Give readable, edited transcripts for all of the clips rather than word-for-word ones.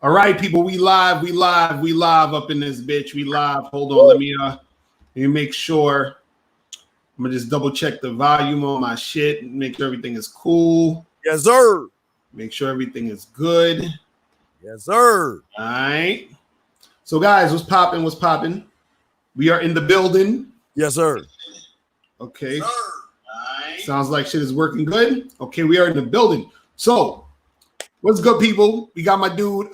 All right, people, we live up in this bitch. We live. Hold on, let me make sure. I'm gonna just double check the volume on my shit and make sure everything is cool. Yes, sir. Make sure everything is good. Yes, sir. All right. So, guys, what's popping? What's popping? We are in the building. Yes, sir. Okay. Yes, sir. Right. Sounds like shit is working good. Okay, we are in the building. So, what's good, people? We got my dude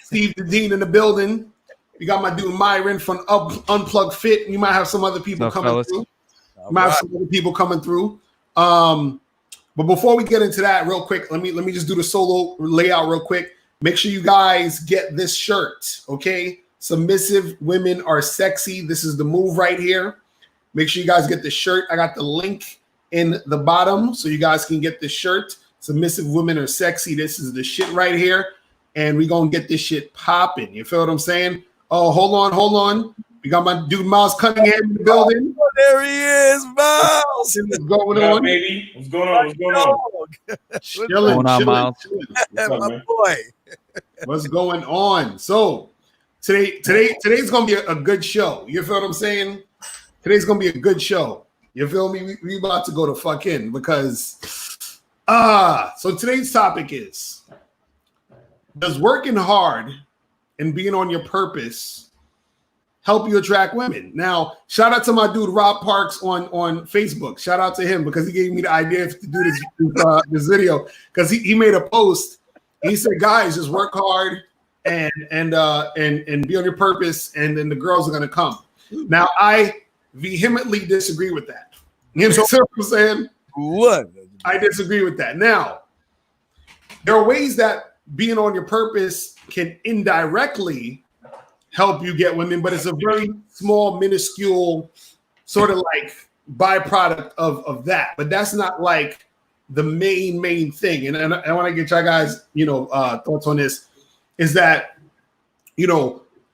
Steve the Dean in the building. We got my dude Myron from Unplugged Fit. We might have some other people coming through. But before we get into that, real quick, let me just do the solo layout real quick. Make sure you guys get this shirt, okay? Submissive women are sexy. This is the move right here. Make sure you guys get the shirt. I got the link in the bottom so you guys can get the shirt. Submissive women are sexy. This is the shit right here. And we're going to get this shit popping. You feel what I'm saying? Oh, hold on. We got my dude Miles Cunningham in the building. Oh, there he is, Miles. What's going on, baby? What's going on? Chilling, my up, boy. What's going on? So today's gonna be a good show. You feel what I'm saying? Today's gonna be a good show. You feel me? We about to go to fuck in because so today's topic is: does working hard and being on your purpose help you attract women? Now, shout out to my dude Rob Parks on Facebook. Shout out to him because he gave me the idea to do this video because he made a post. He said, "Guys, just work hard and be on your purpose, and then the girls are gonna come." Now, I vehemently disagree with that. You know what I'm saying? What? I disagree with that. Now, there are ways that being on your purpose can indirectly help you get women, but it's a very small, minuscule sort of like byproduct of that. But that's not like the main thing. And I want to get y'all guys, thoughts on this. Is that,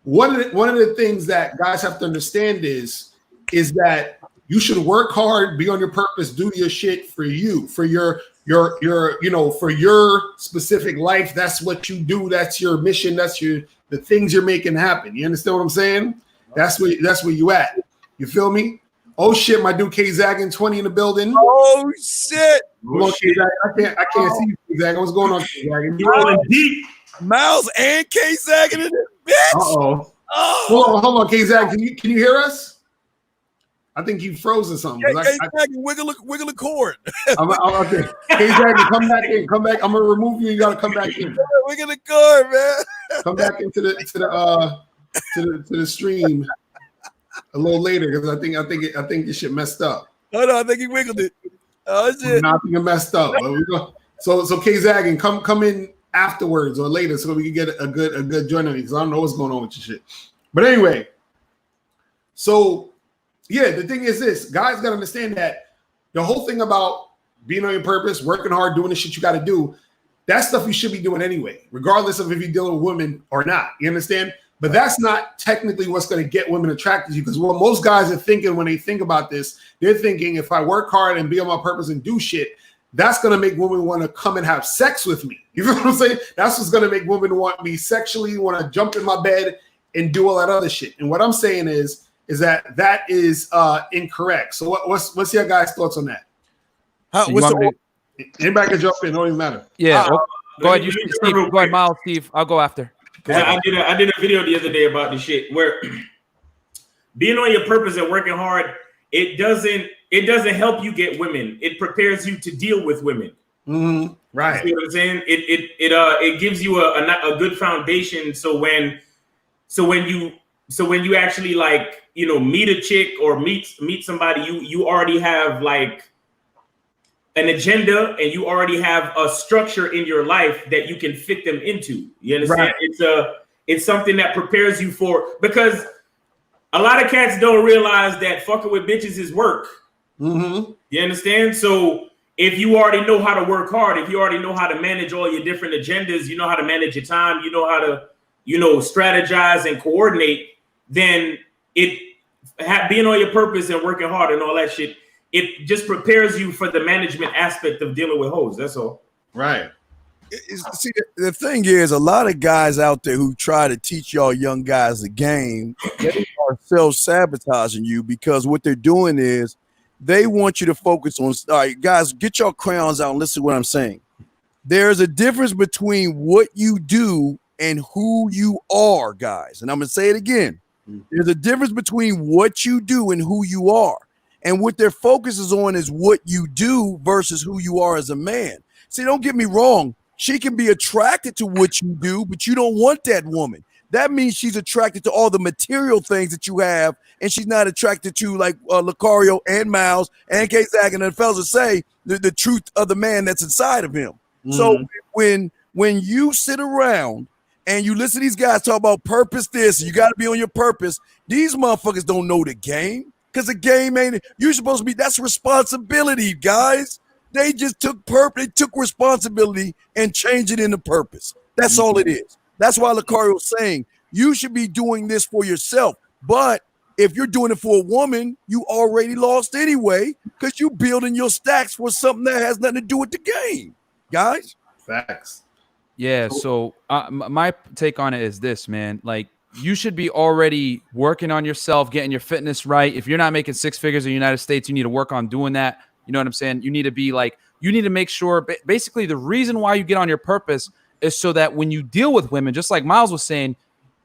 one of the things that guys have to understand is that you should work hard, be on your purpose, do your shit for you, for your for your specific life. That's what you do. That's your mission. That's the things you're making happen. You understand what I'm saying? That's where you at. You feel me? Oh shit, my dude K Zaggin 20 in the building. Oh shit. I can't see you, K Zaggin. What's going on, K Zaggin? You rolling deep. Miles and K Zaggin in this bitch. Uh-oh. Oh. Hold on, K Zaggin. Can you hear us? I think you froze or something. K Zaggin, wiggle the cord. I'm okay. K Zaggin, come back in. Come back. I'm gonna remove you. You gotta come back in. Wiggle the cord, man. Come back into the stream a little later because I think this shit messed up. Oh no, I think he wiggled it. Oh shit. I think it messed up. But we go. So K Zaggin, come in afterwards or later so we can get a good joint on you because I don't know what's going on with your shit. But anyway, so yeah, the thing is this: guys gotta understand that the whole thing about being on your purpose, working hard, doing the shit you gotta do. That stuff you should be doing anyway, regardless of if you're dealing with women or not. You understand? But that's not technically what's going to get women attracted to you. Because what most guys are thinking when they think about this, they're thinking if I work hard and be on my purpose and do shit, that's going to make women want to come and have sex with me. You know what I'm saying? That's what's going to make women want me sexually, want to jump in my bed and do all that other shit. And what I'm saying is that is incorrect. So what's your guys' thoughts on that? Anybody can jump in. Don't even matter. Yeah. Go ahead, Steve. Go ahead, Miles. Steve, I'll go after. I did a video the other day about this shit where being on your purpose and working hard, it doesn't help you get women. It prepares you to deal with women. Mm-hmm. Right. You see what I'm saying? It gives you a good foundation. So when you actually meet a chick or meet somebody, you already have like an agenda and you already have a structure in your life that you can fit them into. You understand? Right. It's something that prepares you because a lot of cats don't realize that fucking with bitches is work. Mm-hmm. You understand? So if you already know how to work hard, if you already know how to manage all your different agendas, you know how to manage your time, you know how to, strategize and coordinate, then being on your purpose and working hard and all that shit, it just prepares you for the management aspect of dealing with hoes. That's all. Right. See, the thing is, a lot of guys out there who try to teach y'all young guys the game, they are self-sabotaging you because what they're doing is they want you to focus on, all right, guys, get your crayons out and listen to what I'm saying. There's a difference between what you do and who you are, guys. And I'm going to say it again. There's a difference between what you do and who you are. And what their focus is on is what you do versus who you are as a man. See, don't get me wrong. She can be attracted to what you do, but you don't want that woman. That means she's attracted to all the material things that you have, and she's not attracted to, like Lucario and Miles and K-Zag and the fellas that say the truth of the man that's inside of him. So when you sit around and you listen to these guys talk about purpose this, you got to be on your purpose, these motherfuckers don't know the game because the game ain't – you're supposed to be – that's responsibility, guys. They just took they took responsibility and changed it into purpose. That's all it is. That's why Lucario was saying you should be doing this for yourself. But if you're doing it for a woman, you already lost anyway because you're building your stacks for something that has nothing to do with the game, guys. Facts. Yeah. So my take on it is this, man. Like, you should be already working on yourself, getting your fitness right. If you're not making 6 figures in the United States, you need to work on doing that. You know what I'm saying? You need to be like, you need to make sure, basically the reason why you get on your purpose is so that when you deal with women, just like Miles was saying,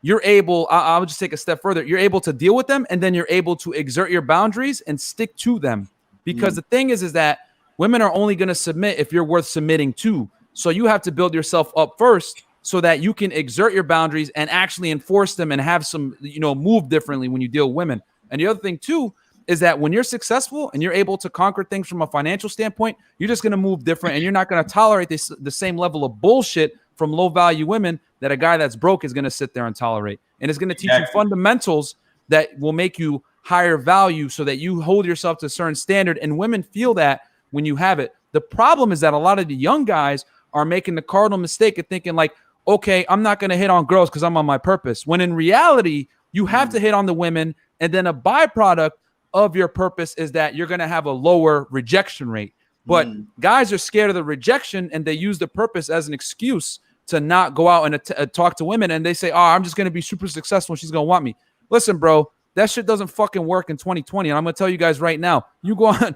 you're able, I'll just take a step further. You're able to deal with them, and then you're able to exert your boundaries and stick to them. Because the thing is that women are only going to submit if you're worth submitting to. So you have to build yourself up first so that you can exert your boundaries and actually enforce them and have some, move differently when you deal with women. And the other thing too, is that when you're successful and you're able to conquer things from a financial standpoint, you're just going to move different, and you're not going to tolerate the same level of bullshit from low value women that a guy that's broke is going to sit there and tolerate. And it's going to teach you fundamentals that will make you higher value so that you hold yourself to a certain standard. And women feel that when you have it. The problem is that a lot of the young guys are making the cardinal mistake of thinking like, okay, I'm not going to hit on girls because I'm on my purpose. When in reality, you have to hit on the women, and then a byproduct of your purpose is that you're going to have a lower rejection rate. But guys are scared of the rejection, and they use the purpose as an excuse to not go out and talk to women. And they say, oh, I'm just going to be super successful and she's going to want me. Listen, bro, that shit doesn't fucking work in 2020. And I'm going to tell you guys right now, you go on,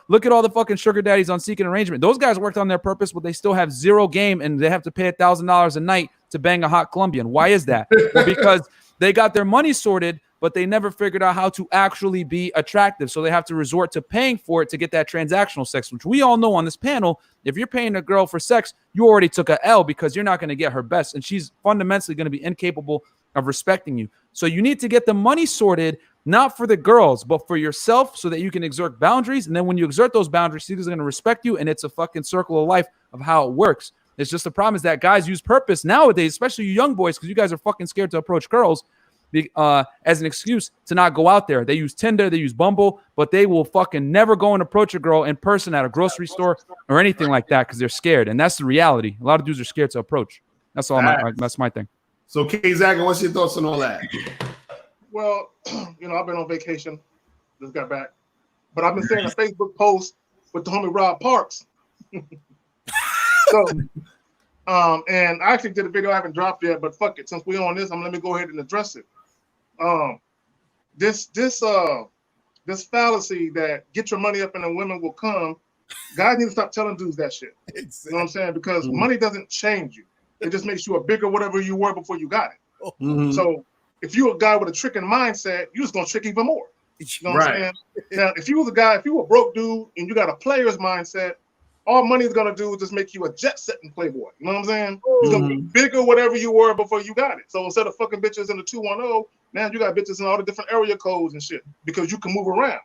look at all the fucking sugar daddies on Seeking Arrangement. Those guys worked on their purpose, but they still have zero game, and they have to pay $1,000 a night to bang a hot Colombian. Why is that? Well, because they got their money sorted, but they never figured out how to actually be attractive. So they have to resort to paying for it to get that transactional sex, which we all know on this panel. If you're paying a girl for sex, you already took a L because you're not going to get her best. And she's fundamentally going to be incapable of respecting you. So you need to get the money sorted, not for the girls, but for yourself, so that you can exert boundaries. And then when you exert those boundaries, she's going to respect you. And it's a fucking circle of life of how it works. It's just the problem is that guys use purpose nowadays, especially you young boys, because you guys are fucking scared to approach girls, as an excuse to not go out there. They use Tinder, they use Bumble, but they will fucking never go and approach a girl in person at a grocery store or anything like that because they're scared. And that's the reality. A lot of dudes are scared to approach. That's all. That's my thing. So, K-Zag, what's your thoughts on all that? Well, I've been on vacation. Just got back. But I've been seeing a Facebook post with the homie Rob Parks. So, and I actually did a video I haven't dropped yet, but fuck it. Since we're on this, let me go ahead and address it. This fallacy that get your money up and the women will come, guys need to stop telling dudes that shit. You know what I'm saying? Because money doesn't change you. It just makes you a bigger whatever you were before you got it. So if you're a guy with a tricking mindset, you're just gonna trick even more. You know what I'm saying? Now, if you were a broke dude and you got a player's mindset, all money is gonna do is just make you a jet-setting playboy. You know what I'm saying? It's gonna be bigger whatever you were before you got it. So instead of fucking bitches in the 210, now you got bitches in all the different area codes and shit because you can move around.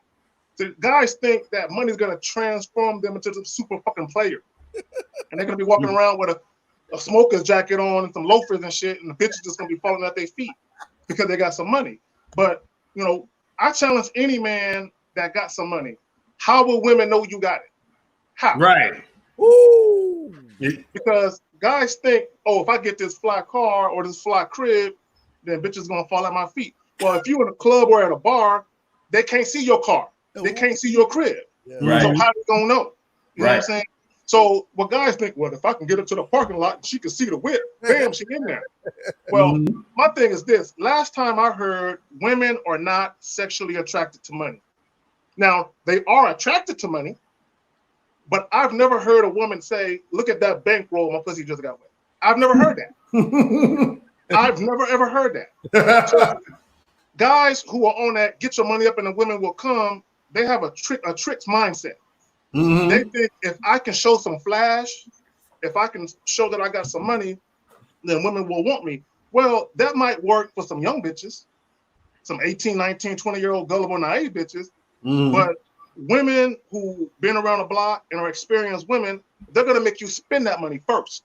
So guys think that money's gonna transform them into the super fucking player, and they're gonna be walking around with a smoker's jacket on and some loafers and shit, and the bitches just gonna be falling at their feet because they got some money. But I challenge any man that got some money. How will women know you got it? How? Right. Ooh. Because guys think, oh, if I get this fly car or this fly crib, then bitches gonna fall at my feet. Well, if you in a club or at a bar, they can't see your car. They can't see your crib. Right. So how they gonna know? You know what I'm saying? So what guys think, well, if I can get her to the parking lot and she can see the whip, bam, she in there. Well, my thing is this. Last time I heard, women are not sexually attracted to money. Now, they are attracted to money, but I've never heard a woman say, look at that bankroll my pussy just got wet. I've never heard that. I've never, ever heard that. So, guys who are on that, get your money up and the women will come, they have a tricks mindset. They think if I can show some flash, if I can show that I got some money, then women will want me. Well, that might work for some young bitches, some 18, 19, 20-year-old gullible, naive bitches. But women who been around the block and are experienced women, they're going to make you spend that money first.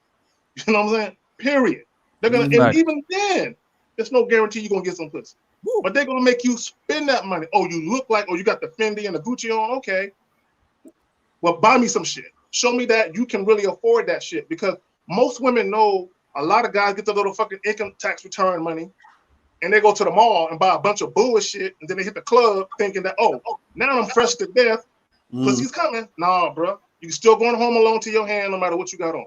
You know what I'm saying? Period. They're going to, and even then, there's no guarantee you're going to get some pussy. But they're going to make you spend that money. Oh, you look like, oh, you got the Fendi and the Gucci on? Okay. Well, buy me some shit. Show me that you can really afford that shit. Because most women know a lot of guys get the little fucking income tax return money and they go to the mall and buy a bunch of bullshit and then they hit the club thinking that, oh, now I'm fresh to death. Pussy's coming. Nah, bro. You still going home alone to your hand no matter what you got on.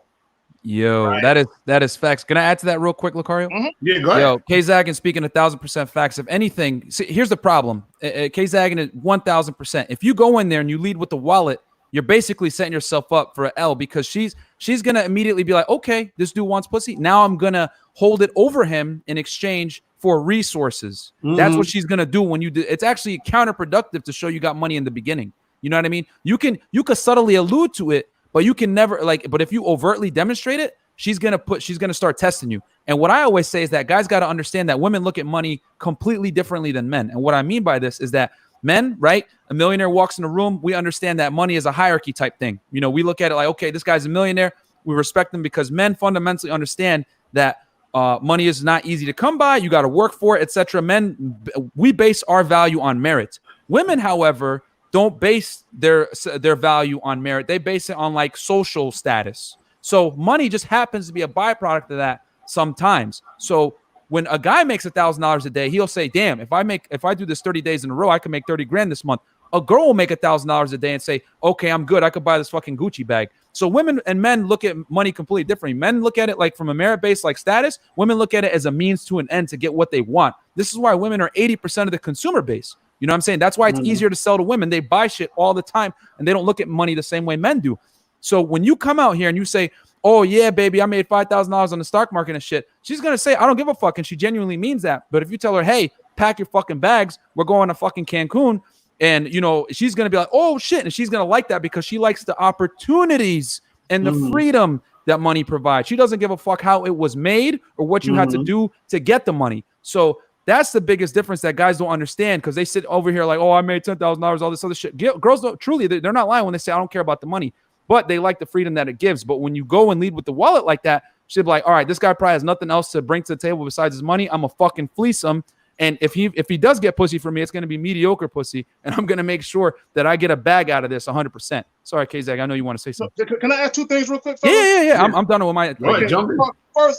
Yo, that is facts. Can I add to that real quick, Lucario? Yeah, go ahead. Yo, K-Zaggin speaking 1,000% facts. If anything, see, here's the problem. K-Zaggin is 1,000%. If you go in there and you lead with the wallet, you're basically setting yourself up for an L because she's going to immediately be like, okay, this dude wants pussy. Now I'm going to hold it over him in exchange for resources. That's what she's going to do when you do. It's actually counterproductive to show you got money in the beginning. You know what I mean? You could subtly allude to it, but you can never but if you overtly demonstrate it, she's going to start testing you. And what I always say is that guys got to understand that women look at money completely differently than men. And what I mean by this is that men, right? A millionaire walks in a room. We understand that money is a hierarchy type thing. You know, we look at it like, okay, this guy's a millionaire. We respect him because men fundamentally understand that money is not easy to come by. You got to work for it, etc. Men, we base our value on merit. Women, however, don't base their value on merit. They base it on like social status. So money just happens to be a byproduct of that sometimes. So when a guy makes $1,000 a day, he'll say, damn, if I do this 30 days in a row, I can make 30 grand this month. A girl will make $1,000 a day and say, okay, I'm good. I could buy this fucking Gucci bag. So women and men look at money completely differently. Men look at it like from a merit-based like status. Women look at it as a means to an end to get what they want. This is why women are 80% of the consumer base. You know what I'm saying? That's why it's easier to sell to women. They buy shit all the time and they don't look at money the same way men do. So when you come out here and you say, oh, yeah, baby, I made $5,000 on the stock market and shit, she's going to say, I don't give a fuck. And she genuinely means that. But if you tell her, hey, pack your fucking bags, we're going to fucking Cancun. And, you know, she's going to be like, oh, shit. And she's going to like that because she likes the opportunities and the freedom that money provides. She doesn't give a fuck how it was made or what you had to do to get the money. So that's the biggest difference that guys don't understand because they sit over here like, oh, I made $10,000, all this other shit. Girls don't truly, they're not lying when they say, I don't care about the money. But they like the freedom that it gives. But when you go and lead with the wallet like that, she'll be like, all right, this guy probably has nothing else to bring to the table besides his money. I'm going to fucking fleece him. And if he does get pussy from me, it's going to be mediocre pussy. And I'm going to make sure that I get a bag out of this 100%. Sorry, K-Zag, I know you want to say something. Can I add two things real quick? Yeah. I'm done with my...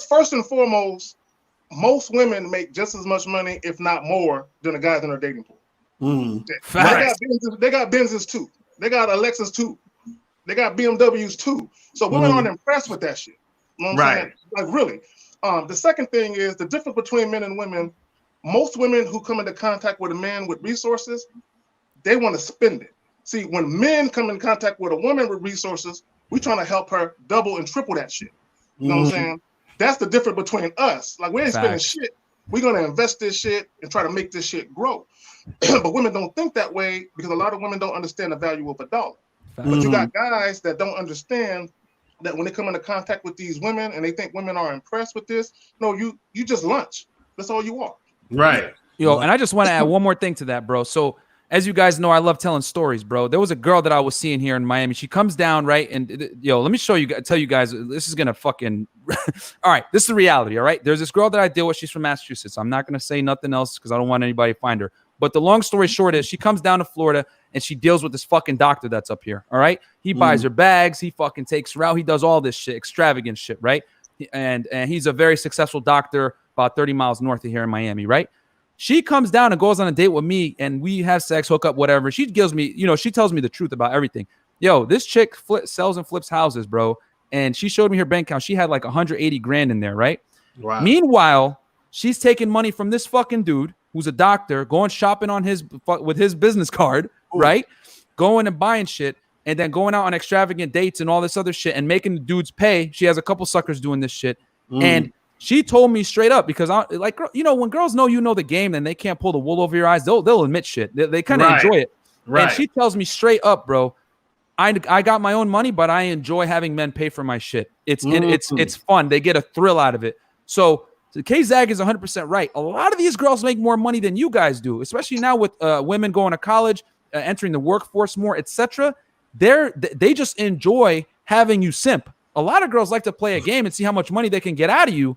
First and foremost, most women make just as much money, if not more, than the guys in their dating pool. They got Benzes too. They got Alexas too. They got BMWs too. So women aren't impressed with that shit. You know what I'm saying? Like really. The second thing is the difference between men and women. Most women who come into contact with a man with resources, they want to spend it. See, when men come in contact with a woman with resources, we're trying to help her double and triple that shit. You know what I'm saying? That's the difference between us. Like we ain't spending shit. We're going to invest this shit and try to make this shit grow. But women don't think that way because a lot of women don't understand the value of a dollar. But you got guys that don't understand that when they come into contact with these women and they think women are impressed with this, no, you just lunch. That's all you are. Right. Yo, and I just want to add one more thing to that, bro. So as you guys know, I love telling stories, bro. There was a girl that I was seeing here in Miami. She comes down, right? And yo, let me tell you guys, this is going to fucking, all right, this is the reality, all right? There's this girl that I deal with. She's from Massachusetts. I'm not going to say nothing else because I don't want anybody to find her. But the long story short is she comes down to Florida and she deals with this fucking doctor that's up here, all right? He buys her bags. He fucking takes her out. He does all this shit, extravagant shit, right? And he's a very successful doctor about 30 miles north of here in Miami, right? She comes down and goes on a date with me and we have sex, hook up, whatever. She gives me, you know, she tells me the truth about everything. Yo, this chick sells and flips houses, bro. And she showed me her bank account. She had like 180 grand in there, right? Wow. Meanwhile, she's taking money from this fucking dude who's a doctor, going shopping on with his business card, right? Going and buying shit, and then going out on extravagant dates and all this other shit and making the dudes pay. She has a couple suckers doing this shit. And she told me straight up, because when girls know you know the game, then they can't pull the wool over your eyes. They'll admit shit. They kind of enjoy it. Right. And she tells me straight up, bro, I got my own money, but I enjoy having men pay for my shit. It's fun. They get a thrill out of it. So K-Zag is 100% right. A lot of these girls make more money than you guys do, especially now with women going to college, entering the workforce more, etc. They just enjoy having you simp. A lot of girls like to play a game and see how much money they can get out of you,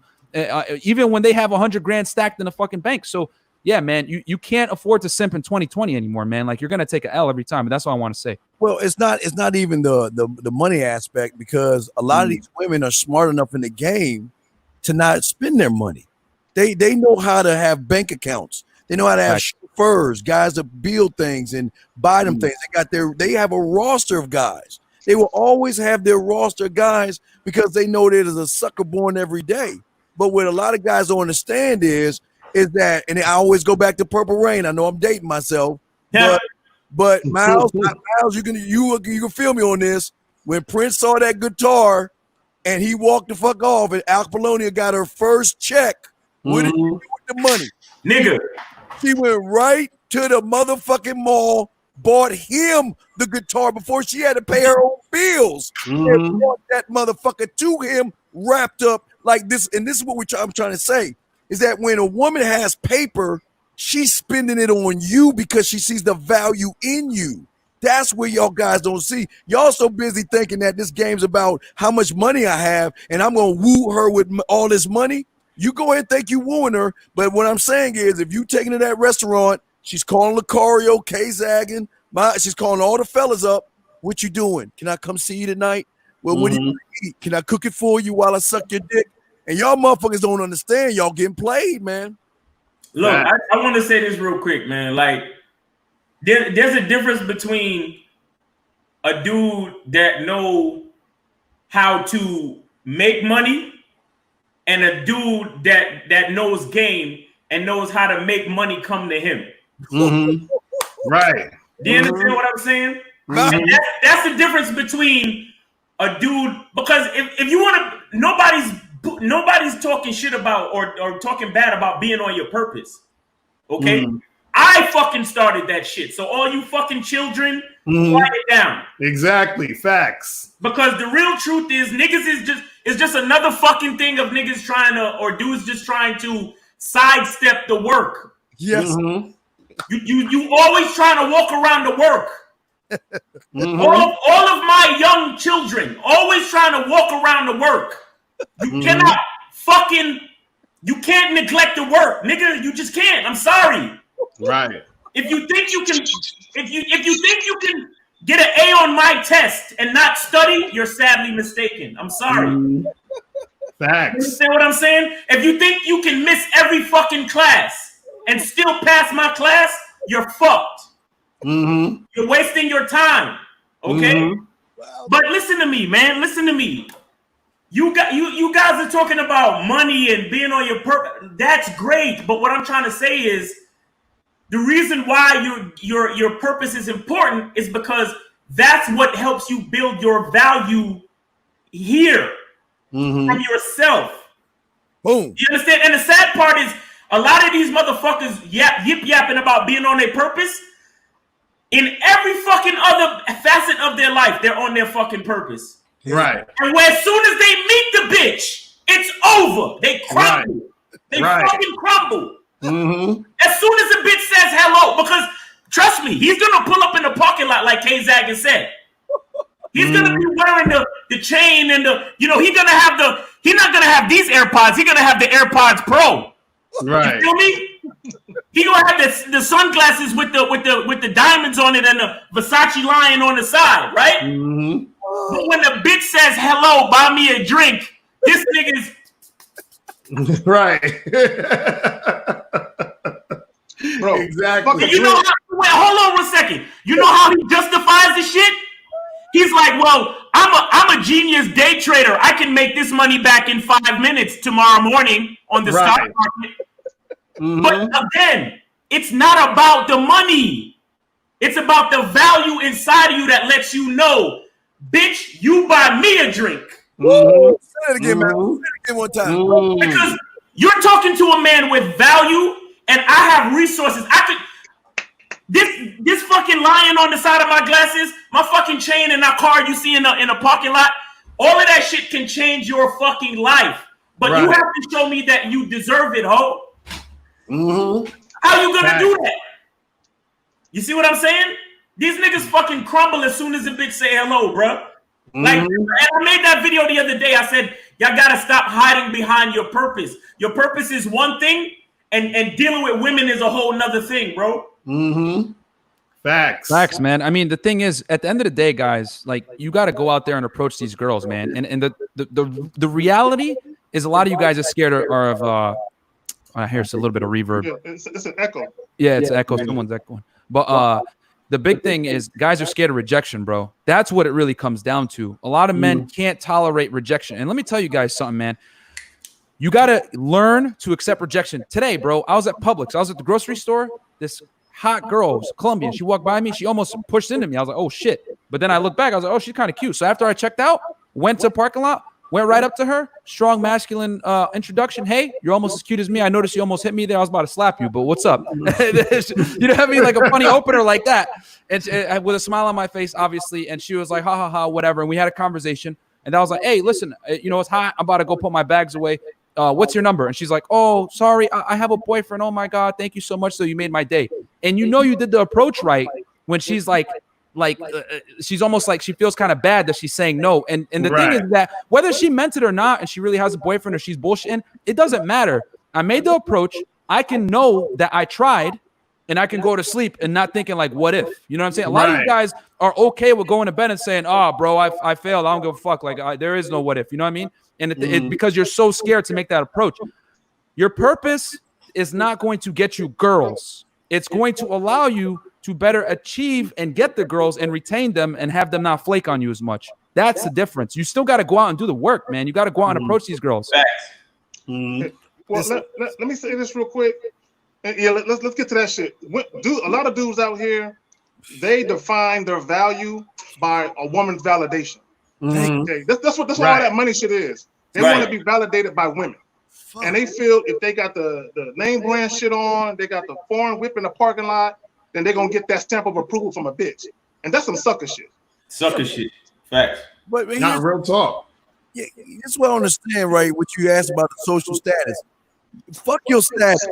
even when they have 100 grand stacked in the fucking bank. So yeah, man, you can't afford to simp in 2020 anymore, man. Like, you're gonna take an L every time, and that's all I want to say. Well, it's not even the money aspect, because a lot of these women are smart enough in the game to not spend their money. They know how to have bank accounts. They know how to have chauffeurs, guys that build things and buy them things. They have a roster of guys. They will always have their roster of guys because they know there's a sucker born every day. But what a lot of guys don't understand is that, and I always go back to Purple Rain. I know I'm dating myself, but Miles, you can feel me on this. When Prince saw that guitar and he walked the fuck off, and Apollonia got her first check, what did she do with the money? Nigga. She went right to the motherfucking mall, bought him the guitar before she had to pay her own bills, and bought that motherfucker to him wrapped up like this. And this is what I'm trying to say, is that when a woman has paper, she's spending it on you because she sees the value in you. That's where y'all guys don't see. Y'all so busy thinking that this game's about how much money I have and I'm going to woo her with all this money. You go ahead and think you wooing her. But what I'm saying is, if you taking her to that restaurant, she's calling Lucario, K-Zagging, she's calling all the fellas up. What you doing? Can I come see you tonight? Well, what do you eat? Can I cook it for you while I suck your dick? And y'all motherfuckers don't understand. Y'all getting played, man. Look, I want to say this real quick, man. Like, there's a difference between a dude that know how to make money and a dude that knows game and knows how to make money come to him. Right. Do you understand what I'm saying? And that's the difference between a dude, because if you want to, nobody's talking shit about or talking bad about being on your purpose. Okay? I fucking started that shit. So all you fucking children, quiet down. Exactly. Facts. Because the real truth is, niggas is just another fucking thing of niggas trying to, or dudes just trying to sidestep the work. Yes. You always trying to walk around the work. All of my young children always trying to walk around the work. You cannot you can't neglect the work, nigga. You just can't. I'm sorry. Right. If you think you can, if you think you can get an A on my test and not study, you're sadly mistaken. I'm sorry. Facts. You understand what I'm saying? If you think you can miss every fucking class and still pass my class, you're fucked. You're wasting your time. Okay? But listen to me, man. Listen to me. You guys are talking about money and being on your purpose. That's great. But what I'm trying to say is, the reason why your purpose is important is because that's what helps you build your value here from yourself. Boom. You understand? And the sad part is, a lot of these motherfuckers yip yapping about being on their purpose. In every fucking other facet of their life, they're on their fucking purpose. Right. And as soon as they meet the bitch, it's over. They crumble. They fucking crumble. As soon as the bitch says hello, because trust me, he's gonna pull up in the parking lot like K-Zag said. He's gonna be wearing the chain and he's not gonna have these AirPods, he's gonna have the AirPods Pro. Right. You feel me? He gonna have the sunglasses with the diamonds on it and the Versace lion on the side, right? But when the bitch says hello, buy me a drink, this nigga's right. Bro, exactly. You know how, hold on 1 second. You know how he justifies the shit? He's like, well, I'm a genius day trader. I can make this money back in 5 minutes tomorrow morning on the stock market. But again, it's not about the money. It's about the value inside of you that lets you know, bitch, you buy me a drink. Say it again, man. Say it again one time. Because you're talking to a man with value, and I have resources. This fucking lion on the side of my glasses, my fucking chain in that car you see in a parking lot, all of that shit can change your fucking life. But you have to show me that you deserve it, ho. How you gonna do that? You see what I'm saying? These niggas fucking crumble as soon as a bitch say hello, bro. Like, and I made that video the other day. I said, y'all gotta stop hiding behind your purpose. Your purpose is one thing, and dealing with women is a whole nother thing, bro. Facts, man. I mean, the thing is, at the end of the day, guys, like, you got to go out there and approach these girls, man. And the reality is, a lot of you guys are scared of I hear it's a little bit of reverb. Yeah, it's an echo. Yeah, it's an echo. Someone's echoing. But the big thing is, guys are scared of rejection, bro. That's what it really comes down to. A lot of men can't tolerate rejection. And let me tell you guys something, man. You got to learn to accept rejection. Today, bro, I was at Publix. I was at the grocery store. This hot girl, Colombian, she walked by me. She almost pushed into me. I was like, oh, shit. But then I looked back. I was like, oh, she's kind of cute. So after I checked out, went to the parking lot, went right up to her. Strong masculine introduction. Hey, you're almost as cute as me. I noticed you almost hit me there. I was about to slap you, but what's up? You know what I mean? Like a funny opener like that. And with a smile on my face, obviously. And she was like, ha, ha, ha, whatever. And we had a conversation. And I was like, hey, listen, you know, it's hot. I'm about to go put my bags away. What's your number? And she's like, oh, sorry, I have a boyfriend. Oh my God, thank you so much. So you made my day. And you know you did the approach right when she's like she's almost like she feels kind of bad that she's saying no. And the thing is that whether she meant it or not, and she really has a boyfriend or she's bullshitting, it doesn't matter. I made the approach. I can know that I tried, and I can go to sleep and not thinking like, what if? You know what I'm saying? A lot of you guys are okay with going to bed and saying, oh, bro, I failed. I don't give a fuck. Like there is no what if. You know what I mean? And because you're so scared to make that approach. Your purpose is not going to get you girls. It's going to allow you to better achieve and get the girls and retain them and have them not flake on you as much. That's the difference. You still got to go out and do the work, man. You got to go out and approach these girls. Well, let me say this real quick. Yeah, let's get to that shit. A lot of dudes out here, they define their value by a woman's validation. Okay, that's what all that money shit is. They want to be validated by women, and they feel if they got the name brand shit on, they got the foreign whip in the parking lot, then they're gonna get that stamp of approval from a bitch, and that's some sucker shit. Sucker shit. Facts. But not real talk. Yeah, that's what I understand, right? What you asked about the social status. Fuck your status,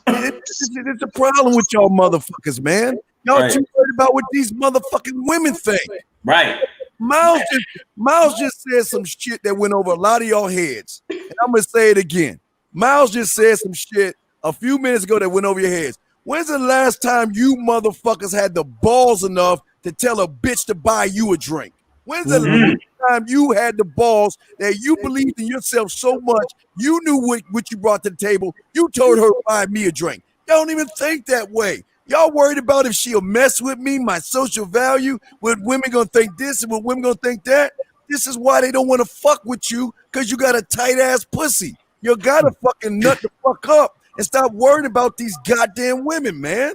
man. It's a problem with y'all motherfuckers, man. Y'all too worried about what these motherfucking women think. Right. Miles just said some shit that went over a lot of y'all heads. And I'm going to say it again. Miles just said some shit a few minutes ago that went over your heads. When's the last time you motherfuckers had the balls enough to tell a bitch to buy you a drink? When's the last time you had the balls that you believed in yourself so much, you knew what you brought to the table, you told her to buy me a drink? Y'all don't even think that way. Y'all worried about if she'll mess with me, my social value, what women gonna think this and what women gonna think that. This is why they don't want to fuck with you, because you got a tight-ass pussy. You gotta fucking nut the fuck up and stop worrying about these goddamn women, man.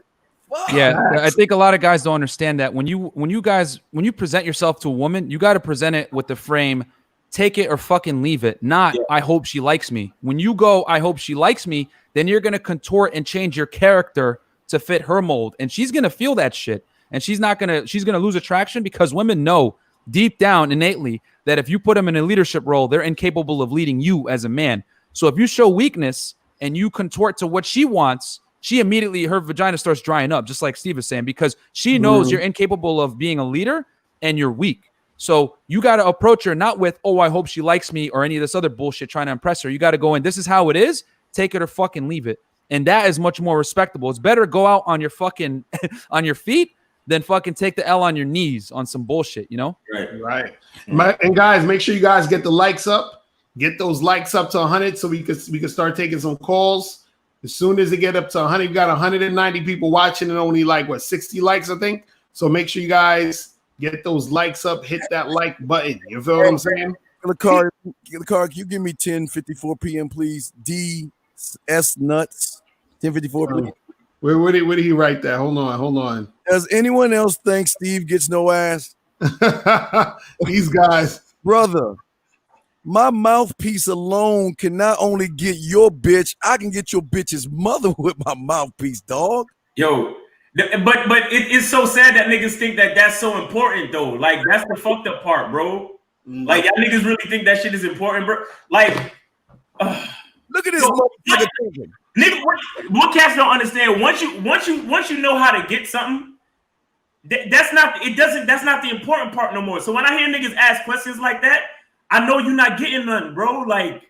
Fuck. Yeah, I think a lot of guys don't understand that when you present yourself to a woman, you got to present it with the frame, take it or fucking leave it, not I hope she likes me. When you go, I hope she likes me, then you're gonna contort and change your character to fit her mold, and she's gonna feel that shit, and she's gonna lose attraction, because women know deep down innately that if you put them in a leadership role, they're incapable of leading you as a man. So if you show weakness and you contort to what she wants, she immediately, her vagina starts drying up, just like Steve is saying, because she knows you're incapable of being a leader and you're weak. So you got to approach her not with, oh, I hope she likes me, or any of this other bullshit trying to impress her. You got to go in, this is how it is, take it or fucking leave it. And that is much more respectable. It's better go out on your fucking on your feet than fucking take the L on your knees on some bullshit, you know? Right. And guys, make sure you guys get the likes up. Get those likes up to 100 so we can start taking some calls. As soon as it get up to 100, you got 190 people watching and only like 60 likes, I think. So make sure you guys Get those likes up. Hit that like button. You feel what I'm saying? Car, can you give me 10:54 p.m. please? D.S. Nuts. 10:54 please. Where did he write that? Hold on. Does anyone else think Steve gets no ass? These guys. Brother, my mouthpiece alone can not only get your bitch, I can get your bitch's mother with my mouthpiece, dog. Yo, but it's so sad that niggas think that that's so important, though. Like, that's the fucked up part, bro. Like, y'all niggas really think that shit is important, bro. Like, look at this motherfucker thinking. Nigga, what cats don't understand, once you know how to get something, that's not the important part no more. So when I hear niggas ask questions like that, I know you're not getting nothing, bro. Like,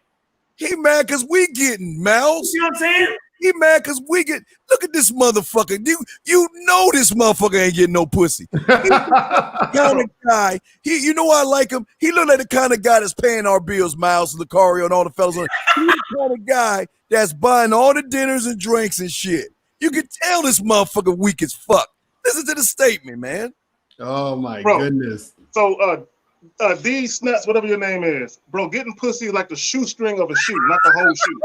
he mad because we getting mouse. You know what I'm saying? He mad because we get. Look at this motherfucker. You know this motherfucker ain't getting no pussy. He's the kind of guy. You know why I like him? He look like the kind of guy that's paying our bills, Miles, Lucario, and all the fellas. He's the kind of guy that's buying all the dinners and drinks and shit. You can tell this motherfucker weak as fuck. Listen to the statement, man. Oh my goodness. So these nuts, whatever your name is, bro, getting pussy is like the shoestring of a shoe, not the whole shoe.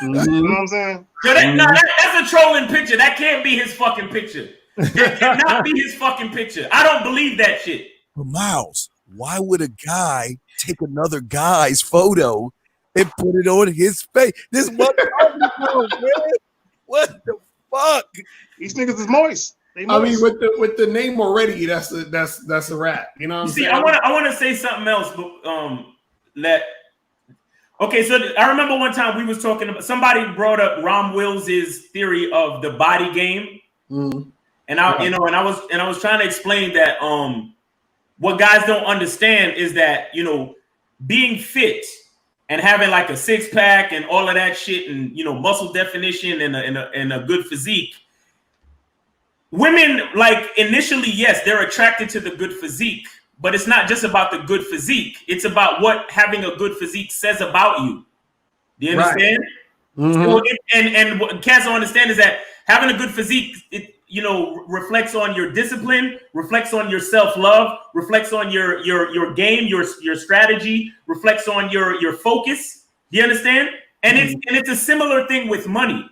You know what I'm saying? Yo, that's a trolling picture. That can't be his fucking picture. That cannot be his fucking picture. I don't believe that shit. But Miles, why would a guy take another guy's photo and put it on his face? This motherfucker, man. What the fuck? These niggas is moist. I mean, with the name already, that's a wrap. You know what I'm saying? I want to say something else, but okay, so I remember one time we was talking about, somebody brought up Ron Wills's theory of the body game, and I was trying to explain that what guys don't understand is that, you know, being fit and having like a six pack and all of that shit, and, you know, muscle definition and a good physique. Women, like, initially, yes, they're attracted to the good physique, but it's not just about the good physique. It's about what having a good physique says about you. Do you understand? Right. So and what cats don't understand is that having a good physique, it, you know, reflects on your discipline, reflects on your self-love, reflects on your game, your strategy, reflects on your focus. Do you understand? And it's a similar thing with money.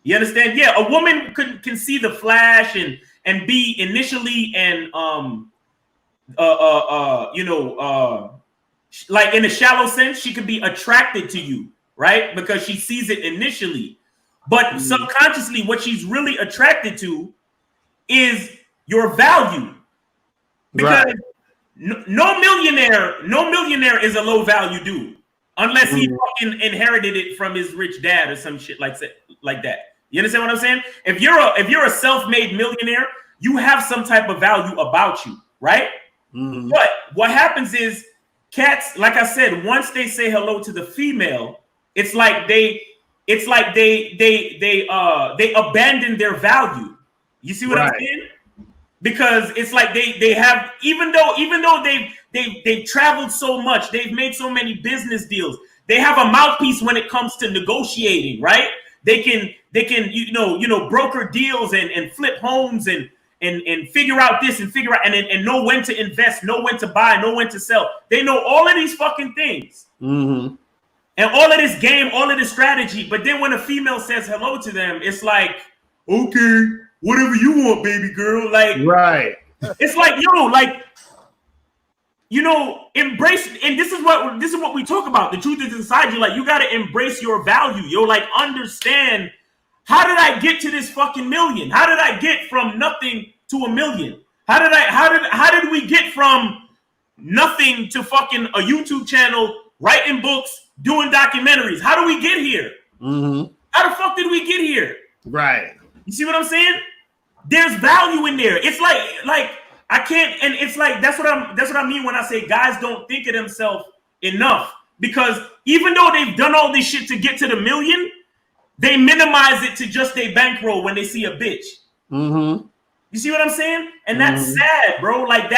You understand? Yeah, a woman can see the flash and be initially and like in a shallow sense, she could be attracted to you, right? Because she sees it initially. But subconsciously, what she's really attracted to is your value. Because no millionaire is a low value dude. Unless he fucking inherited it from his rich dad or some shit like that. You understand what I'm saying? If you're a self-made millionaire, you have some type of value about you, right? But what happens is cats, like I said, once they say hello to the female, it's like they abandon their value. You see what I'm saying? Because it's like they have, even though they've traveled so much, they've made so many business deals, they have a mouthpiece when it comes to negotiating, right? They can broker deals and flip homes and figure out this and figure out and know when to invest, know when to buy, know when to sell. They know all of these fucking things. And all of this game, all of this strategy. But then when a female says hello to them, it's like, okay, whatever you want, baby girl. Like, right. It's like, yo, like, you know, embrace, and this is what we talk about. The truth is inside you. Like, you gotta embrace your value. Yo, like, understand, how did I get to this fucking million? How did I get from nothing to a million? How did we get from nothing to fucking a YouTube channel, writing books, doing documentaries? How do we get here? How the fuck did we get here? Right. You see what I'm saying? There's value in there. It's like I can't, and it's like that's what I mean when I say guys don't think of themselves enough, because even though they've done all this shit to get to the million, they minimize it to just a bankroll when they see a bitch. You see what I'm saying? And that's sad, bro. Like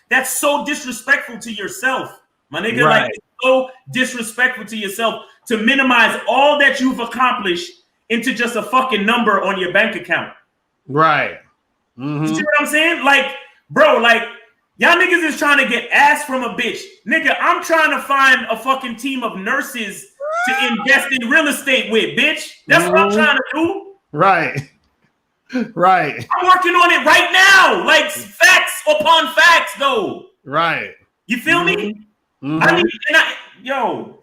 that's so disrespectful to yourself, my nigga. Right. Like, it's so disrespectful to yourself to minimize all that you've accomplished into just a fucking number on your bank account. Right. You see what I'm saying? Like, bro, like, Y'all niggas is trying to get ass from a bitch. Nigga, I'm trying to find a fucking team of nurses to invest in real estate with, bitch. That's what I'm trying to do. Right. Right. I'm working on it right now. Like facts upon facts, though. Right. You feel me? Yo.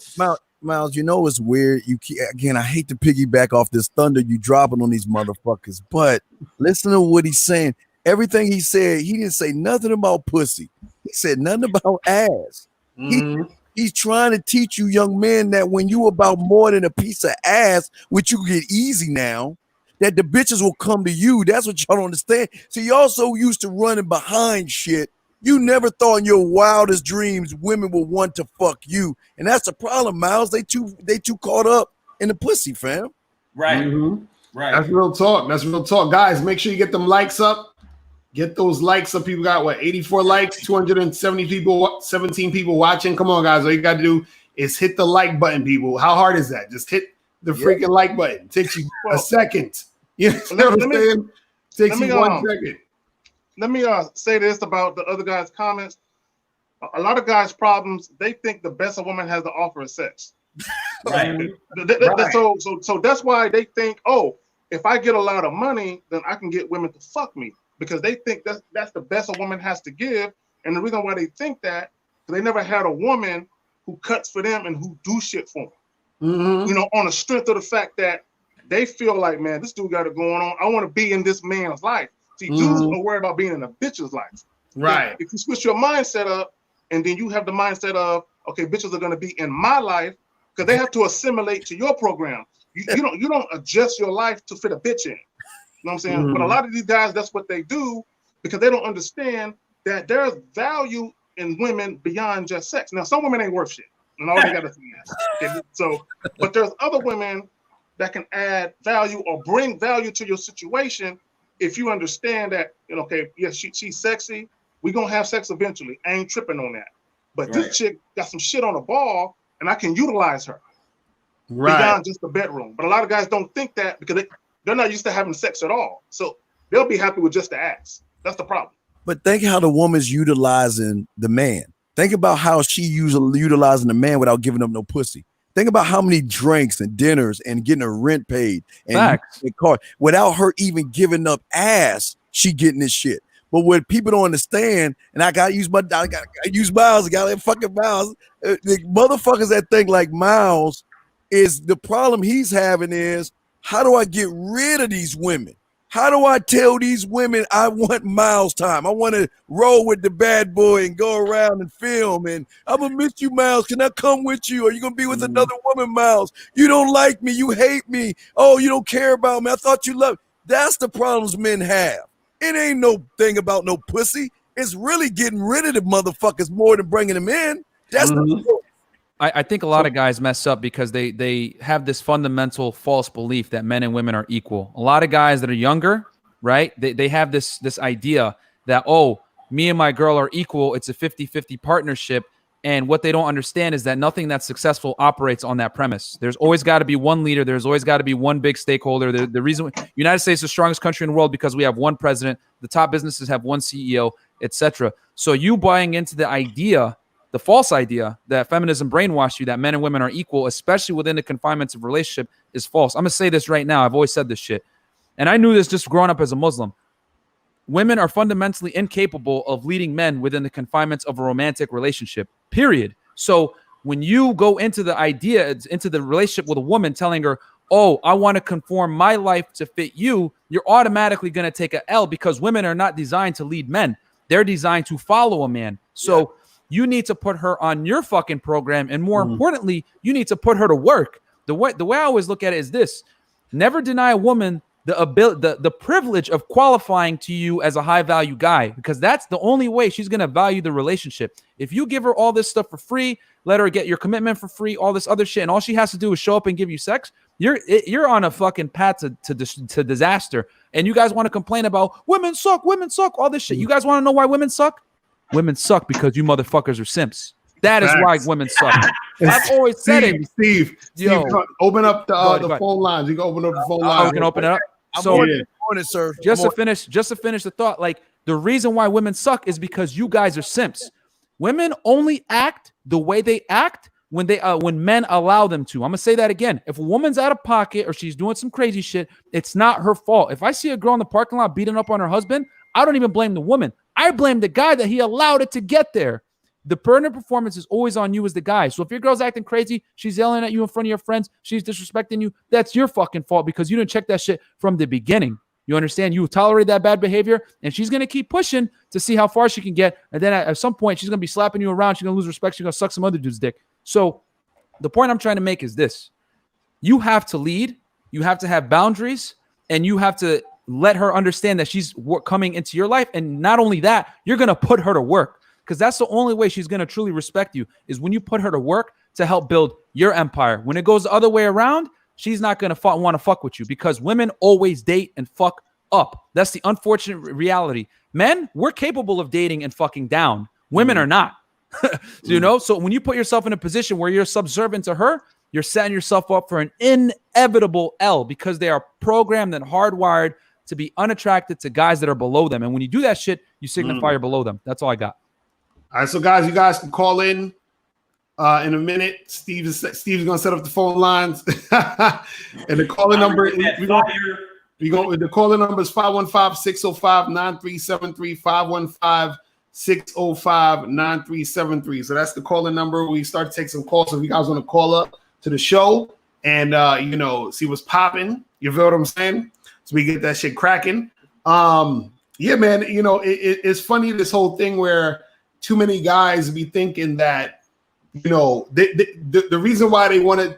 Miles, you know it's weird. Again, I hate to piggyback off this thunder you dropping on these motherfuckers, but listen to what he's saying. Everything he said, he didn't say nothing about pussy. He said nothing about ass. He's trying to teach you young men that when you about more than a piece of ass, which you get easy now, that the bitches will come to you. That's what y'all don't understand. So you also used to running behind shit. You never thought in your wildest dreams women would want to fuck you. And that's the problem, Miles. They too caught up in the pussy, fam. Right. Right. That's real talk. That's real talk. Guys, make sure you get them likes up. Get those likes up. People got what, 84 likes, 270 people, 17 people watching. Come on, guys. All you got to do is hit the like button, people. How hard is that? Just hit the freaking like button. It takes you a second. You know what I'm saying? It takes you 1 second. Let me say this about the other guys' comments. A lot of guys' problems, they think the best a woman has to offer is sex. Right. So that's why they think, oh, if I get a lot of money, then I can get women to fuck me. Because they think that's the best a woman has to give. And the reason why they think that, because they never had a woman who cuts for them and who do shit for them. You know, on the strength of the fact that they feel like, man, this dude got it going on. I want to be in this man's life. See, dudes don't worry about being in a bitch's life. Right. If you switch your mindset up and then you have the mindset of, okay, bitches are going to be in my life, because they have to assimilate to your program. You don't adjust your life to fit a bitch in. You know what I'm saying? But a lot of these guys, that's what they do, because they don't understand that there's value in women beyond just sex. Now, some women ain't worth shit, and all they got to say is, okay, so, but there's other women that can add value or bring value to your situation if you understand that, you know, okay, yes, she's sexy. We're going to have sex eventually. I ain't tripping on that. But this chick got some shit on the ball, and I can utilize her beyond just the bedroom. But a lot of guys don't think that because they're not used to having sex at all. So they'll be happy with just the ass. That's the problem. But think how the woman's utilizing the man. Think about how she utilizing the man without giving up no pussy. Think about how many drinks and dinners and getting her rent paid and car without her even giving up ass. She getting this shit. But what people don't understand, and I gotta use Miles. I gotta fucking Miles. The motherfuckers that think like Miles is the problem he's having is, how do I get rid of these women? How do I tell these women I want Miles time? I want to roll with the bad boy and go around and film. And I'm going to miss you, Miles. Can I come with you? Are you going to be with another woman, Miles? You don't like me. You hate me. Oh, you don't care about me. I thought you loved me. That's the problems men have. It ain't no thing about no pussy. It's really getting rid of the motherfuckers more than bringing them in. That's the I think a lot of guys mess up because they have this fundamental false belief that men and women are equal. A lot of guys that are younger, right? They have this idea that, oh, me and my girl are equal. It's a 50-50 partnership. And what they don't understand is that nothing that's successful operates on that premise. There's always got to be one leader. There's always got to be one big stakeholder. The reason United States is the strongest country in the world because we have one president. The top businesses have one CEO, etc. So you buying into the idea, the false idea that feminism brainwashed you that men and women are equal, especially within the confinements of relationship, is false. I'm going to say this right now. I've always said this shit. And I knew this just growing up as a Muslim. Women are fundamentally incapable of leading men within the confinements of a romantic relationship, period. So when you go into the idea, into the relationship with a woman telling her, oh, I want to conform my life to fit you, you're automatically going to take a L because women are not designed to lead men. They're designed to follow a man. So you need to put her on your fucking program. And more importantly, you need to put her to work. The way I always look at it is this: never deny a woman the privilege of qualifying to you as a high value guy, because that's the only way she's going to value the relationship. If you give her all this stuff for free, let her get your commitment for free, all this other shit, and all she has to do is show up and give you sex, you're on a fucking path to disaster. And you guys want to complain about women suck, all this shit. You guys want to know why women suck? Women suck because you motherfuckers are simps. That is why women suck. I've always said it. Steve, open up the phone lines. You can open up the phone lines. We can open it up. So, sir. Just to finish the thought, like, The reason why women suck is because you guys are simps. Women only act the way they act when men allow them to. I'm gonna say that again. If a woman's out of pocket or she's doing some crazy shit, it's not her fault. If I see a girl in the parking lot beating up on her husband, I don't even blame the woman. I blame the guy that he allowed it to get there. The burden of performance is always on you as the guy. So if your girl's acting crazy, she's yelling at you in front of your friends, she's disrespecting you, that's your fucking fault because you didn't check that shit from the beginning. You understand? You tolerate that bad behavior, and she's going to keep pushing to see how far she can get. And then at some point, she's going to be slapping you around. She's going to lose respect. She's going to suck some other dude's dick. So the point I'm trying to make is this. You have to lead. You have to have boundaries, and you have to let her understand that she's coming into your life. And not only that, you're going to put her to work, because that's the only way she's going to truly respect you is when you put her to work to help build your empire. When it goes the other way around, she's not going to want to fuck with you because women always date and fuck up. That's the unfortunate reality. Men, we're capable of dating and fucking down. Women are not. So when you put yourself in a position where you're subservient to her, you're setting yourself up for an inevitable L because they are programmed and hardwired to be unattracted to guys that are below them. And when you do that shit, you signify you're below them. That's all I got. All right, so guys, you guys can call in a minute. Steve's gonna set up the phone lines, and the calling number. The calling number is 515-605-9373. 515-605-9373. So that's the calling number. We start to take some calls. So if you guys want to call up to the show and see what's popping, you feel what I'm saying? So we get that shit cracking. Yeah, man. It's funny, this whole thing where too many guys be thinking that, the reason why they want to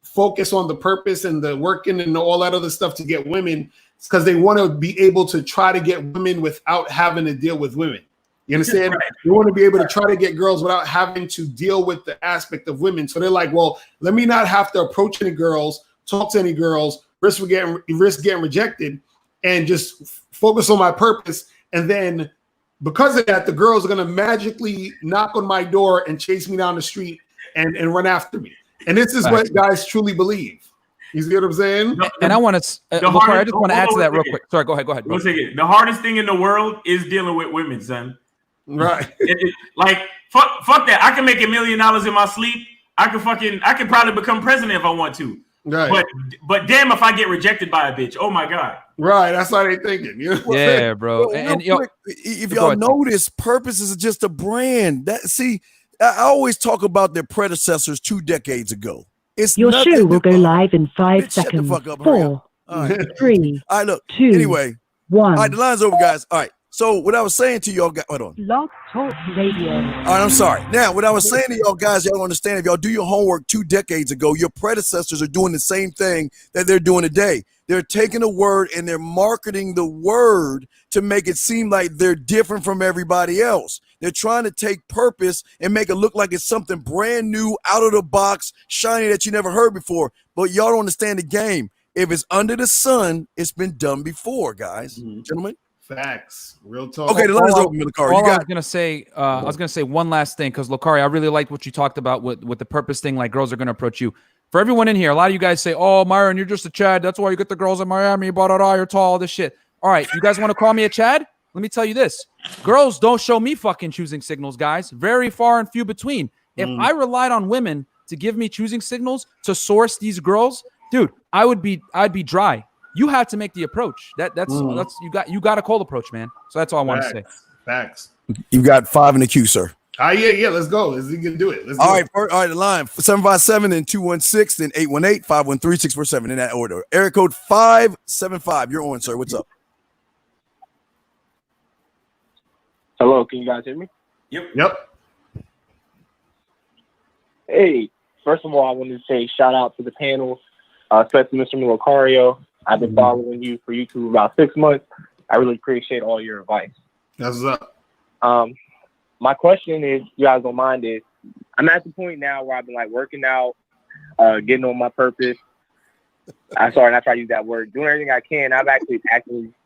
focus on the purpose and the working and all that other stuff to get women is because they want to be able to try to get women without having to deal with women. You understand? Right. They want to be able to try to get girls without having to deal with the aspect of women. So they're like, well, let me not have to approach any girls, talk to any girls, risk getting rejected, and just focus on my purpose. And then because of that, the girls are going to magically knock on my door and chase me down the street and run after me. And this is what guys truly believe. You see what I'm saying? And I want to, I just want to add to that real quick. Sorry, go ahead. One second. The hardest thing in the world is dealing with women, son. Right. Fuck that. I can make $1 million in my sleep. I can probably become president if I want to. Right. But damn if I get rejected by a bitch. Oh my God. Right. That's how they thinking. Yeah, bro. If y'all notice, purpose is just a brand. I always talk about their predecessors 2 decades ago. Your show will go live in 5 seconds. 4, 3, 2, anyway, 1. All right, the line's over, guys. All right. So what I was saying to y'all, hold on. Blog Talk Radio. All right, I'm sorry. Now, what I was saying to y'all guys, y'all understand, if y'all do your homework 2 decades ago, your predecessors are doing the same thing that they're doing today. They're taking a word and they're marketing the word to make it seem like they're different from everybody else. They're trying to take purpose and make it look like it's something brand new, out of the box, shiny that you never heard before. But y'all don't understand the game. If it's under the sun, it's been done before, guys. Gentlemen. Facts. Real talk. Okay, the line's open, Lucari. I was gonna say one last thing, because Lucari, I really liked what you talked about with the purpose thing, like girls are gonna approach you. For everyone in here, a lot of you guys say, oh, Myron, you're just a Chad. That's why you get the girls in Miami, you're tall, all this shit. All right, you guys want to call me a Chad? Let me tell you this. Girls don't show me fucking choosing signals, guys. Very far and few between. If I relied on women to give me choosing signals to source these girls, dude, I'd be dry. You have to make the approach. That's you got a cold approach, man. So that's all I want to say. Facts. You got 5 in the queue, sir. Yeah. Let's go. Let's do it. All right. The line 757 then 216 then 818 513 647 in that order. Area code 575. You're on, sir. What's up? Hello, can you guys hear me? Yep. Hey, first of all, I wanted to say shout out to the panel, especially Mr. Lucario. I've been following you for YouTube about 6 months. I really appreciate all your advice. That's what's up. My question is, you guys don't mind, is I'm at the point now where I've been working out, getting on my purpose. I'm sorry, not trying to use that word. Doing everything I can. I've actually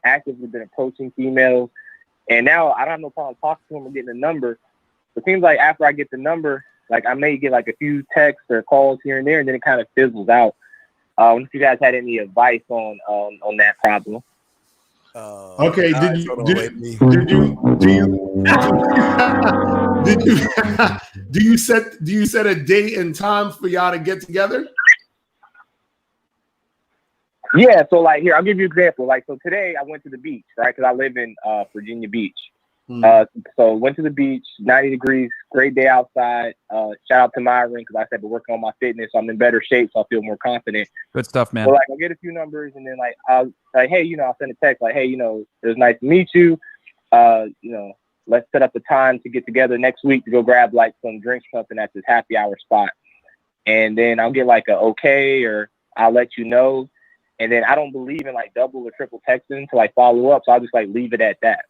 actively been approaching females. And now I don't have no problem talking to them or getting a number. It seems like after I get the number, I may get a few texts or calls here and there, and then it kind of fizzles out. I wonder if you guys had any advice on that problem. Okay. Did you set a date and time for y'all to get together? Yeah, so like here, I'll give you an example. Like, so today I went to the beach, right? Because I live in Virginia Beach. So went to the beach, 90 degrees, great day outside. Shout out to Myron because I said been working on my fitness, so I'm in better shape, so I feel more confident. Good stuff, man. So like I'll get a few numbers and then like I'll like, hey, I'll send a text like, hey, it was nice to meet you. Let's set up a time to get together next week to go grab like some drinks or something at this happy hour spot. And then I'll get like a okay or I'll let you know. And then I don't believe in like double or triple texting to like follow up. So I'll just like leave it at that.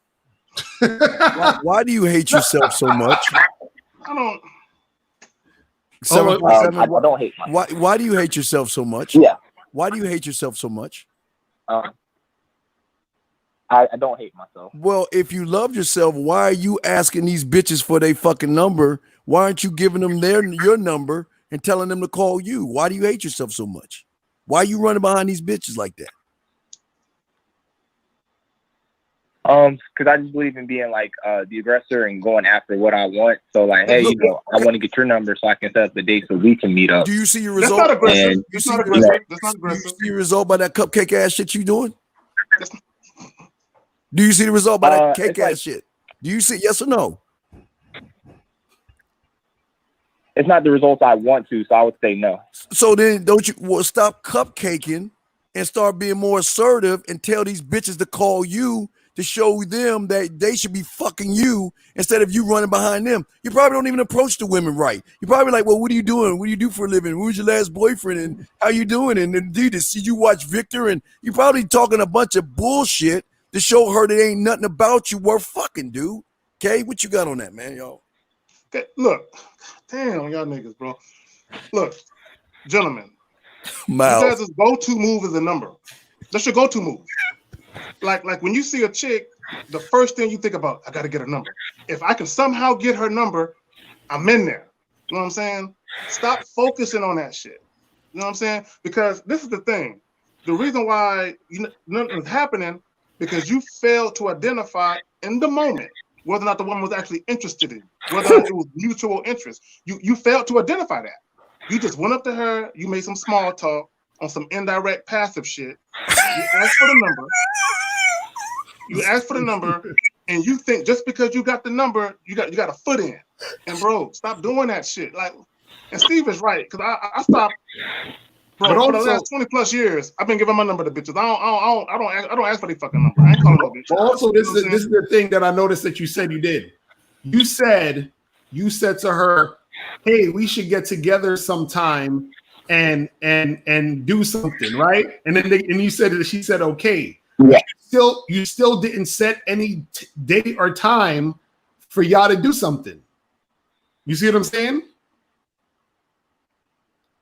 Why do you hate yourself so much? I don't. I don't hate myself. Why do you hate yourself so much? Yeah. Why do you hate yourself so much? I don't hate myself. Well, if you love yourself, why are you asking these bitches for their fucking number? Why aren't you giving them your number and telling them to call you? Why do you hate yourself so much? Why are you running behind these bitches like that? Because I just believe in being like the aggressor and going after what I want. So like, hey, I want to get your number so I can set up the date so we can meet up. Do you see your result? That's not aggressive. Do you see your result by that cupcake ass shit you doing? Do you see the result by that cake ass shit? Do you see yes or no? It's not the results I want to, so I would say no. So then don't you stop cupcaking and start being more assertive and tell these bitches to call you to show them that they should be fucking you instead of you running behind them. You probably don't even approach the women right. You're probably like, well, what are you doing? What do you do for a living? Who was your last boyfriend? And how you doing? And indeed, did you watch Victor? And you're probably talking a bunch of bullshit to show her that ain't nothing about you worth fucking, dude. Okay, what you got on that, man, y'all? Okay, look, damn, y'all niggas, bro. Look, gentlemen, you guys' go-to move is a number. That's your go-to move. Like when you see a chick, the first thing you think about, I gotta get her number. If I can somehow get her number, I'm in there. You know what I'm saying? Stop focusing on that shit. You know what I'm saying? Because this is the thing. The reason why nothing is happening because you failed to identify in the moment whether or not the woman was actually interested in, whether or not it was mutual interest. You failed to identify that. You just went up to her, you made some small talk on some indirect passive shit. You asked for the number. And you think just because you got the number, you got a foot in. And bro, stop doing that shit. Like, and Steve is right, because I stopped. Bro, for the last 20 plus years, I've been giving my number to bitches. I don't ask for their fucking number. I ain't calling no bitch. But also, this is the thing that I noticed that you said you did. You said to her, "Hey, we should get together sometime and do something, right?" And then you said that she said, "Okay." Yeah. You still didn't set any date or time for y'all to do something. You see what I'm saying?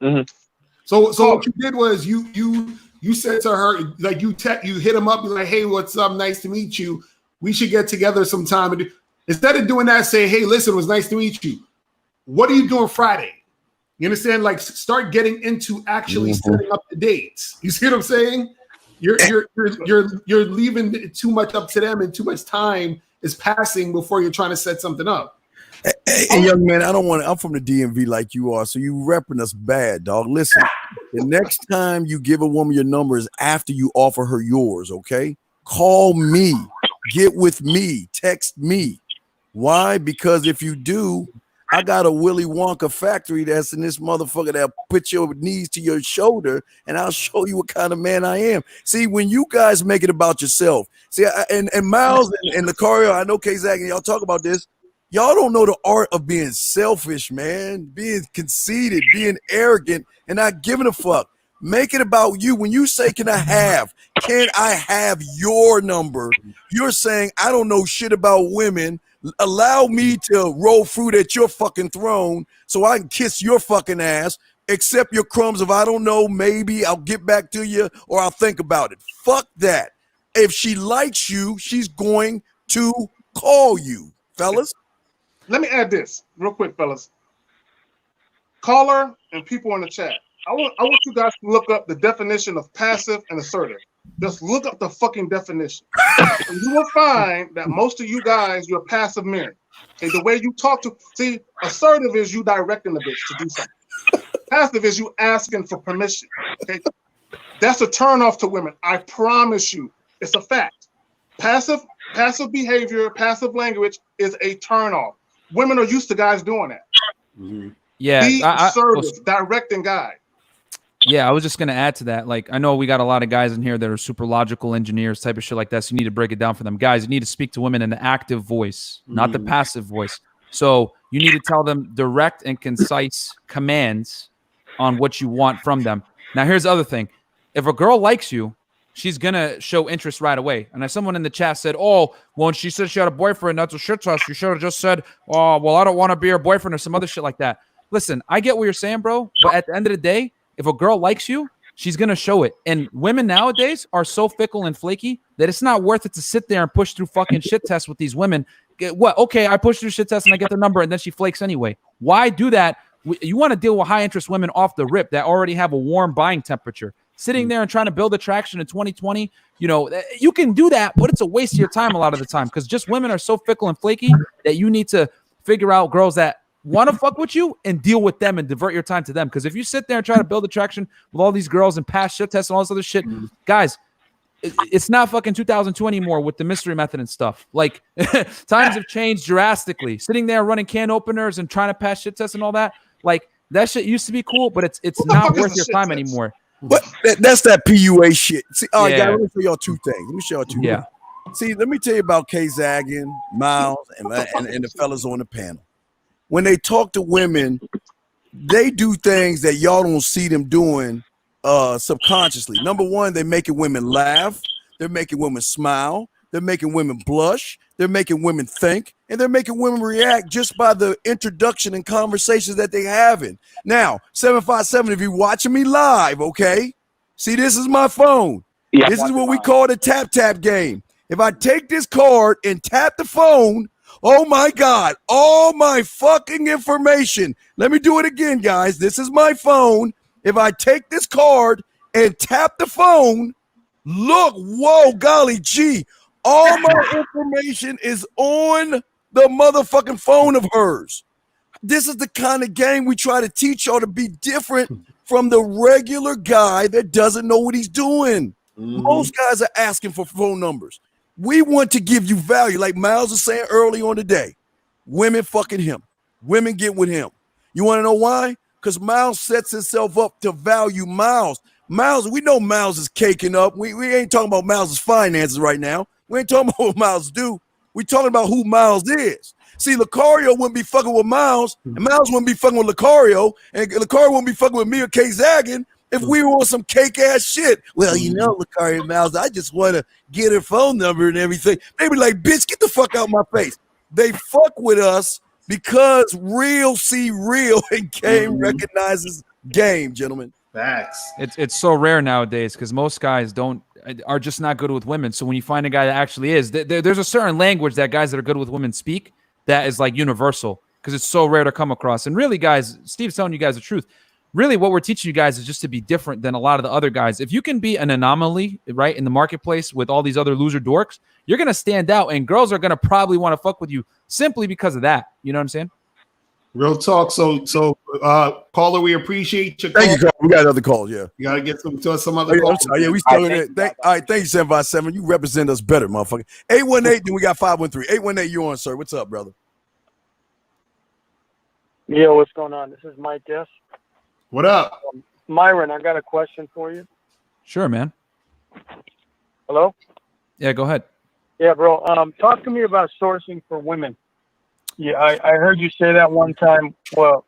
Mm-hmm. So what you did was you said to her, like you hit him up, you're like, "Hey, what's up? Nice to meet you. We should get together sometime." And instead of doing that, say, "Hey, listen, it was nice to meet you. What are you doing Friday?" You understand? Like, start getting into actually setting up the dates. You see what I'm saying? You're leaving too much up to them, and too much time is passing before you're trying to set something up. Hey, young man, I'm from the DMV like you are, so you repping us bad, dog. Listen, the next time you give a woman your number is after you offer her yours, okay? Call me, get with me, text me. Why? Because if you do, I got a Willy Wonka factory that's in this motherfucker that'll put your knees to your shoulder, and I'll show you what kind of man I am. See, when you guys make it about yourself, see, and Miles and Lucario, I know K-Zag, and y'all talk about this. Y'all don't know the art of being selfish, man, being conceited, being arrogant, and not giving a fuck. Make it about you. When you say, can I have your number? You're saying, I don't know shit about women. Allow me to roll fruit at your fucking throne so I can kiss your fucking ass, accept your crumbs of I don't know, maybe I'll get back to you or I'll think about it. Fuck that. If she likes you, she's going to call you, fellas. Let me add this real quick, fellas. Caller and people in the chat. I want you guys to look up the definition of passive and assertive. Just look up the fucking definition. And you will find that most of you guys, you're passive men. Okay, the way you talk to, see, assertive is you directing the bitch to do something. Passive is you asking for permission. Okay, that's a turn off to women. I promise you, it's a fact. Passive behavior, passive language is a turn off. Women are used to guys doing that. Mm-hmm. Yeah, be assertive, directing guy. Yeah, I was just going to add to that. Like, I know we got a lot of guys in here that are super logical engineers, type of shit like that. So you need to break it down for them. Guys, you need to speak to women in the active voice, not the passive voice. So you need to tell them direct and concise commands on what you want from them. Now, here's the other thing. If a girl likes you, she's going to show interest right away. And as someone in the chat said, oh, well, when she said she had a boyfriend, that's a shit test. You should have just said, oh, well, I don't want to be her boyfriend or some other shit like that. Listen, I get what you're saying, bro. But at the end of the day, if a girl likes you, she's going to show it. And women nowadays are so fickle and flaky that it's not worth it to sit there and push through fucking shit tests with these women. What? Okay, I push through shit tests and I get the number and then she flakes anyway. Why do that? You want to deal with high interest women off the rip that already have a warm buying temperature. Sitting there and trying to build attraction in 2020, you know, you can do that, but it's a waste of your time a lot of the time because just women are so fickle and flaky that you need to figure out girls that want to fuck with you and deal with them and divert your time to them. Because if you sit there and try to build attraction with all these girls and pass shit tests and all this other shit, guys, it's not fucking 2002 anymore with the mystery method and stuff. Like, times have changed drastically. Sitting there running can openers and trying to pass shit tests and all that, like, that shit used to be cool, but it's not worth your time anymore. But that's that PUA shit. See, all right, guys, let me show y'all two things. Let me show y'all two things. See, let me tell you about K-Zaggin, Miles, and the fellas on the panel. When they talk to women, they do things that y'all don't see them doing subconsciously. Number one, they're making women laugh. They're making women smile. They're making women blush. They're making women think. And they're making women react just by the introduction and conversations that they're having. Now, 757, if you're watching me live, okay? See, this is my phone. Yeah, this is what we call the tap-tap game. If I take this card and tap the phone, oh my God, all my fucking information. Let me do it again, guys. This is my phone. If I take this card and tap the phone, look, whoa, golly gee, all my information is on the motherfucking phone of hers. This is the kind of game we try to teach y'all to be different from the regular guy that doesn't know what he's doing. Most guys are asking for phone numbers. We want to give you value. Like Miles was saying early on today, women fucking him. Women get with him. You want to know why? Because Miles sets himself up to value Miles. Miles, we know Miles is caking up. We ain't talking about Miles' finances right now. We ain't talking about what Miles do. We talking about who Miles is. See, Lucario wouldn't be fucking with Miles, and Miles wouldn't be fucking with Lucario, and Lucario wouldn't be fucking with me or K-Zaggin if we were on some cake-ass shit. Well, you know, Lucario Miles, I just want to get her phone number and everything. They be like, bitch, get the fuck out of my face. They fuck with us because real see real and game recognizes game, gentlemen. Facts. It's so rare nowadays because most guys are just not good with women. So when you find a guy that actually is, there's a certain language that guys that are good with women speak that is like universal because it's so rare to come across. And really, guys, Steve's telling you guys the truth. Really, what we're teaching you guys is just to be different than a lot of the other guys. If you can be an anomaly, right, in the marketplace with all these other loser dorks, you're going to stand out and girls are going to probably want to fuck with you simply because of that. You know what I'm saying? Real talk. So caller, we appreciate your call. Thank you, we got another call. Yeah, you gotta get some other calls. Yeah, we still in it. All right, thank you, 757. You represent us better, motherfucker. 818. Then we got 513. 818. You on, sir? What's up, brother? Yo, what's going on? This is Mike S. What up, Myron? I got a question for you. Sure, man. Hello. Yeah, go ahead. Yeah, bro. Talk to me about sourcing for women. Yeah, I heard you say that one time. Well,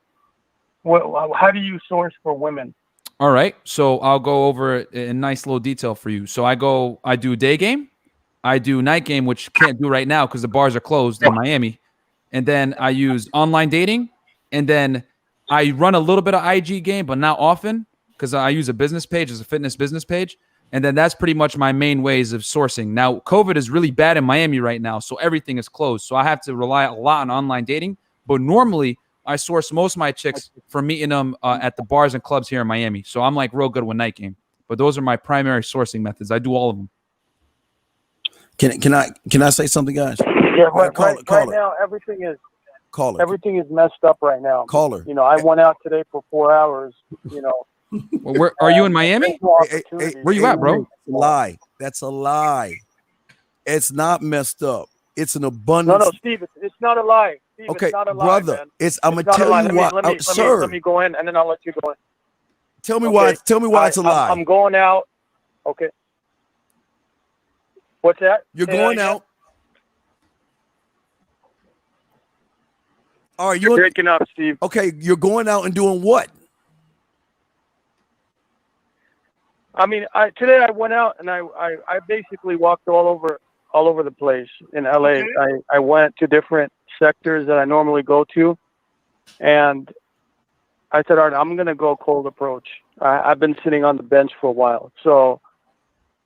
how do you source for women? All right, so I'll go over it in nice little detail for you. So I do day game, I do night game, which can't do right now because the bars are closed in Miami, and then I use online dating, and then I run a little bit of IG game, but not often because I use a business page as a fitness business page. And then that's pretty much my main ways of sourcing. Now, COVID is really bad in Miami right now, so everything is closed. So I have to rely a lot on online dating. But normally, I source most of my chicks from meeting them at the bars and clubs here in Miami. So I'm like real good with night game. but those are my primary sourcing methods. I do all of them. Can I say something, guys? Yeah, right now everything is messed up right now. Caller. You know, I went out today for 4 hours. You know. Well, where are you in Miami? Where you at, bro? That's a lie. It's not messed up. It's an abundance. No, Steve, it's not a lie. Steve, okay, it's not a brother. Lie, I'm gonna tell you why, sir. Let me go in, and then I'll let you go in. Tell me why. Tell me why it's a lie. I'm going out. Okay. What's that? You're going out. All right, you're breaking up, Steve. Okay, you're going out and doing what? I mean, today I went out and I basically walked all over the place in LA. Okay. I went to different sectors that I normally go to, and I said, all right, I'm gonna go cold approach. I've been sitting on the bench for a while, so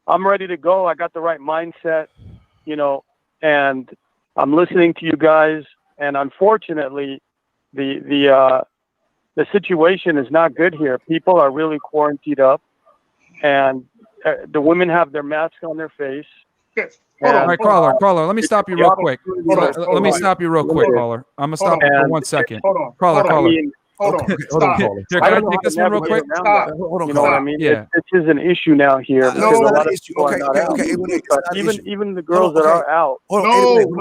I'm ready to go. I got the right mindset, you know, and I'm listening to you guys. And unfortunately, the situation is not good here. People are really quarantined up, and the women have their masks on their face. All right, caller. Let me stop you real quick. Let me stop you real quick, caller. I'm gonna stop you for 1 second. Caller. Hold on. Here, can I take this one real quick? Hold on, you know what I mean? Yeah. This is an issue now here. No, a lot of issue. Okay. Even the girls that are out. Hold on. We're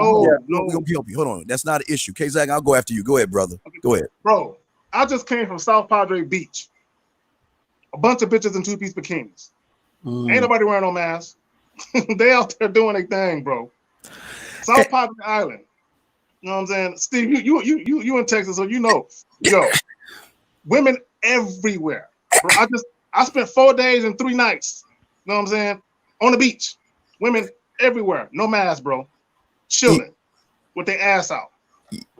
gonna help you. Hold on. That's not an issue. K-Zag, I'll go after you. Go ahead, brother. Go ahead. Bro, I just came from South Padre Beach. A bunch of bitches in two-piece bikinis. Ain't nobody wearing no mask. They out there doing their thing, bro. South Padre Island. You know what I'm saying? Steve, you in Texas, so you know. Yo, women everywhere. Bro, I spent 4 days and 3 nights. You know what I'm saying? On the beach. Women everywhere. No mask, bro. Chilling with their ass out.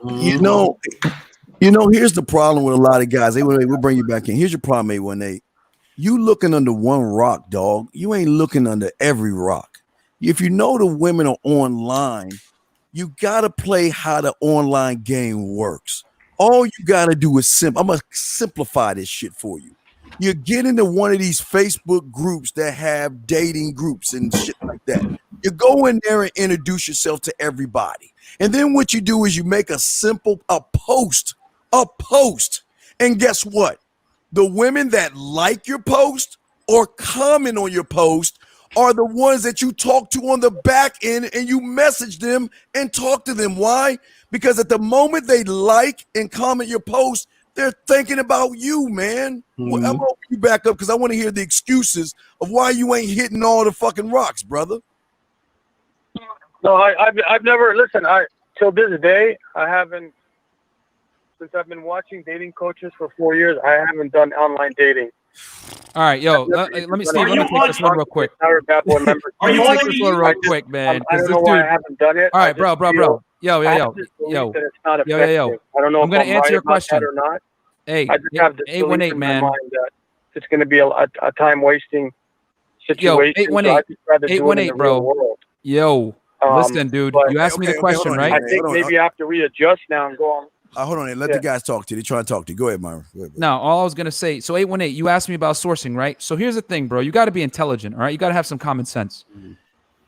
You know, here's the problem with a lot of guys. We'll bring you back in. Here's your problem, A18. You looking under one rock, dog. You ain't looking under every rock. If you know the women are online, you gotta play how the online game works. All you gotta do is I'm gonna simplify this shit for you. You get into one of these Facebook groups that have dating groups and shit like that. You go in there and introduce yourself to everybody. And then what you do is you make a post. And guess what? The women that like your post or comment on your post are the ones that you talk to on the back end, and you message them and talk to them. Why? Because at the moment they like and comment your post, they're thinking about you, man. Well, I'm gonna you back up because I want to hear the excuses of why you ain't hitting all the fucking rocks, brother. No, I've never listened. Till this day, I haven't. Since I've been watching dating coaches for 4 years, I haven't done online dating. All right, yo, let me take this one real quick. Are you take this one real quick, man? I don't know why I haven't done it. All right, bro. Yo. I don't know. I'm gonna answer your question or not. Hey, I just have this 818, man. That it's going to be a time wasting situation. Yo, 818, bro. Yo, listen, dude. You asked me the question, right? I think maybe I have to readjust now and go on. Hold on, let the guys talk to you. They're trying to talk to you. Go ahead, Myron. No, all I was gonna say. So 818, you asked me about sourcing, right? So here's the thing, bro. You got to be intelligent, all right? You got to have some common sense.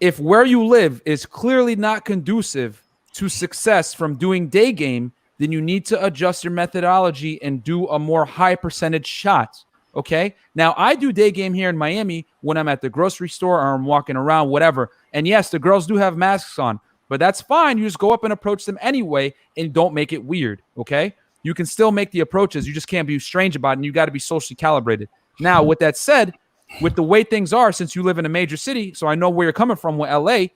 If where you live is clearly not conducive to success from doing day game, then you need to adjust your methodology and do a more high percentage shots. Okay. Now I do day game here in Miami when I'm at the grocery store or I'm walking around, whatever. And yes, the girls do have masks on, but that's fine. You just go up and approach them anyway and don't make it weird. Okay. You can still make the approaches. You just can't be strange about it. And you got to be socially calibrated. Now, with that said, with the way things are, since you live in a major city, so I know where you're coming from with LA,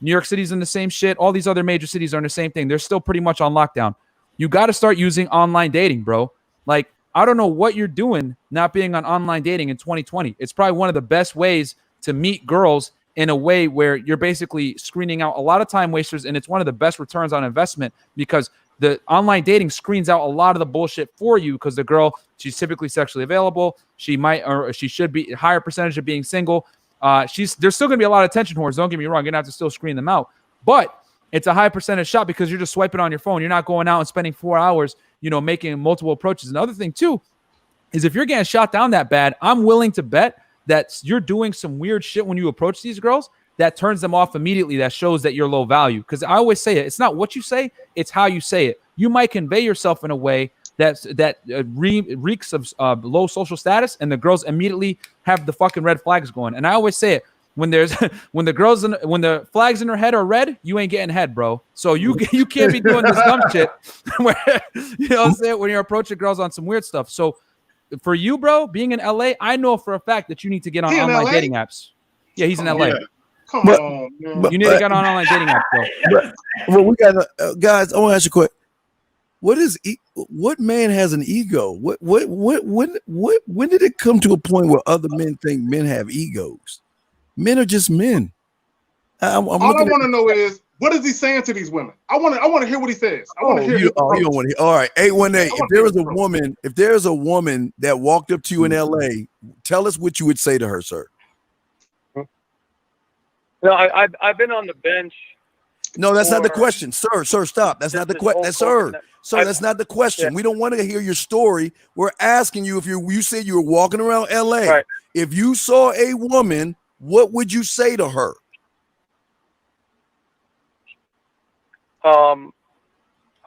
New York City's in the same shit. All these other major cities are in the same thing. They're still pretty much on lockdown. You got to start using online dating, bro. Like, I don't know what you're doing not being on online dating in 2020. It's probably one of the best ways to meet girls in a way where you're basically screening out a lot of time wasters, and it's one of the best returns on investment because the online dating screens out a lot of the bullshit for you because the girl, she's typically sexually available. She might, or she should be a higher percentage of being single. There's still going to be a lot of attention whores. Don't get me wrong. You're going to have to still screen them out. But it's a high percentage shot because you're just swiping on your phone. You're not going out and spending 4 hours, making multiple approaches. Another thing, too, is if you're getting shot down that bad, I'm willing to bet that you're doing some weird shit when you approach these girls that turns them off immediately, that shows that you're low value. Because I always say it's not what you say, it's how you say it. You might convey yourself in a way that reeks of low social status, and the girls immediately have the fucking red flags going. And I always say it, when when the flags in her head are red, you ain't getting head, bro. So you can't be doing this dumb shit where, you know what I'm saying, when you're approaching girls on some weird stuff. So for you, bro, being in LA, I know for a fact that you need to get on online dating apps. Yeah, he's in LA. Yeah. Come on, man. You need to get on online dating apps, bro. Well, we got guys. I want to ask you a question. What man has an ego? When did it come to a point where other men think men have egos? Men are just men. All I want to know is, what is he saying to these women? I want to hear what he says. I want to hear. You don't want to hear. All right, 818. If there is a woman that walked up to you in LA, tell us what you would say to her, sir. No, I've been on the bench. No, that's not the question, sir. Sir, stop. That's not the question. Sir, that's not the question. Yeah. We don't want to hear your story. We're asking you if you said you were walking around LA. Right. If you saw a woman, what would you say to her? I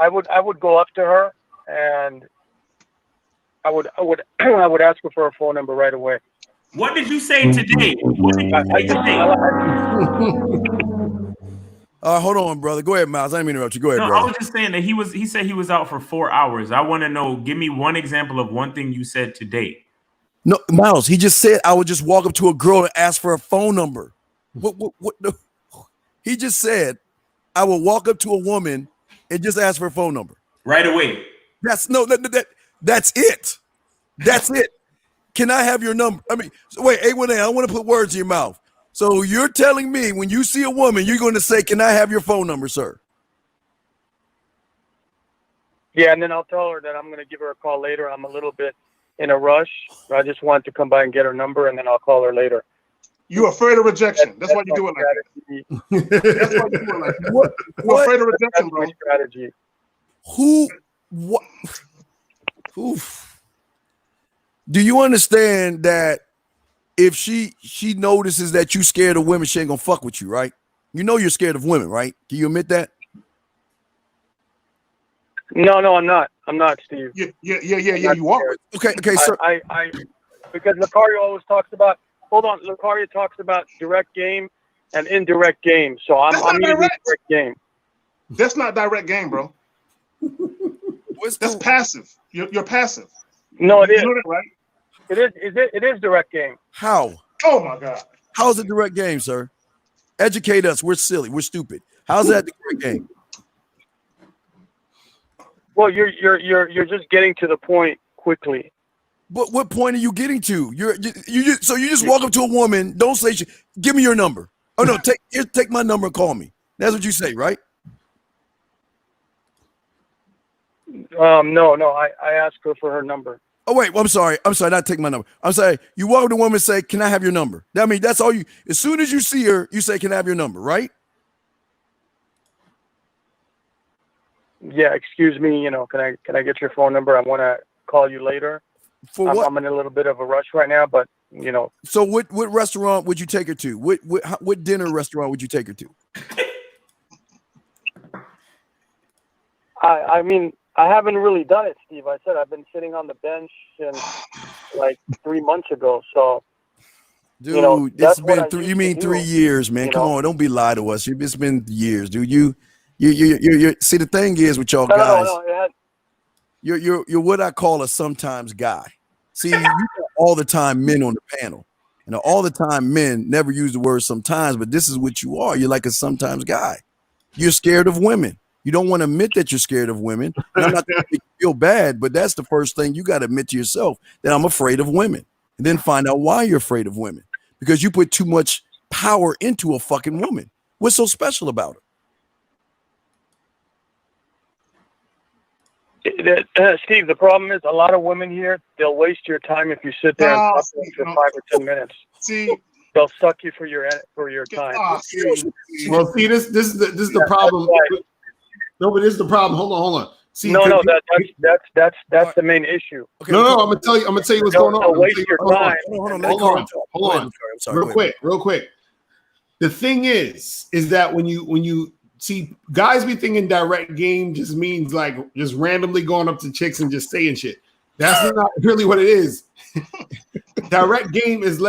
would go up to her and I would ask her for her phone number right away. What did you say today? What did you say today? Hold on, brother. Go ahead, Miles. I didn't mean to interrupt you. Go ahead, brother. I was just saying that he said he was out for 4 hours. I want to know, give me one example of one thing you said today. No, Miles, he just said I would just walk up to a girl and ask for a phone number. What no. He just said I will walk up to a woman and just ask for a phone number. Right away. That's it. That's it. Can I have your number? I mean, wait, 818, I don't want to put words in your mouth. So you're telling me when you see a woman, you're going to say, can I have your phone number, sir? Yeah, and then I'll tell her that I'm going to give her a call later. I'm a little bit in a rush. I just want to come by and get her number, and then I'll call her later. You're afraid of rejection. That's why you do it like that. That's why you do it like that. You're afraid of rejection, bro. Strategy. What? Oof. Do you understand that if she notices that you scared of women, she ain't gonna fuck with you, right? You know you're scared of women, right? Can you admit that? No, I'm not. I'm not, Steve. Yeah. You are. Okay, sir. I because Lucario always talks about. Hold on, Lucario talks about direct game and indirect game. So I'm using direct game. That's not direct game, bro. That's passive. You're passive. No, it is. You know that, right? It is direct game. How? Oh my God. How's it direct game, sir? Educate us. We're silly. We're stupid. How's that direct game? Well, you're just getting to the point quickly. But what point are you getting to? So you just walk up to a woman. Don't say, "Give me your number." Oh no, take my number and call me. That's what you say, right? No. I asked her for her number. Oh wait, I'm sorry. Not take my number. I'm sorry. You walk up to a woman and say, "Can I have your number?" I mean, that's all you. As soon as you see her, you say, "Can I have your number?" Right? Yeah. Excuse me. Can I get your phone number? I want to call you later. For what? I'm in a little bit of a rush right now, but So what restaurant would you take her to? What dinner restaurant would you take her to? I mean, I haven't really done it, Steve. I said I've been sitting on the bench since like 3 months ago. So, dude, it's been 3 years, man. Come on, don't be lie to us. It's been years, dude. You see, the thing is with y'all guys. No, You're what I call a sometimes guy. See, you got all the time men on the panel. And all the time men never use the word sometimes, but this is what you are. You're like a sometimes guy. You're scared of women. You don't want to admit that you're scared of women. And I'm not going to make you feel bad, but that's the first thing you got to admit to yourself, that I'm afraid of women. And then find out why you're afraid of women. Because you put too much power into a fucking woman. What's so special about her? Steve, the problem is a lot of women here, they'll waste your time if you sit there and talk to them for 5 or 10 minutes. See, they'll suck you for your time. Well, see, this is the problem. No, but this is the problem. Hold on. See, no, that's the main issue. Okay, I'm gonna tell you what's going on. Don't waste your time. Hold on. Real quick. The thing is that when you see guys be thinking direct game just means like just randomly going up to chicks and just saying shit. That's not really what it is. Direct game is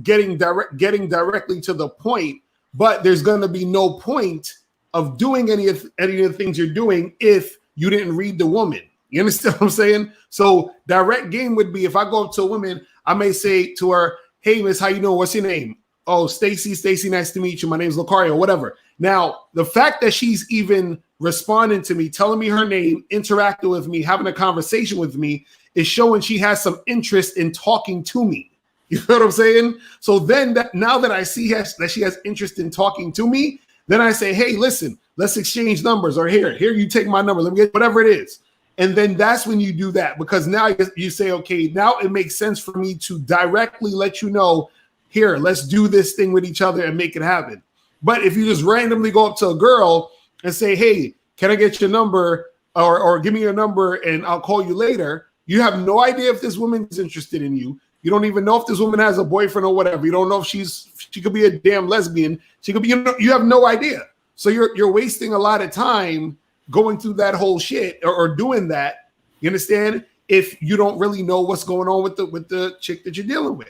getting directly to the point, but there's gonna be no point of doing any of the things you're doing if you didn't read the woman. You understand what I'm saying? So direct game would be if I go up to a woman, I may say to her, "Hey, miss, how you doing? What's your name?" "Oh, Stacy, nice to meet you. My name's Lucario," whatever. Now, the fact that she's even responding to me, telling me her name, interacting with me, having a conversation with me is showing she has some interest in talking to me. You know what I'm saying? So then now that I see that she has interest in talking to me, then I say, "Hey, listen, let's exchange numbers," or here, you take my number. Let me get whatever it is. And then that's when you do that, because now you say, okay, now it makes sense for me to directly let you know, here, let's do this thing with each other and make it happen. But if you just randomly go up to a girl and say, "Hey, can I get your number?" or "Give me your number and I'll call you later," you have no idea if this woman is interested in you. You don't even know if this woman has a boyfriend or whatever. You don't know if she could be a damn lesbian. She could be, you have no idea. So you're wasting a lot of time going through that whole shit or doing that. You understand? If you don't really know what's going on with the chick that you're dealing with.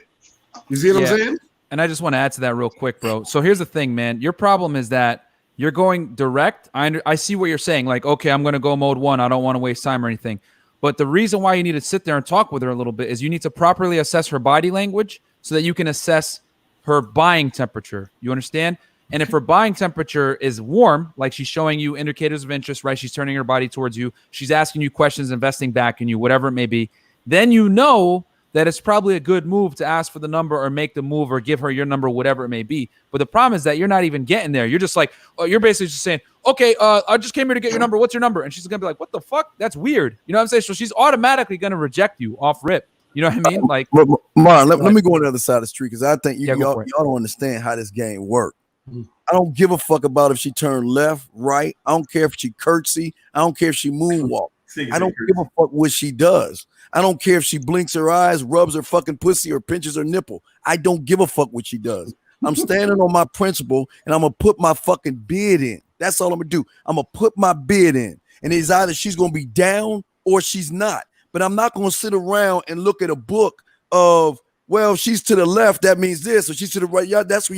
You see what I'm saying? And I just want to add to that real quick, bro. So here's the thing, man. Your problem is that you're going direct. I see what you're saying. Like, okay, I'm going to go mode 1. I don't want to waste time or anything. But the reason why you need to sit there and talk with her a little bit is you need to properly assess her body language so that you can assess her buying temperature. You understand? And if her buying temperature is warm, like she's showing you indicators of interest, right? She's turning her body towards you. She's asking you questions, investing back in you, whatever it may be. Then you know that it's probably a good move to ask for the number or make the move or give her your number, whatever it may be. But the problem is that you're not even getting there. You're just like, you're basically just saying, "Okay, I just came here to get your number. What's your number?" And she's going to be like, "What the fuck? That's weird." You know what I'm saying? So she's automatically going to reject you off rip. You know what I mean? Like, Marlon, let me go on the other side of the street because I think y'all don't understand how this game works. I don't give a fuck about if she turned left, right. I don't care if she curtsy. I don't care if she moonwalk. I don't give a fuck what she does. I don't care if she blinks her eyes, rubs her fucking pussy, or pinches her nipple. I don't give a fuck what she does. I'm standing on my principle, and I'm going to put my fucking bid in. That's all I'm going to do. I'm going to put my bid in. And it's either she's going to be down or she's not. But I'm not going to sit around and look at a book of, well, she's to the left, that means this, or she's to the right. That's where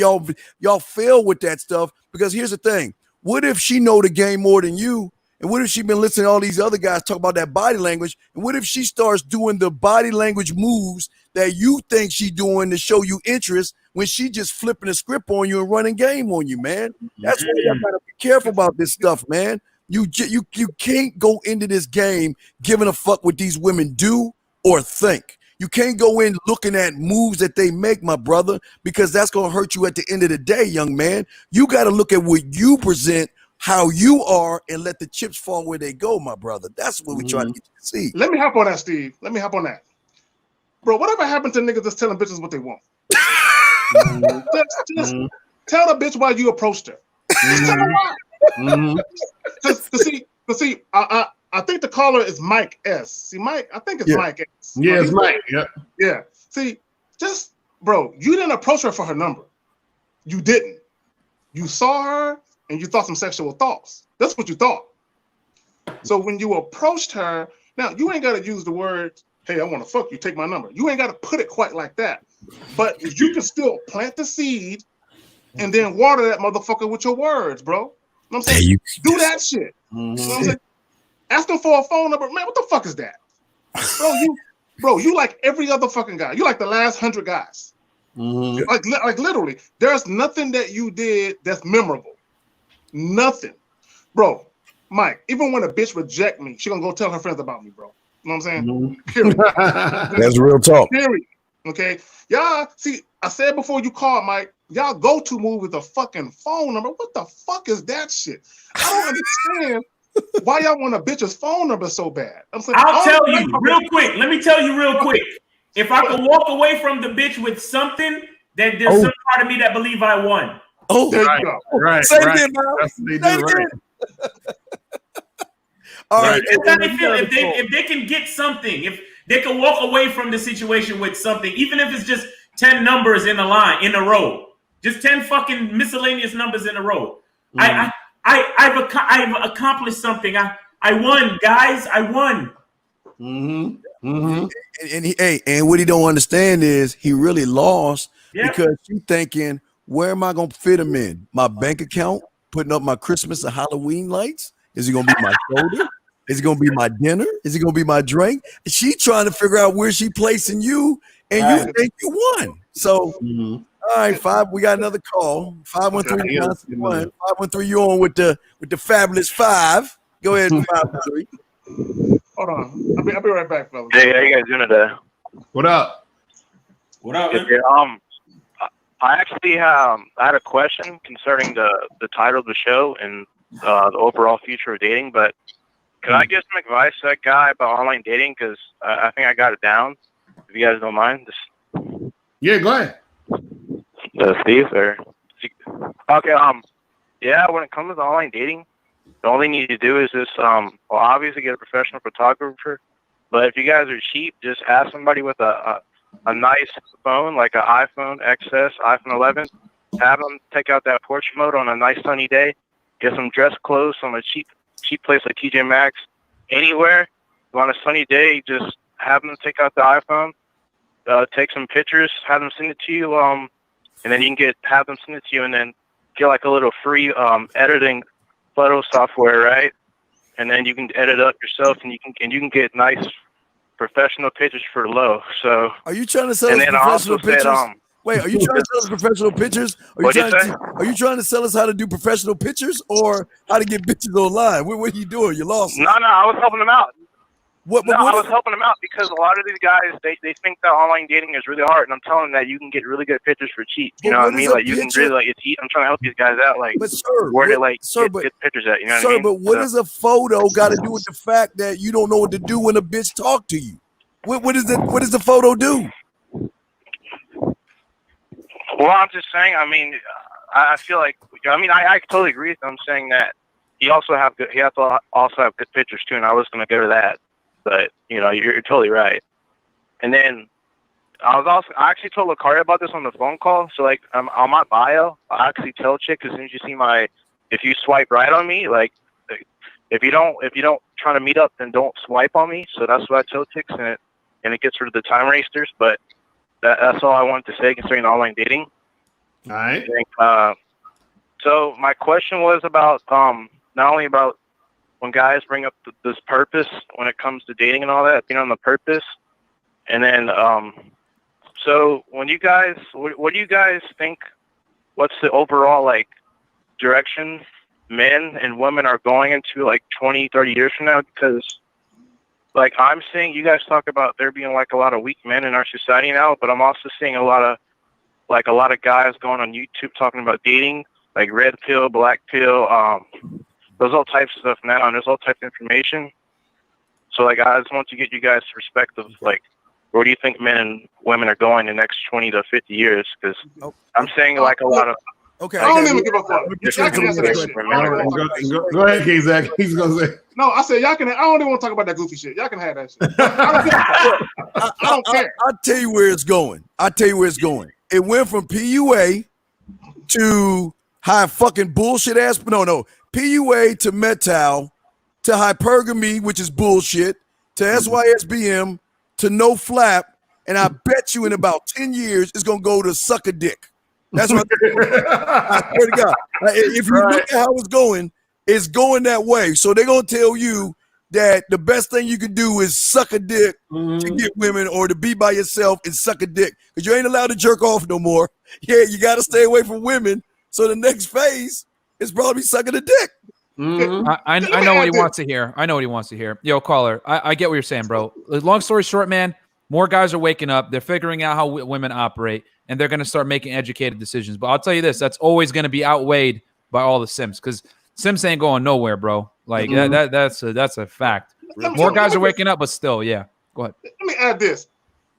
y'all fail with that stuff. Because here's the thing. What if she know the game more than you? And what if she been listening to all these other guys talk about that body language? And what if she starts doing the body language moves that you think she doing to show you interest when she just flipping the script on you and running game on you, man? That's why you gotta be careful about this stuff, man. You can't go into this game giving a fuck what these women do or think. You can't go in looking at moves that they make, my brother, because that's going to hurt you at the end of the day, young man. You got to look at what you present, how you are, and let the chips fall where they go, my brother. That's what we're trying to get you to see. Let me hop on that, Steve. Let me hop on that. Bro, whatever happened to niggas that's telling bitches what they want? Just tell the bitch why you approached her. Just tell her why. To see, I think the caller is Mike S. See, Mike, I think it's Mike S. Yeah, it's Mike. Yeah. See, just, bro, you didn't approach her for her number. You didn't. You saw her and you thought some sexual thoughts. That's what you thought. So when you approached her, now you ain't got to use the word, "Hey, I want to fuck you, take my number." You ain't got to put it quite like that. But you can still plant the seed and then water that motherfucker with your words, bro. You know what I'm saying? Do that shit. You know what I'm saying? Asking for a phone number, man, what the fuck is that? Bro, you like every other fucking guy. You like the last 100 guys. Like literally, there's nothing that you did that's memorable. Nothing. Bro, Mike, even when a bitch reject me, she gonna go tell her friends about me, bro. You know what I'm saying? Period. That's real talk. Period. Okay? Y'all, see, I said before you called, Mike, y'all go-to move with a fucking phone number. What the fuck is that shit? I don't understand why y'all want a bitch's phone number so bad. I'll tell you real quick. Let me tell you real quick. If I could walk away from the bitch with something, then there's some part of me that believe I won. Oh, there you go. Right. Say it again, man. Say it again. All right. That's how they feel. If they can get something, if they can walk away from the situation with something, even if it's just 10 numbers in a line in a row, just 10 fucking miscellaneous numbers in a row. I've accomplished something. I won, guys. I won. And what he don't understand is he really lost because she's thinking, where am I gonna fit him in? My bank account, putting up my Christmas and Halloween lights? Is it gonna be my shoulder? Is it gonna be my dinner? Is it gonna be my drink? She trying to figure out where she placing you, and you think you won. So all right, we got another call. 513-961. 513, you on with the fabulous 5. Go ahead, 513. Hold on. I'll be right back, fellas. Hey, how you guys doing today? What up? What up, man? I actually I had a question concerning the title of the show and the overall future of dating, but can I get some advice to that guy about online dating? Because I think I got it down. If you guys don't mind. Yeah, go ahead. Steve, or okay, yeah. When it comes to online dating, the only thing you need to do is just obviously get a professional photographer. But if you guys are cheap, just ask somebody with a nice phone, like an iPhone XS, iPhone 11. Have them take out that portrait mode on a nice sunny day. Get some dress clothes from a cheap place like TJ Maxx. Anywhere on a sunny day, just have them take out the iPhone, take some pictures, have them send it to you, and then you can have them send it to you, and then get like a little free editing photo software, right? And then you can edit up yourself, and you can get nice professional pictures for low. So are you trying to sell us professional pictures? Wait, are you trying to sell us professional pictures? Are you trying to sell us how to do professional pictures or how to get bitches online? What are you doing? You lost. No, I was helping them out. I was helping them out because a lot of these guys, they think that online dating is really hard, and I'm telling them that you can get really good pictures for cheap. You know what I mean? Like you can really I'm trying to help these guys out, like where they get pictures at. You know what I mean? But what does a photo got to do with the fact that you don't know what to do when a bitch talk to you? What does the photo do? Well, I'm just saying. I mean, I feel like I totally agree with him. I'm saying that he has to also have good pictures too, and I was going to go to that. But you're totally right. And then I actually told Lucaria about this on the phone call. So like on my bio, I actually tell chicks as soon as you see if you swipe right on me, like if you don't try to meet up, then don't swipe on me. So that's what I tell chicks, and it gets rid of the time wasters. But that's all I wanted to say concerning online dating. All right. So my question was about not only about when guys bring up this purpose when it comes to dating and all that, being on the purpose. And then, so when you guys, what do you guys think, what's the overall like direction men and women are going into like 20, 30 years from now? Because like I'm seeing you guys talk about there being like a lot of weak men in our society now, but I'm also seeing a lot of guys going on YouTube talking about dating, like red pill, black pill, there's all types of stuff now, and there's all types of information. So, like, I just want to get you guys' perspective, like, where do you think men and women are going in the next 20 to 50 years? Because I'm saying, like, a lot of... Okay. I don't even give a fuck. Y'all can answer that shit. Go ahead, K-Zach. He's going to say... No, I said, y'all can... I don't even want to talk about that goofy shit. Y'all can have that shit. I don't care. I'll tell you where it's going. It went from PUA to high fucking bullshit ass... No. PUA to Metal to hypergamy, which is bullshit, to SYSBM to no flap, and I bet you in about 10 years it's gonna go to suck a dick. That's what I swear to God. If you look at how it's going that way. So they're gonna tell you that the best thing you can do is suck a dick to get women, or to be by yourself and suck a dick, because you ain't allowed to jerk off no more. Yeah, you got to stay away from women. So the next phase is probably sucking a dick. I know what he wants to hear. Yo, caller, I get what you're saying, bro. Long story short, man, more guys are waking up. They're figuring out how women operate, and they're going to start making educated decisions. But I'll tell you this, that's always going to be outweighed by all the simps, because simps ain't going nowhere, bro. Like that's a fact. More guys are waking up, but still, yeah. Go ahead. Let me add this.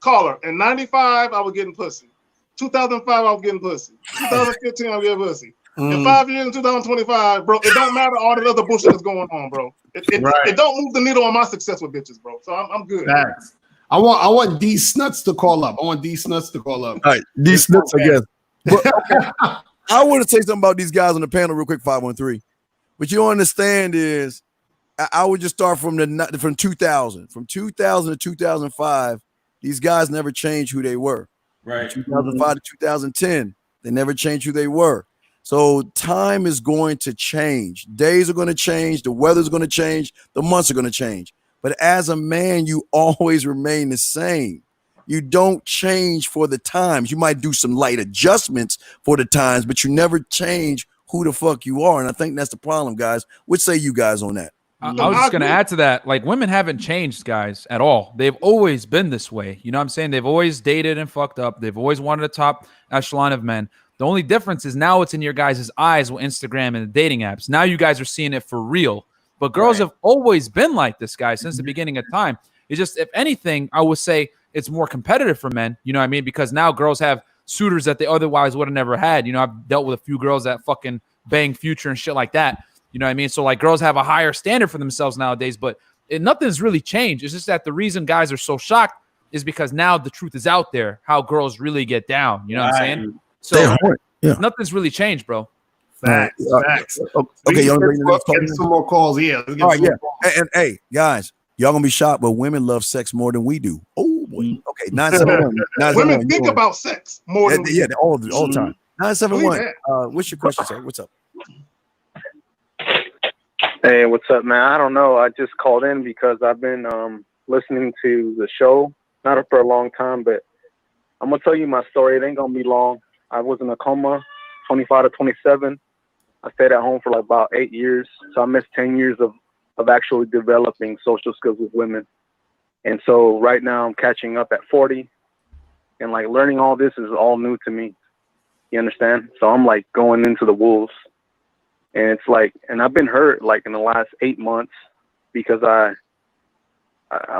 Caller, in 95, I was getting pussy. 2005, I was getting pussy. 2015, I was getting pussy. In 5 years, in 2025, bro, it don't matter all the other bullshit that's going on, bro. It don't move the needle on my success with bitches, bro. So I'm good. Facts. I want D Snuts to call up. All right, D Snuts, I guess. But, okay. I want to say something about these guys on the panel real quick, 513. What you don't understand is I would just start from 2000. From 2000 to 2005, these guys never changed who they were. Right. From 2005 to 2010, they never changed who they were. So time is going to change. Days are going to change. The weather's going to change. The months are going to change. But as a man, you always remain the same. You don't change for the times. You might do some light adjustments for the times, but you never change who the fuck you are. And I think that's the problem, guys. What say you guys on that? I was just going to add to that. Like, women haven't changed, guys, at all. They've always been this way. You know what I'm saying? They've always dated and fucked up. They've always wanted a top echelon of men. The only difference is now it's in your guys' eyes with Instagram and the dating apps. Now you guys are seeing it for real. But girls have always been like this, guys, since the beginning of time. It's just, if anything, I would say it's more competitive for men. You know what I mean? Because now girls have suitors that they otherwise would have never had. You know, I've dealt with a few girls that fucking bang Future and shit like that. You know what I mean? So, like, girls have a higher standard for themselves nowadays. But nothing's really changed. It's just that the reason guys are so shocked is because now the truth is out there, how girls really get down. You know what I'm saying? So nothing's really changed, bro. Facts. Okay, y'all get some more calls. Yeah. All right, And hey, guys, y'all gonna be shocked, but women love sex more than we do. Oh boy. Okay, 971. Women think about sex more than we do. all the time. 971. What's your question, sir? What's up? Hey, what's up, man? I don't know. I just called in because I've been listening to the show, not for a long time, but I'm gonna tell you my story. It ain't gonna be long. I was in a coma, 25 to 27. I stayed at home for like about 8 years. So I missed 10 years of actually developing social skills with women. And so right now I'm catching up at 40. And like learning all this is all new to me. You understand? So I'm like going into the wolves. And it's like, and I've been hurt like in the last 8 months because I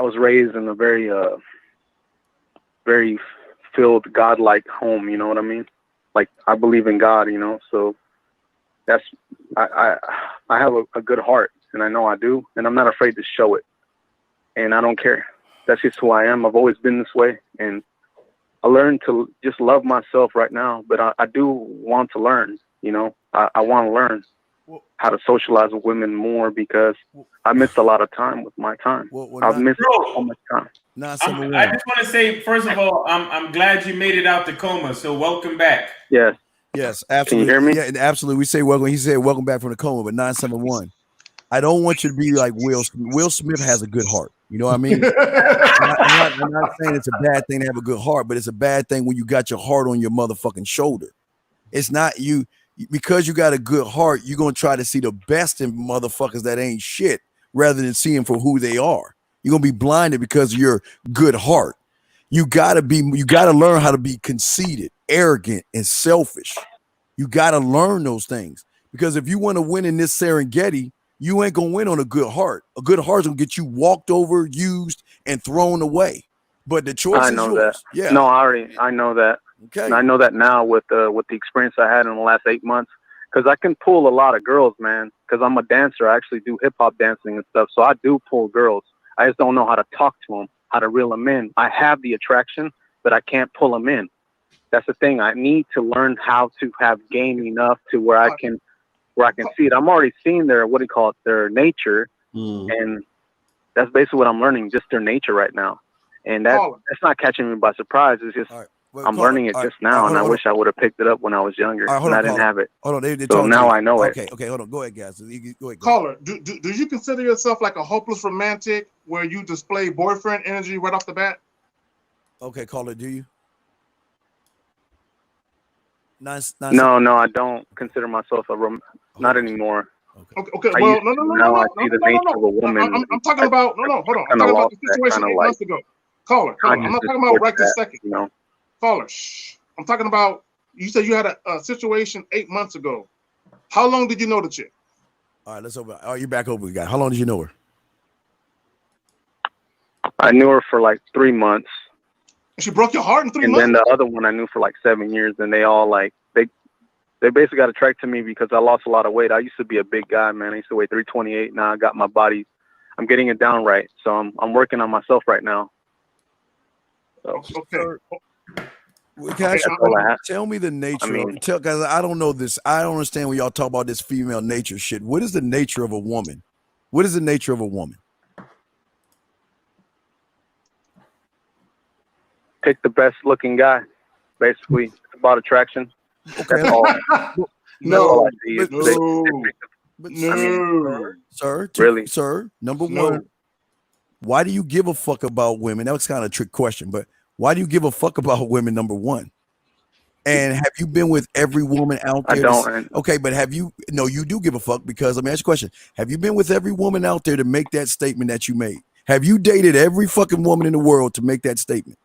was raised in a very, very filled godlike home. You know what I mean? Like I believe in God, you know, so that's, I have a good heart and I know I do, and I'm not afraid to show it, and I don't care. That's just who I am. I've always been this way, and I learned to just love myself right now, but I do want to learn, you know, I want to learn how to socialize with women more because I missed a lot of time with my time. I've missed so much time. I just want to say, first of all, I'm glad you made it out the coma. So welcome back. Yes. Yes, absolutely. Can you hear me? Yeah, absolutely. We say welcome. He said welcome back from the coma, but 971. I don't want you to be like Will Smith. Will Smith has a good heart. You know what I mean? I'm not saying it's a bad thing to have a good heart, but it's a bad thing when you got your heart on your motherfucking shoulder. It's not you. Because you got a good heart, you're going to try to see the best in motherfuckers that ain't shit rather than seeing for who they are. You're going to be blinded because of your good heart. You got to learn how to be conceited, arrogant, and selfish. You got to learn those things because if you want to win in this Serengeti, you ain't going to win on a good heart. A good heart's going to get you walked over, used, and thrown away. But the choice is yours. That. Yeah. No, I know that. Okay. And I know that now with the experience I had in the last 8 months, because I can pull a lot of girls, man, because I'm a dancer. I actually do hip hop dancing and stuff. So I do pull girls. I just don't know how to talk to them, how to reel them in. I have the attraction, but I can't pull them in. That's the thing. I need to learn how to have game enough to where I can see it. I'm already seeing their, their nature. And that's basically what I'm learning, just their nature right now. And that's not catching me by surprise. It's just, I'm learning it just now, and I wish I would have picked it up when I was younger, and I didn't have it. Hold on, so now I know it. Okay, hold on. Go ahead, guys. Go ahead. Caller, do you consider yourself like a hopeless romantic where you display boyfriend energy right off the bat? Okay, caller, do you? No, I don't consider myself not anymore. Okay. Well, no. Now I see the nature of a woman. I'm talking about hold on. I'm talking about the situation 8 months ago. Caller, I'm not talking about right this second. You know. Caller, I'm talking about, you said you had a situation 8 months ago. How long did you know the chick? All right, let's open. Oh, you're back over, guy. How long did you know her? I knew her for like 3 months. And she broke your heart in 3 months? And then the other one I knew for like 7 years, and they all like they they basically got attracted to me because I lost a lot of weight. I used to be a big guy, man. I used to weigh 328. Now I got my body. I'm getting it down right. So I'm working on myself right now. So, Okay. Tell me the nature. Because I don't know this. I don't understand when y'all talk about this female nature shit. What is the nature of a woman? What is the nature of a woman? Pick the best looking guy. Basically, it's about attraction. Okay. That's all. No. Sir. Really? Sir, number one, why do you give a fuck about women? That was kind of a trick question, but why do you give a fuck about women, number one? And have you been with every woman out there? I don't. Okay, but have you? No, you do give a fuck because let me ask you a question. Have you been with every woman out there to make that statement that you made? Have you dated every fucking woman in the world to make that statement?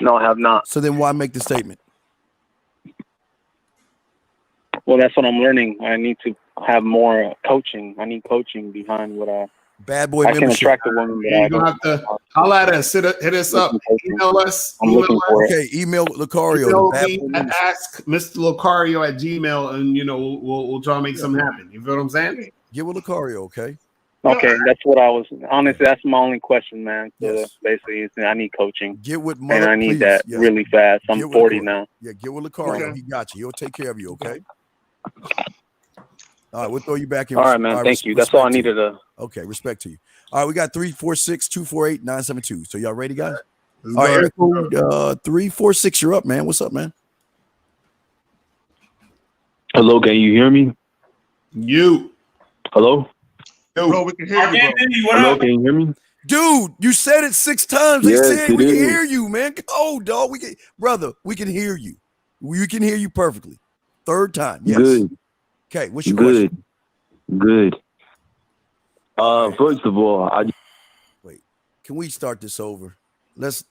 No, I have not. So then why make the statement? Well, that's what I'm learning. I need to have more coaching. I need coaching behind what I can attract a woman. You're going to have to holler at us. Hit us up. Email us. Okay, email Lucario. Email me and ask Mr. Lucario at Gmail, and we'll try to make something happen. You feel what I'm saying? Get with Lucario, okay? Okay, that's what I was. Honestly, that's my only question, man. So basically, I need coaching. Get with and I need that really fast. I'm 40 now. Yeah, get with Lucario. Okay. He got you. He'll take care of you, okay? All right, we'll throw you back in. All right, man. Thank you. That's all I needed to. Okay, respect to you. All right, we got 346-248-972. So y'all ready, guys? All right, Eric, 346, you're up, man. What's up, man? Hello, can you hear me? Yo. Hello? Bro, we can hear you, bro. Hello, can you hear me? Dude, you said it 6 times. They Yes, said we it can is. hear you, man. Oh, dog, brother, we can hear you. We can hear you perfectly. 3rd time. Yes. Good. Okay, what's your question? Good. First of all, wait. Can we start this over? Let's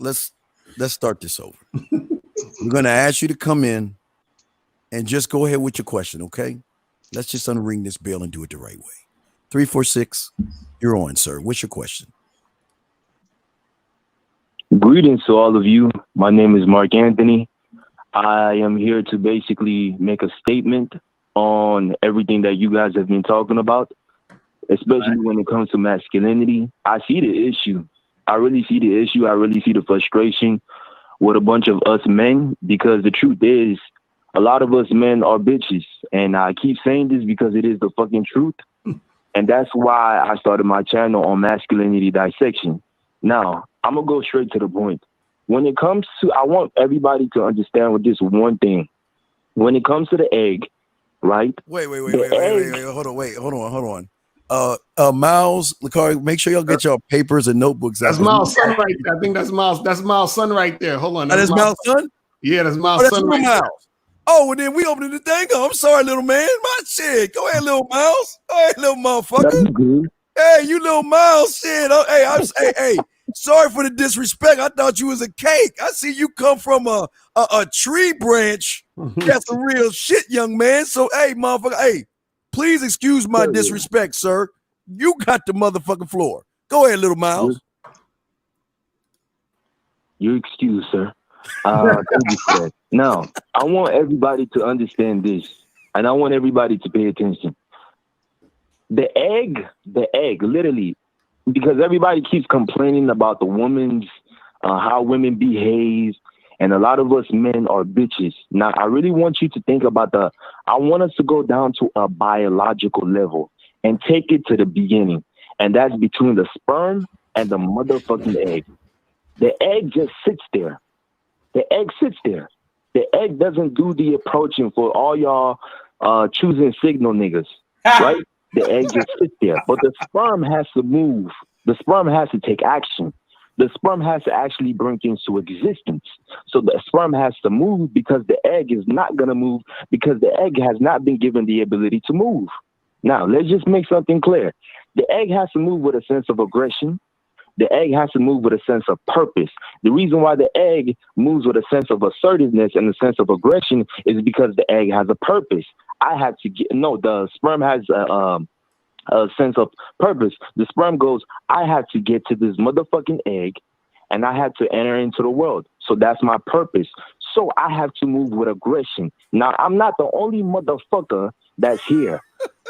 start this over. We're gonna ask you to come in and just go ahead with your question, okay? Let's just unring this bell and do it the right way. 346, you're on, sir. What's your question? Greetings to all of you. My name is Mark Anthony. I am here to basically make a statement on everything that you guys have been talking about, especially when it comes to masculinity. I see the issue. I really see the issue. I really see the frustration with a bunch of us men, because the truth is a lot of us men are bitches. And I keep saying this because it is the fucking truth. And that's why I started my channel on masculinity dissection. Now, I'm going to go straight to the point. When it comes to, I want everybody to understand with this one thing. When it comes to the egg, right? Wait. Hold on. Miles, Lucario, make sure y'all get your papers and notebooks out. That's Miles' son right there. I think that's Miles' son right there. Hold on. That's Miles' son? Yeah, that's Miles' son right there. Oh, and then we opening the thing up. I'm sorry, little man. My shit. Go ahead, little Miles. Go ahead, little motherfucker. Hey, you little Miles. Shit. Oh, hey. Sorry for the disrespect. I thought you was a cake. I see you come from a tree branch. That's some real shit, young man. So, hey, motherfucker. Hey, please excuse my disrespect, sir. You got the motherfucking floor. Go ahead, little Miles. You're excused, sir. Thank you for that. Now, I want everybody to understand this, and I want everybody to pay attention. The egg, literally, because everybody keeps complaining about the women's, how women behave, and a lot of us men are bitches. Now, I really want you to think about I want us to go down to a biological level and take it to the beginning, and that's between the sperm and the motherfucking egg. The egg just sits there. The egg sits there. The egg doesn't do the approaching for all y'all choosing signal niggas, right? The egg just sits there. But the sperm has to move. The sperm has to take action. The sperm has to actually bring things to existence. So the sperm has to move because the egg is not going to move because the egg has not been given the ability to move. Now, let's just make something clear. The egg has to move with a sense of aggression. The egg has to move with a sense of purpose. The reason why the egg moves with a sense of assertiveness and a sense of aggression is because the egg has a purpose. The sperm has a sense of purpose. The sperm goes, I have to get to this motherfucking egg and I have to enter into the world. So that's my purpose. So I have to move with aggression. Now, I'm not the only motherfucker that's here.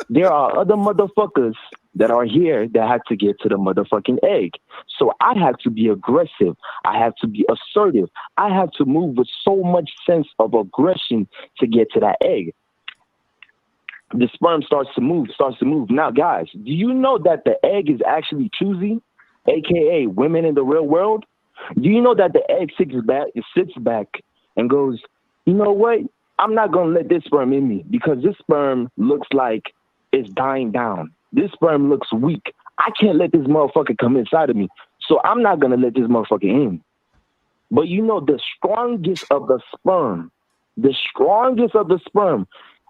There are other motherfuckers that are here that have to get to the motherfucking egg. So I have to be aggressive. I have to be assertive. I have to move with so much sense of aggression to get to that egg. The sperm starts to move. Now, guys, do you know that the egg is actually choosy, aka women in the real world? Do you know that the egg sits back and goes, you know what? I'm not going to let this sperm in me because this sperm looks like it's dying down. This sperm looks weak. I can't let this motherfucker come inside of me. So I'm not going to let this motherfucker in. But you know, the strongest of the sperm,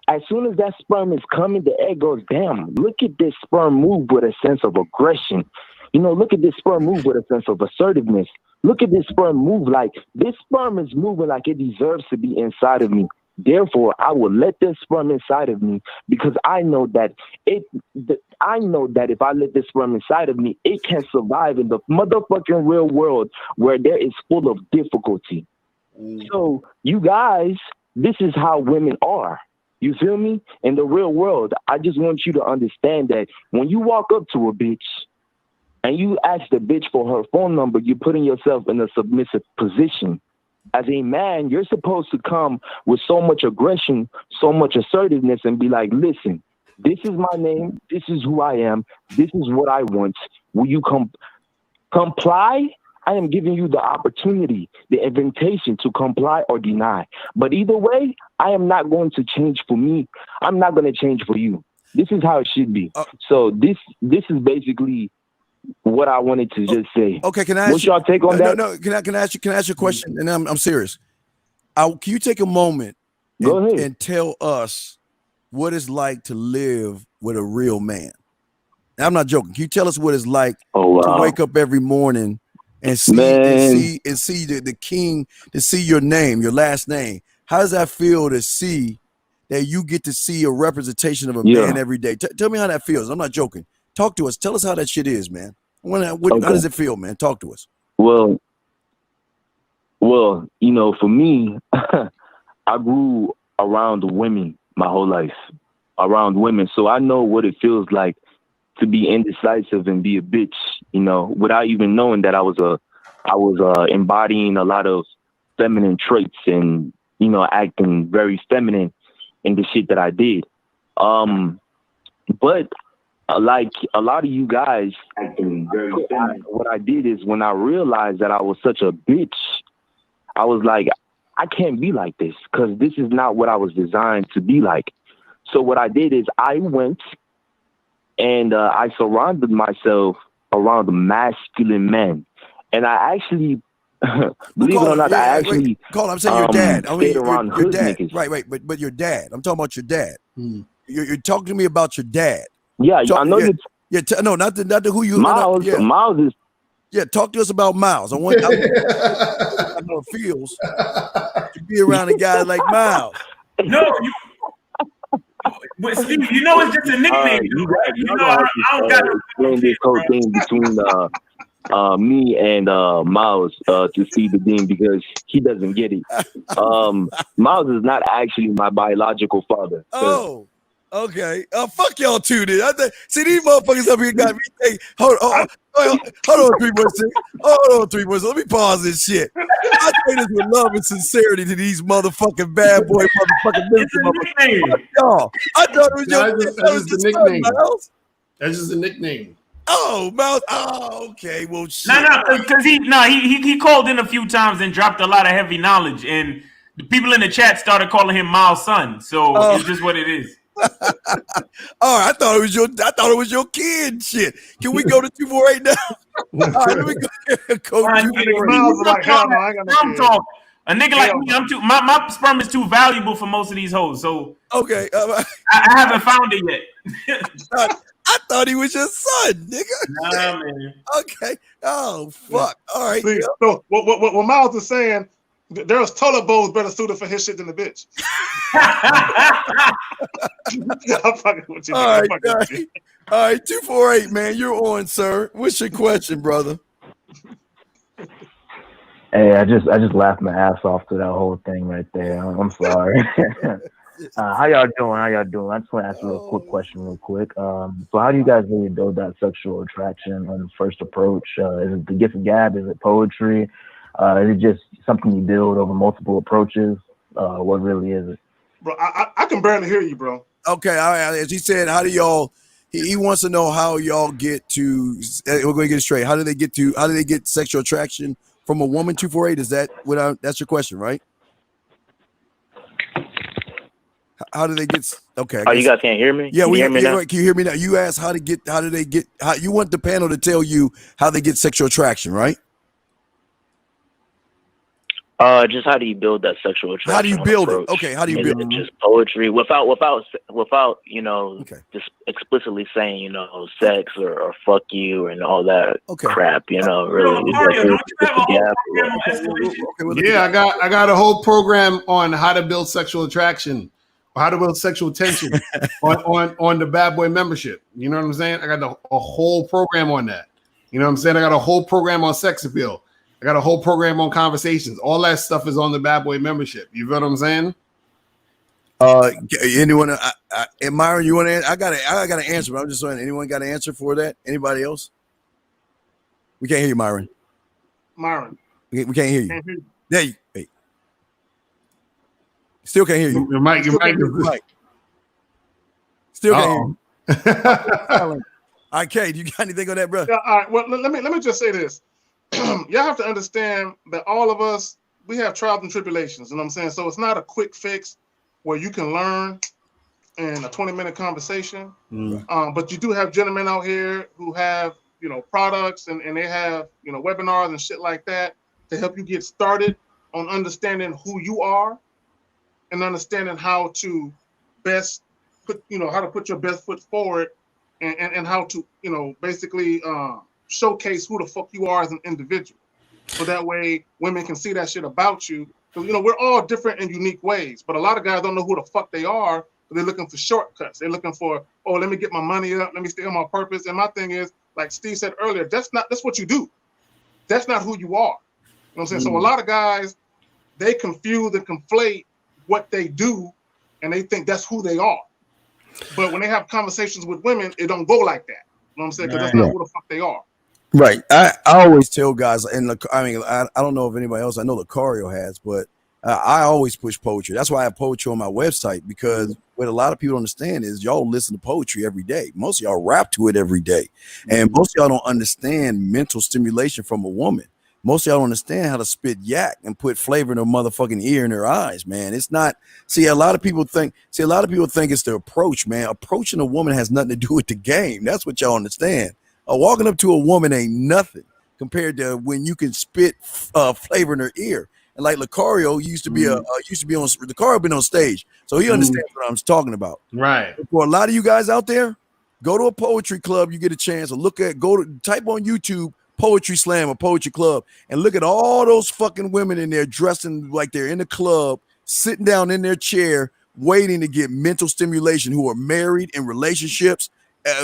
as soon as that sperm is coming, the egg goes, damn, look at this sperm move with a sense of aggression. You know, look at this sperm move with a sense of assertiveness. Look at this sperm move like this sperm is moving like it deserves to be inside of me. Therefore, I will let this sperm inside of me because I know that if I let this sperm inside of me, it can survive in the motherfucking real world where there is full of difficulty. So you guys, this is how women are. You feel me? In the real world, I just want you to understand that when you walk up to a bitch and you ask the bitch for her phone number, you're putting yourself in a submissive position. As a man, you're supposed to come with so much aggression, so much assertiveness, and be like, listen, this is my name. This is who I am. This is what I want. Will you comply? I am giving you the opportunity, the invitation to comply or deny. But either way, I am not going to change for me. I'm not going to change for you. This is how it should be. So this is basically what I wanted to just say. Okay, can I ask What's y'all take on that? No, can I ask you a question? And I'm serious. Can you take a moment and tell us what it's like to live with a real man? Now, I'm not joking. Can you tell us what it's like to wake up every morning and see the king, to see your name, your last name? How does that feel to see that you get to see a representation of a man every day? Tell me how that feels. I'm not joking. Talk to us. Tell us how that shit is, man. How does it feel, man? Talk to us. Well, you know, for me, I grew around women my whole life, around women. So I know what it feels like to be indecisive and be a bitch, you know, without even knowing that I was embodying a lot of feminine traits and, you know, acting very feminine in the shit that I did. But like a lot of you guys, what I did is when I realized that I was such a bitch, I was like, I can't be like this because this is not what I was designed to be like. So what I did is I went and I surrounded myself around masculine men. And I actually, believe it or not, I actually I'm saying your dad. stayed around your hood dad. niggas. Right. But your dad. I'm talking about your dad. You're talking to me about your dad. Yeah, I know you. No, not the who you. Miles. Miles is. Yeah, talk to us about Miles. I want how it feels to be around a guy like Miles. No, but Steve, you know it's just a nickname. I don't got to explain this whole thing between me and Miles to Steve the Dean because he doesn't get it. Miles is not actually my biological father. Oh. Okay. Fuck y'all too, then. See, these motherfuckers up here got me thinking. Hold on, 316. Hold on, 316. Let me pause this shit. I say this with love and sincerity to these motherfucking bad boy motherfucking ministers. Fuck y'all. I thought it was that's just the nickname. Miles. That's just a nickname. Oh, Miles. Oh, okay. Well, shit. Because he called in a few times and dropped a lot of heavy knowledge, and the people in the chat started calling him Miles' son. So it's just what it is. All right, I thought it was your kid. Shit, can we go to 248 now? All right, let me go. A nigga like me, my sperm is too valuable for most of these hoes. So okay, I haven't found it yet. I thought he was your son, nigga. Nah, man. Okay. Oh fuck. All right. See, so what Miles is saying. There's toilet bowls better suited for his shit than the bitch. I'm fucking with you. All right, 248, man. You're on, sir. What's your question, brother? Hey, I just laughed my ass off to that whole thing right there. I'm sorry. How y'all doing? I just want to ask you a quick question real quick. So how do you guys really build that sexual attraction on the first approach? Is it the gift of gab? Is it poetry? Is it just something you build over multiple approaches? What really is it? Bro, I can barely hear you, bro. Okay, as he said, how do y'all? He wants to know how y'all get to. We're going to get it straight. How do they get sexual attraction from a woman? 248. Is that what? That's your question, right? How do they get? Okay. Oh, you guys can't hear me? Yeah, can you hear me now? Can you hear me now? You asked how do they get? How you want the panel to tell you how they get sexual attraction, right? Just how do you build that sexual attraction? How do you build it? Okay, how do you build it? Just poetry without just explicitly saying sex or fuck you and all that crap. Really. Yeah, I got a whole program on how to build sexual attraction, or how to build sexual tension on the Bad Boy membership. You know what I'm saying? I got a whole program on that. You know what I'm saying? I got a whole program on sex appeal. I got a whole program on conversations. All that stuff is on the Bad Boy membership. You feel what I'm saying? Anyone? Myron, you want to? I got an answer. But I'm just saying. Anyone got an answer for that? Anybody else? We can't hear you, Myron. We can't hear you. There you. Hey. Still can't hear you. Your mic. Still can't hear you. Okay, you got anything on that, bro? Yeah, all right. Well, let me just say this. Y'all have to understand that all of us, we have trials and tribulations. You know what I'm saying? So it's not a quick fix where you can learn in a 20-minute conversation. But you do have gentlemen out here who have, products and they have, webinars and shit like that to help you get started on understanding who you are and understanding how to best put, how to put your best foot forward and how to, basically showcase who the fuck you are as an individual. So that way women can see that shit about you. Because, we're all different in unique ways, but a lot of guys don't know who the fuck they are. They're looking for shortcuts. They're looking for, let me get my money up. Let me stay on my purpose. And my thing is, like Steve said earlier, that's what you do. That's not who you are. You know what I'm saying? So a lot of guys, they confuse and conflate what they do and they think that's who they are. But when they have conversations with women, it don't go like that. You know what I'm saying? Because that's not who the fuck they are. Right. I always tell guys, and I don't know if anybody else, I know Lucario has, but I always push poetry. That's why I have poetry on my website, because what a lot of people understand is y'all listen to poetry every day. Most of y'all rap to it every day. And most of y'all don't understand mental stimulation from a woman. Most of y'all don't understand how to spit yak and put flavor in their motherfucking ear and their eyes, man. It's not, a lot of people think it's the approach, man. Approaching a woman has nothing to do with the game. That's what y'all understand. Walking up to a woman ain't nothing compared to when you can spit flavor in her ear. And like Lucario used to be Lucario been on stage, so he understands what I'm talking about. Right. For a lot of you guys out there, go to a poetry club. You get a chance to type on YouTube poetry slam or poetry club and look at all those fucking women in there dressing like they're in the club, sitting down in their chair, waiting to get mental stimulation, who are married in relationships.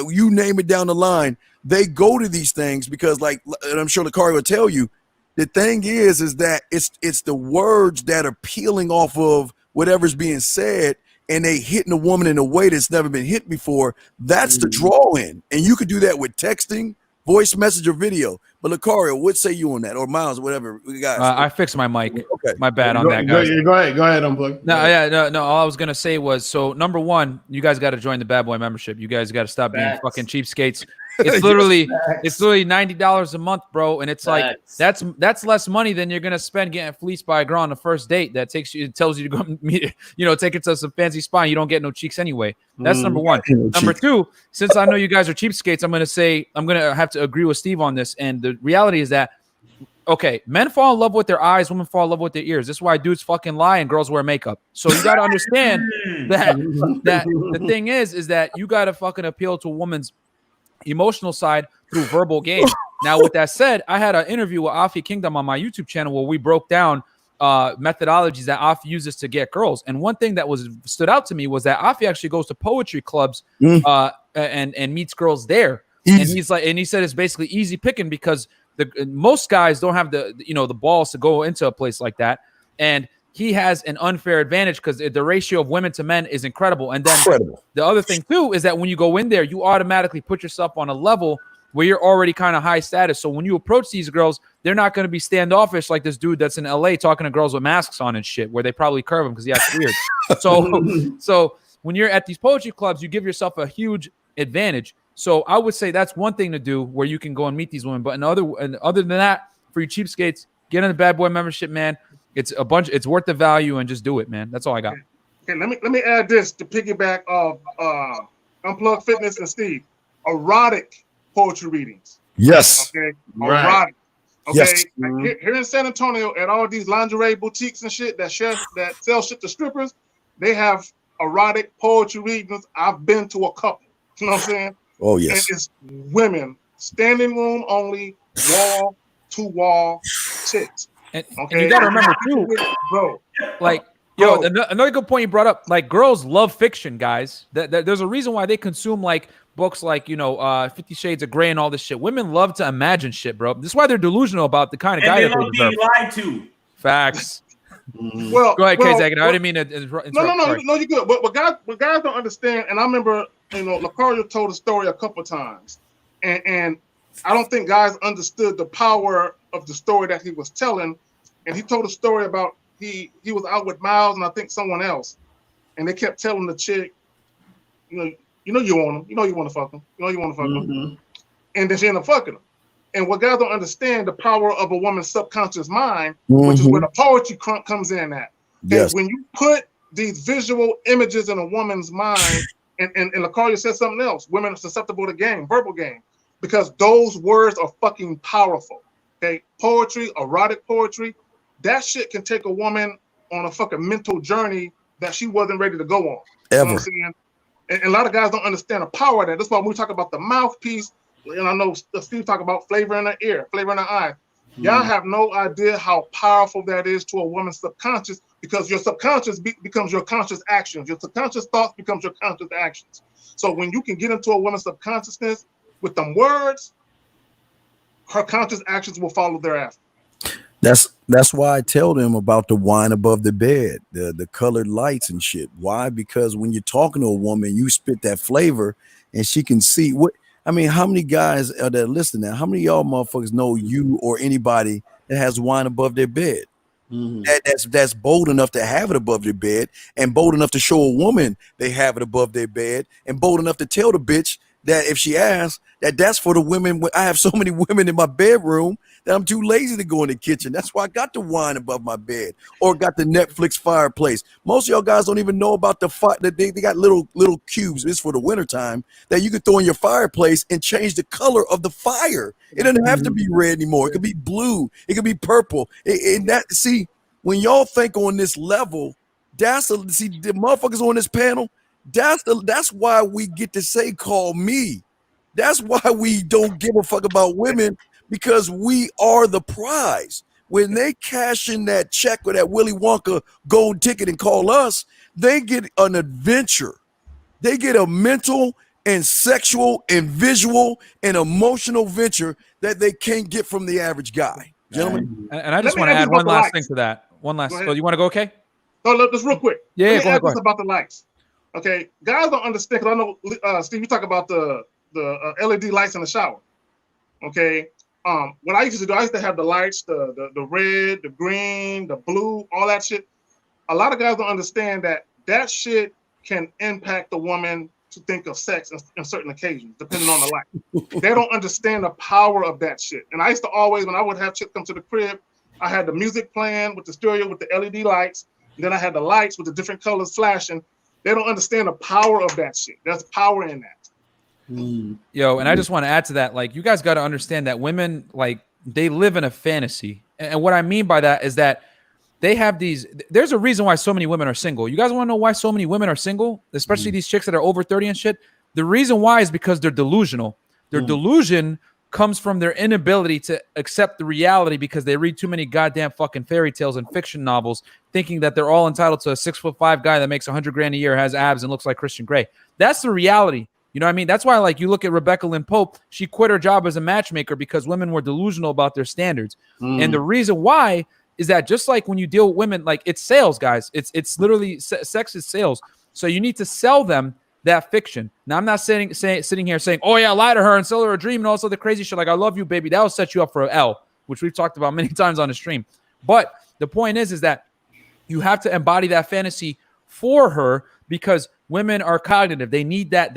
You name it down the line. They go to these things because, and I'm sure Lucario will tell you, the thing is that it's the words that are peeling off of whatever's being said, and they hitting a woman in a way that's never been hit before. That's the draw in, and you could do that with texting, voice message, or video. But Lucario, what say you on that, or Miles, whatever? Guys, I fixed my mic. Okay, my bad on that, guys. Go ahead, unplug. No. All I was gonna say was, so number one, you guys got to join the Bad Boy membership. You guys got to stop being fucking cheapskates. It's literally $90 a month, bro, and it's like that's less money than you're gonna spend getting fleeced by a girl on the first date. That tells you to go meet, take it to some fancy spa. You don't get no cheeks anyway. That's number one. Number two, since I know you guys are cheapskates, I'm gonna have to agree with Steve on this. And the reality is that, okay, men fall in love with their eyes, women fall in love with their ears. This is why dudes fucking lie and girls wear makeup. So you got to understand that the thing is that you got to fucking appeal to a woman's emotional side through verbal game. Now, with that said, I had an interview with Afi Kingdom on my YouTube channel where we broke down methodologies that Afi uses to get girls. And one thing that stood out to me was that Afi actually goes to poetry clubs and meets girls there. Easy. And he said it's basically easy picking because most guys don't have the balls to go into a place like that, and he has an unfair advantage because the ratio of women to men is incredible. And then the other thing too is that when you go in there, you automatically put yourself on a level where you're already kind of high status. So when you approach these girls, they're not going to be standoffish like this dude that's in LA talking to girls with masks on and shit, where they probably curve him because he acts weird. So when you're at these poetry clubs, you give yourself a huge advantage. So I would say that's one thing to do where you can go and meet these women. But other than that, for you cheapskates, get in the Bad Boy membership, man. It's worth the value, and just do it, man. That's all I got. Okay, let me add this to piggyback of Unplugged Fitness and Steve. Erotic poetry readings. Yes. Okay. Right. Erotic. Okay. Yes. Like here in San Antonio, at all these lingerie boutiques and shit that sell shit to strippers, they have erotic poetry readings. I've been to a couple. You know what I'm saying? Oh yes. And it's women, standing room only, wall to wall chicks. And you gotta remember too, bro. Like, yo, another good point you brought up. Like, girls love fiction, guys. There's a reason why they consume like books like 50 Shades of Grey and all this shit. Women love to imagine shit, bro. This is why they're delusional about the kind of guy that they deserve. Lied to. Facts. Well, go ahead, K-Zag. I didn't mean to interrupt. No, you're good. But what guys don't understand, and I remember, Lucario told a story a couple times, and I don't think guys understood the power of the story that he was telling. And he told a story about he was out with Miles and I think someone else, and they kept telling the chick, you want him, you want to fuck him, you want to fuck him, and then she ended up fucking him. And what guys don't understand, the power of a woman's subconscious mind, which is where the poetry comes in at. Yes. When you put these visual images in a woman's mind, and Lucario said something else, women are susceptible to game, verbal game, because those words are fucking powerful. Okay, poetry, erotic poetry, that shit can take a woman on a fucking mental journey that she wasn't ready to go on. Ever. You know what I'm saying? And a lot of guys don't understand the power of that. That's why when we talk about the mouthpiece, and I know Steve talk about flavor in the ear, flavor in the eye. Y'all have no idea how powerful that is to a woman's subconscious, because your subconscious becomes your conscious actions. Your subconscious thoughts becomes your conscious actions. So when you can get into a woman's subconsciousness with them words, her conscious actions will follow thereafter. That's why I tell them about the wine above the bed, the colored lights and shit. Why? Because when you're talking to a woman, you spit that flavor and she can see what. I mean, how many guys are there listening now? How many of y'all motherfuckers know you or anybody that has wine above their bed? That's bold enough to have it above their bed, and bold enough to show a woman they have it above their bed, and bold enough to tell the bitch that if she asks, that's for the women. I have so many women in my bedroom that I'm too lazy to go in the kitchen. That's why I got the wine above my bed or got the Netflix fireplace. Most of y'all guys don't even know about the fire. They got little cubes. It's for the wintertime that you can throw in your fireplace and change the color of the fire. It doesn't have to be red anymore. It could be blue. It could be purple. See, when y'all think on this level, the motherfuckers on this panel, that's why we get to say call me. That's why we don't give a fuck about women, because we are the prize. When they cash in that check or that Willy Wonka gold ticket and call us, they get an adventure. They get a mental and sexual and visual and emotional venture that they can't get from the average guy. Gentlemen. And I just want to add one last thing to that. One last. So you want to go, okay? No, look, just real quick. Yeah, Let me add go this ahead. about the lights. Okay, guys don't understand. Cause I know, Steve, you talk about the LED lights in the shower. Okay, what I used to do, I used to have the lights, the red, the green, the blue, all that shit. A lot of guys don't understand that shit can impact the woman to think of sex in certain occasions, depending on the light. They don't understand the power of that shit. And I used to always, when I would have chicks come to the crib, I had the music playing with the stereo with the LED lights. And then I had the lights with the different colors flashing. They don't understand the power of that shit. There's power in that. Yo, and I just want to add to that. Like, you guys got to understand that women, like, they live in a fantasy. And what I mean by that is that they have these. There's a reason why so many women are single. You guys want to know why so many women are single, especially these chicks that are over 30 and shit? The reason why is because they're delusional. Their delusion comes from their inability to accept the reality because they read too many goddamn fucking fairy tales and fiction novels, thinking that they're all entitled to a 6'5" guy that makes $100,000 a year, has abs, and looks like Christian Grey. That's the reality. You know what I mean? That's why, like, you look at Rebecca Lynn Pope, she quit her job as a matchmaker because women were delusional about their standards. And the reason why is that just like when you deal with women, like, it's sales, guys. It's literally sex is sales. So you need to sell them that fiction. Now, I'm not sitting here saying, oh yeah, lie to her and sell her a dream and all this other crazy shit. Like, I love you, baby. That will set you up for an L, which we've talked about many times on the stream. But the point is that you have to embody that fantasy for her, because women are cognitive. They need that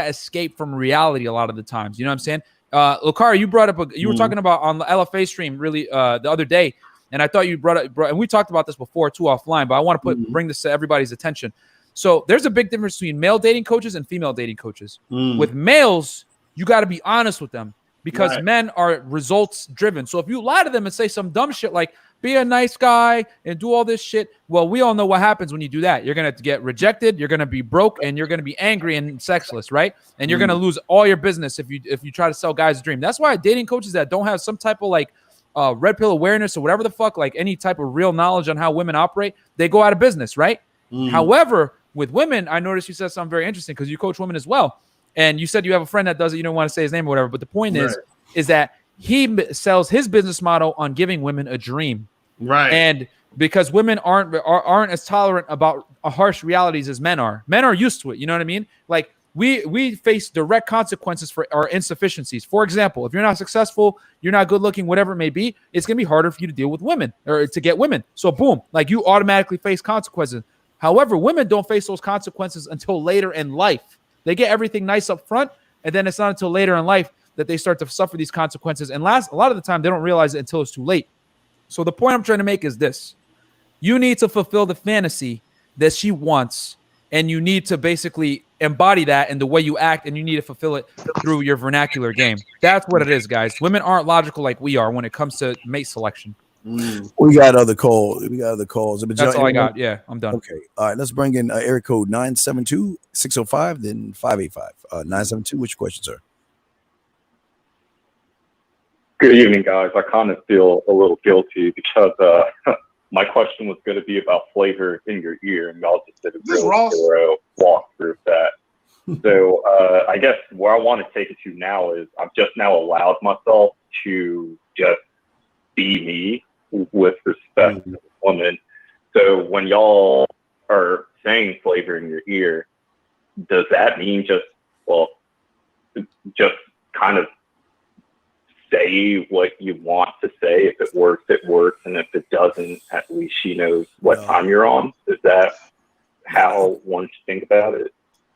escape from reality a lot of the times. You know what I'm saying? Lucari, you brought up you were talking about on the LFA stream really the other day, and I thought you brought and we talked about this before too offline, but I want to bring this to everybody's attention. So there's a big difference between male dating coaches and female dating coaches. With males, you got to be honest with them, because men are results driven. So if you lie to them and say some dumb shit like, be a nice guy and do all this shit, well, we all know what happens when you do that. You're going to get rejected, you're going to be broke, and you're going to be angry and sexless, right? And you're going to lose all your business if you try to sell guys a dream. That's why dating coaches that don't have some type of like red pill awareness or whatever the fuck, like any type of real knowledge on how women operate, they go out of business, right? However, with women, I noticed you said something very interesting, because you coach women as well. And you said you have a friend that does it. You don't want to say his name or whatever. But the point is that he sells his business model on giving women a dream. Right. And because women aren't as tolerant about harsh realities as men are. Men are used to it. You know what I mean? Like we face direct consequences for our insufficiencies. For example, if you're not successful, you're not good looking, whatever it may be, it's going to be harder for you to deal with women or to get women. So boom, like you automatically face consequences. However, women don't face those consequences until later in life. They get everything nice up front, and then it's not until later in life that they start to suffer these consequences. And a lot of the time, they don't realize it until it's too late. So the point I'm trying to make is this. You need to fulfill the fantasy that she wants, and you need to basically embody that in the way you act, and you need to fulfill it through your vernacular game. That's what it is, guys. Women aren't logical like we are when it comes to mate selection. We got other calls. That's all I got. Yeah, I'm done. Okay. All right. Let's bring in area code 972-605, then 585. 972, which question, sir? Good evening, guys. I kind of feel a little guilty because my question was going to be about flavor in your ear, and y'all just did a really thorough walkthrough of that. So I guess where I want to take it to now is I've just now allowed myself to just be me with respect to the woman. So when y'all are saying flavor in your ear, does that mean just kind of say what you want to say? If it works, it works. And if it doesn't, at least she knows what time you're on. Is that how one should think about it?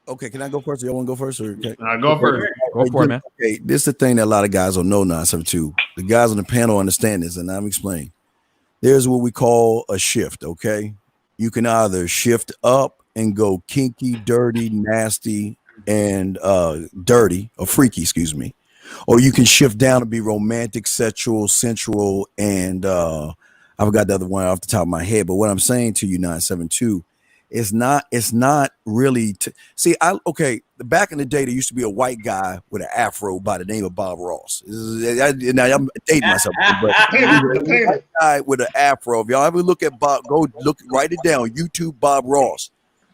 Okay, can I go first? Y'all want to go first? Or okay? Go first. Go for it, man. Okay, this is the thing that a lot of guys don't know, 972. The guys on the panel understand this, and I'm explaining. There's what we call a shift, okay? You can either shift up and go kinky, dirty, nasty, and dirty, or freaky, excuse me. Or you can shift down and be romantic, sexual, sensual, and I forgot the other one off the top of my head. But what I'm saying to you, 972, it's not really back in the day there used to be a white guy with an afro by the name of Bob Ross. Now I'm dating myself, but a white guy with an afro. If y'all ever look at Bob, go look, write it down, YouTube Bob Ross.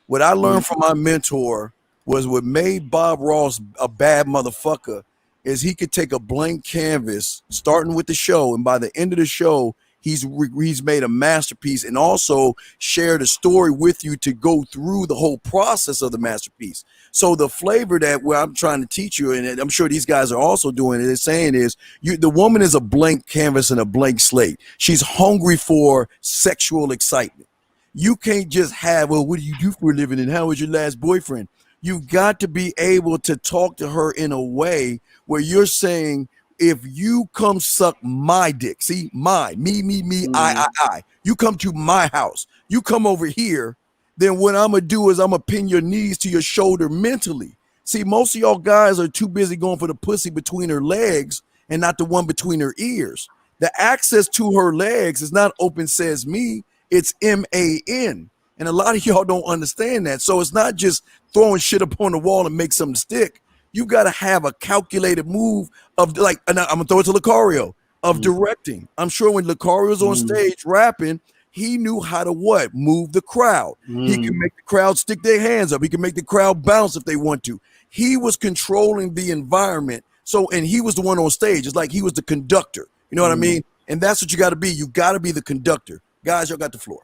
What I learned from my mentor was what made Bob Ross a bad motherfucker is he could take a blank canvas starting with the show, and by the end of the show he's made a masterpiece, and also shared a story with you to go through the whole process of the masterpiece. So the flavor that what I'm trying to teach you, and I'm sure these guys are also doing it, is saying is the woman is a blank canvas and a blank slate. She's hungry for sexual excitement. You can't just have, well, what do you do for a living and how was your last boyfriend? You've got to be able to talk to her in a way where you're saying, if you come suck my dick, see, me, I, you come to my house, you come over here, then what I'm gonna do is I'm gonna pin your knees to your shoulder mentally. See, most of y'all guys are too busy going for the pussy between her legs and not the one between her ears. The access to her legs is not open sesame, it's MAN. And a lot of y'all don't understand that. So it's not just throwing shit up on the wall and make something stick. You got to have a calculated move of, like, and I'm going to throw it to Lucario, of directing. I'm sure when Lucario's on stage rapping, He knew how to what? Move the crowd. He can make the crowd stick their hands up. He can make the crowd bounce if they want to. He was controlling the environment. So, and he was the one on stage. It's like he was the conductor. You know what I mean? And that's what you got to be. You got to be the conductor. Guys, y'all got the floor.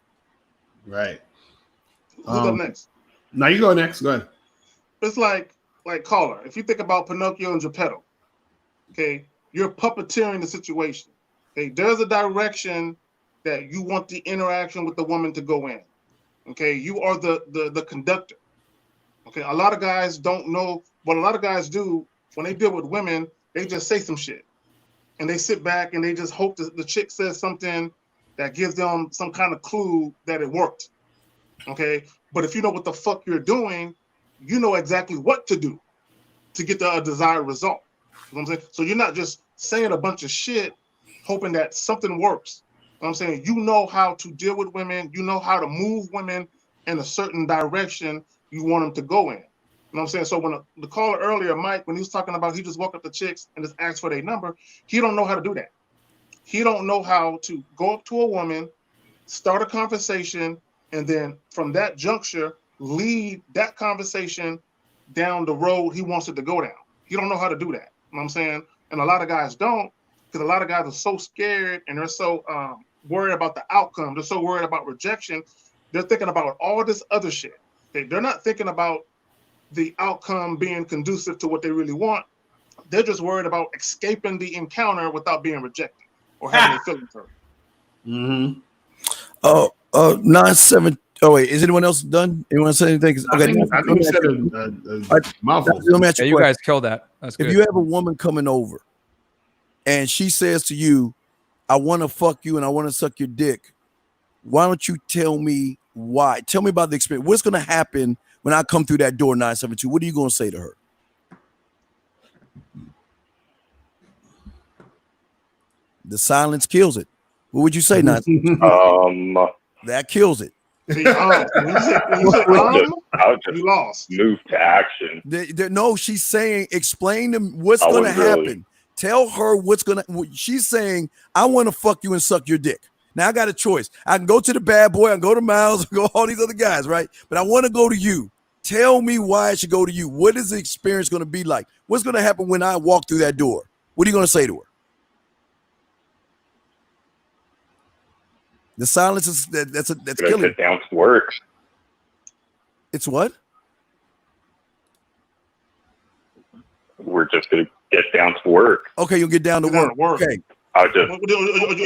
Right. Who's up next? Now you go next. Go ahead. It's like Caller. If you think about Pinocchio and Geppetto, okay, you're puppeteering the situation. Okay, there's a direction that you want the interaction with the woman to go in. Okay, you are the conductor. Okay, a lot of guys don't know what a lot of guys do when they deal with women. They just say some shit, and they sit back and they just hope that the chick says something that gives them some kind of clue that it worked. Okay, but if you know what the fuck you're doing, you know exactly what to do to get the desired result. You know what I'm saying? So you're not just saying a bunch of shit hoping that something works. You know what I'm saying? You know how to deal with women. You know how to move women in a certain direction you want them to go in. You know what I'm saying? So when the caller earlier, Mike, when he was talking about he just walk up to chicks and just ask for their number, he don't know how to do that. He don't know how to go up to a woman, start a conversation, and then from that juncture, lead that conversation down the road he wants it to go down. He don't know how to do that. You know what I'm saying? And a lot of guys don't, because a lot of guys are so scared and they're so worried about the outcome. They're so worried about rejection. They're thinking about all this other shit. They're not thinking about the outcome being conducive to what they really want. They're just worried about escaping the encounter without being rejected or having their feelings hurt. Mm-hmm. 9-7. Oh wait, is anyone else done? Anyone say anything? Okay, I think you said a mouthful. Let me ask you, you guys killed that. That's good. If you have a woman coming over and she says to you, "I want to fuck you and I want to suck your dick," why don't you tell me why? Tell me about the experience. What's going to happen when I come through that door, 972? What are you going to say to her? The silence kills it. What would you say, 972? That kills it. You lost. Move to action. No, she's saying, explain to me what's going to happen. Really. Tell her what's going to. She's saying, I want to fuck you and suck your dick. Now I got a choice. I can go to the bad boy, I can go to Miles, I can go all these other guys, right? But I want to go to you. Tell me why I should go to you. What is the experience going to be like? What's going to happen when I walk through that door? What are you going to say to her? The silence is that's killing. Get down to work. It's what? We're just gonna get down to work. Okay, you'll get down to work. Okay. Are you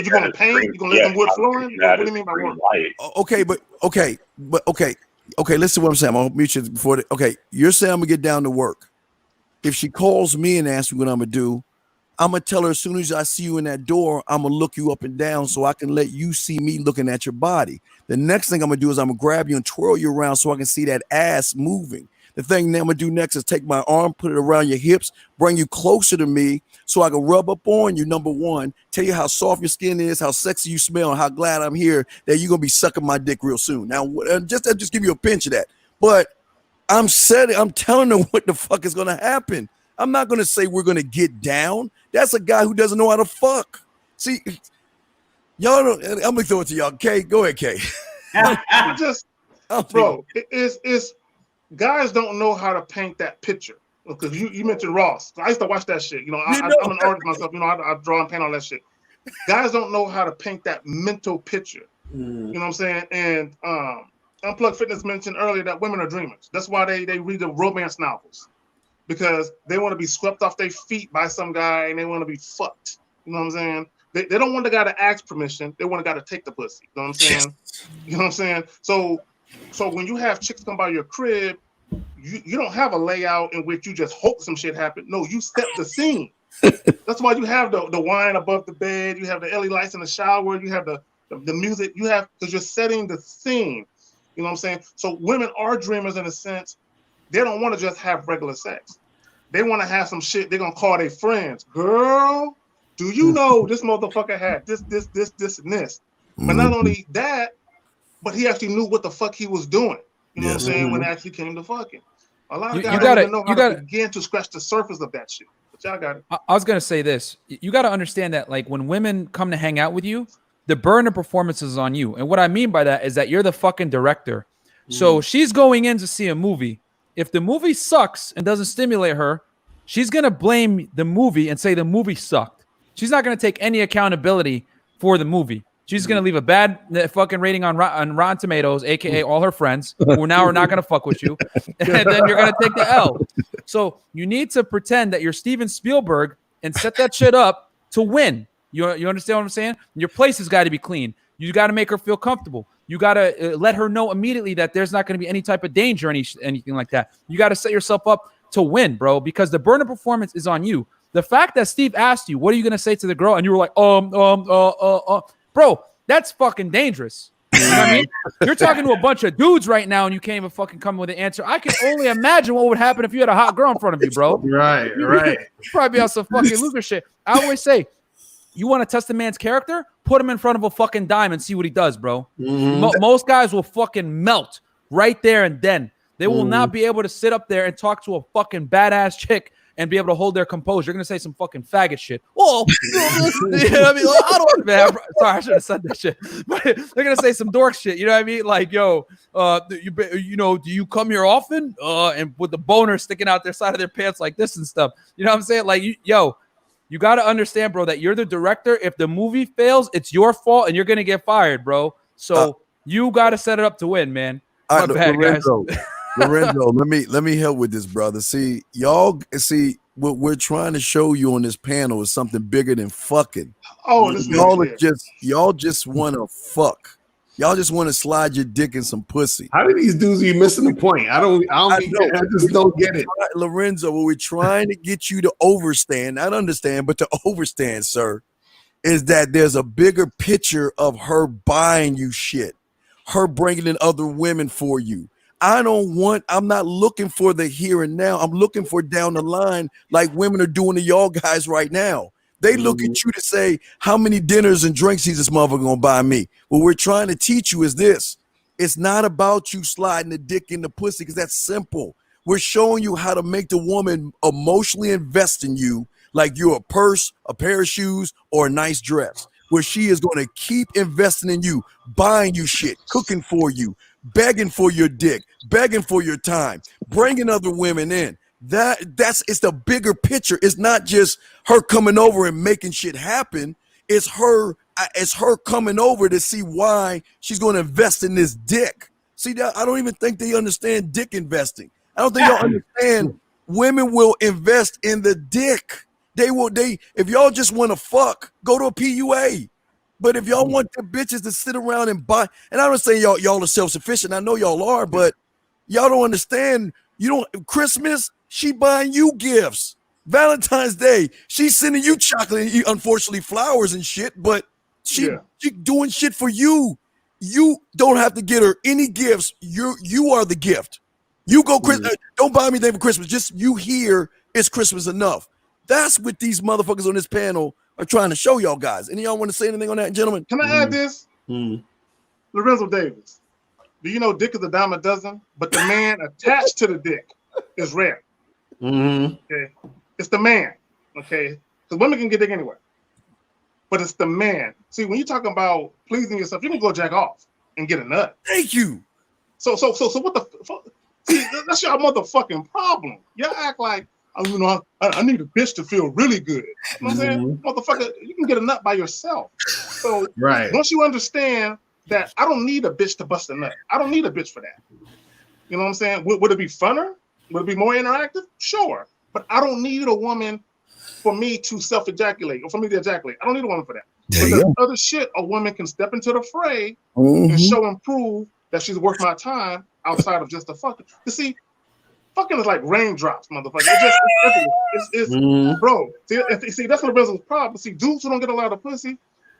going to paint? You going to let them wood flooring? What do you mean by work? Okay. Listen to what I'm saying. I'll mute you before. Okay, you're saying I'm gonna get down to work. If she calls me and asks me what I'm gonna do, I'm gonna tell her as soon as I see you in that door, I'm gonna look you up and down so I can let you see me looking at your body. The next thing I'm gonna do is I'm gonna grab you and twirl you around so I can see that ass moving. The thing that I'm gonna do next is take my arm, put it around your hips, bring you closer to me so I can rub up on you, number one, tell you how soft your skin is, how sexy you smell, and how glad I'm here that you're gonna be sucking my dick real soon. Now, just give you a pinch of that. But I'm telling her what the fuck is gonna happen. I'm not gonna say we're gonna get down. That's a guy who doesn't know how to fuck. See, y'all don't. I'm gonna throw it to y'all. Kay, go ahead, Kay. It's guys don't know how to paint that picture. Because you mentioned Ross. I used to watch that shit. I'm an artist myself. I draw and paint all that shit. Guys don't know how to paint that mental picture. You know what I'm saying? And Unplugged Fitness mentioned earlier that women are dreamers. That's why they read the romance novels. Because they want to be swept off their feet by some guy and they want to be fucked. You know what I'm saying? They don't want the guy to ask permission. They want the guy to take the pussy. You know what I'm saying? You know what I'm saying? So when you have chicks come by your crib, you don't have a layout in which you just hope some shit happen. No, you set the scene. That's why you have the wine above the bed. You have the LED lights in the shower. You have the music. You have, because you're setting the scene. You know what I'm saying? So women are dreamers in a sense. They don't want to just have regular sex. They want to have some shit they're going to call their friends. Girl, do you know this motherfucker had this, and this? But not only that, but he actually knew what the fuck he was doing. You know what I'm saying? When it actually came to fucking. A lot of guys don't even know how to begin to scratch the surface of that shit. But y'all got it. I was going to say this. You got to understand that, like, when women come to hang out with you, the burden of performance is on you. And what I mean by that is that you're the fucking director. So she's going in to see a movie. If the movie sucks and doesn't stimulate her, she's going to blame the movie and say the movie sucked. She's not going to take any accountability for the movie. She's going to leave a bad fucking rating on Rotten Tomatoes, a.k.a. all her friends, who now are not going to fuck with you. And then you're going to take the L. So you need to pretend that you're Steven Spielberg and set that shit up to win. You understand what I'm saying? Your place has got to be clean. You got to make her feel comfortable. You got to let her know immediately that there's not going to be any type of danger or anything like that. You got to set yourself up to win, bro, because the burden of performance is on you. The fact that Steve asked you, what are you going to say to the girl? And you were like, bro, that's fucking dangerous. You know what I mean? You're talking to a bunch of dudes right now and you can't even fucking come with an answer. I can only imagine what would happen if you had a hot girl in front of you, bro. Right. You'd probably be on some fucking Luger shit. I always say, you want to test a man's character? Put him in front of a fucking dime and see what he does, bro. Most guys will fucking melt right there and then. They will not be able to sit up there and talk to a fucking badass chick and be able to hold their composure. You're going to say some fucking faggot shit. Oh, you know what I mean? I don't, man. Sorry, I should have said that shit. But they're going to say some dork shit. You know what I mean? Like, yo, do you come here often? And with the boner sticking out their side of their pants like this and stuff. You know what I'm saying? Like, you got to understand, bro, that you're the director. If the movie fails, it's your fault and you're going to get fired, bro. So you got to set it up to win, man. My bad, Lorenzo, guys. Lorenzo, let me help with this, brother. See, what we're trying to show you on this panel is something bigger than fucking. Y'all just want to fuck. Y'all just want to slide your dick in some pussy. How do these dudes be missing the point? I just don't get it. Lorenzo, what we're trying to get you to overstand, not understand, but to overstand, sir, is that there's a bigger picture of her buying you shit, her bringing in other women for you. I'm not looking for the here and now. I'm looking for down the line, like women are doing to y'all guys right now. They look at you to say, how many dinners and drinks is this motherfucker gonna buy me? What we're trying to teach you is this. It's not about you sliding the dick in the pussy, because that's simple. We're showing you how to make the woman emotionally invest in you like you're a purse, a pair of shoes, or a nice dress, where she is going to keep investing in you, buying you shit, cooking for you, begging for your dick, begging for your time, bringing other women in. It's the bigger picture. It's not just her coming over and making shit happen. It's her coming over to see why she's going to invest in this dick. See, I don't even think they understand dick investing. I don't think y'all understand women will invest in the dick. If y'all just want to fuck, go to a PUA. But if y'all want the bitches to sit around and buy, and I'm not saying y'all are self-sufficient. I know y'all are, but y'all don't understand. Christmas, she buying you gifts. Valentine's Day, she's sending you chocolate and unfortunately flowers and shit, but she doing shit for you. You don't have to get her any gifts. You are the gift. You go, don't buy me anything for Christmas. Just you here, it's Christmas enough. That's what these motherfuckers on this panel are trying to show y'all guys. Any of y'all want to say anything on that, gentlemen? Can I add this? Lorenzo Davis. Do you know dick is a dime a dozen? But the man attached to the dick is rare. Okay, it's the man. Okay, because women can get dick anywhere, but it's the man. See, when you're talking about pleasing yourself, you can go jack off and get a nut. Thank you. So what the fuck? See, that's your motherfucking problem. Y'all act like, I need a bitch to feel really good. You know what I'm saying? Motherfucker, you can get a nut by yourself. So once you understand that I don't need a bitch to bust a nut. I don't need a bitch for that. You know what I'm saying? Would it be funner? Would it be more interactive? Sure. But I don't need a woman for me to self-ejaculate or for me to ejaculate. I don't need a woman for that. But there's other shit a woman can step into the fray and show and prove that she's worth my time outside of just the fucking. You see, fucking is like raindrops, motherfucker. It's bro. See, that's what Lorenzo's problem. See, dudes who don't get a lot of pussy,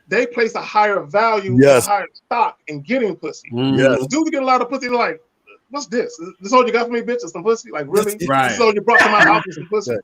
they place a higher value, a higher stock in getting pussy. Dudes who get a lot of pussy, they're like, what's this? This all you got for me, bitch? Is some pussy? Like, really? This is all you brought to my house is some pussy?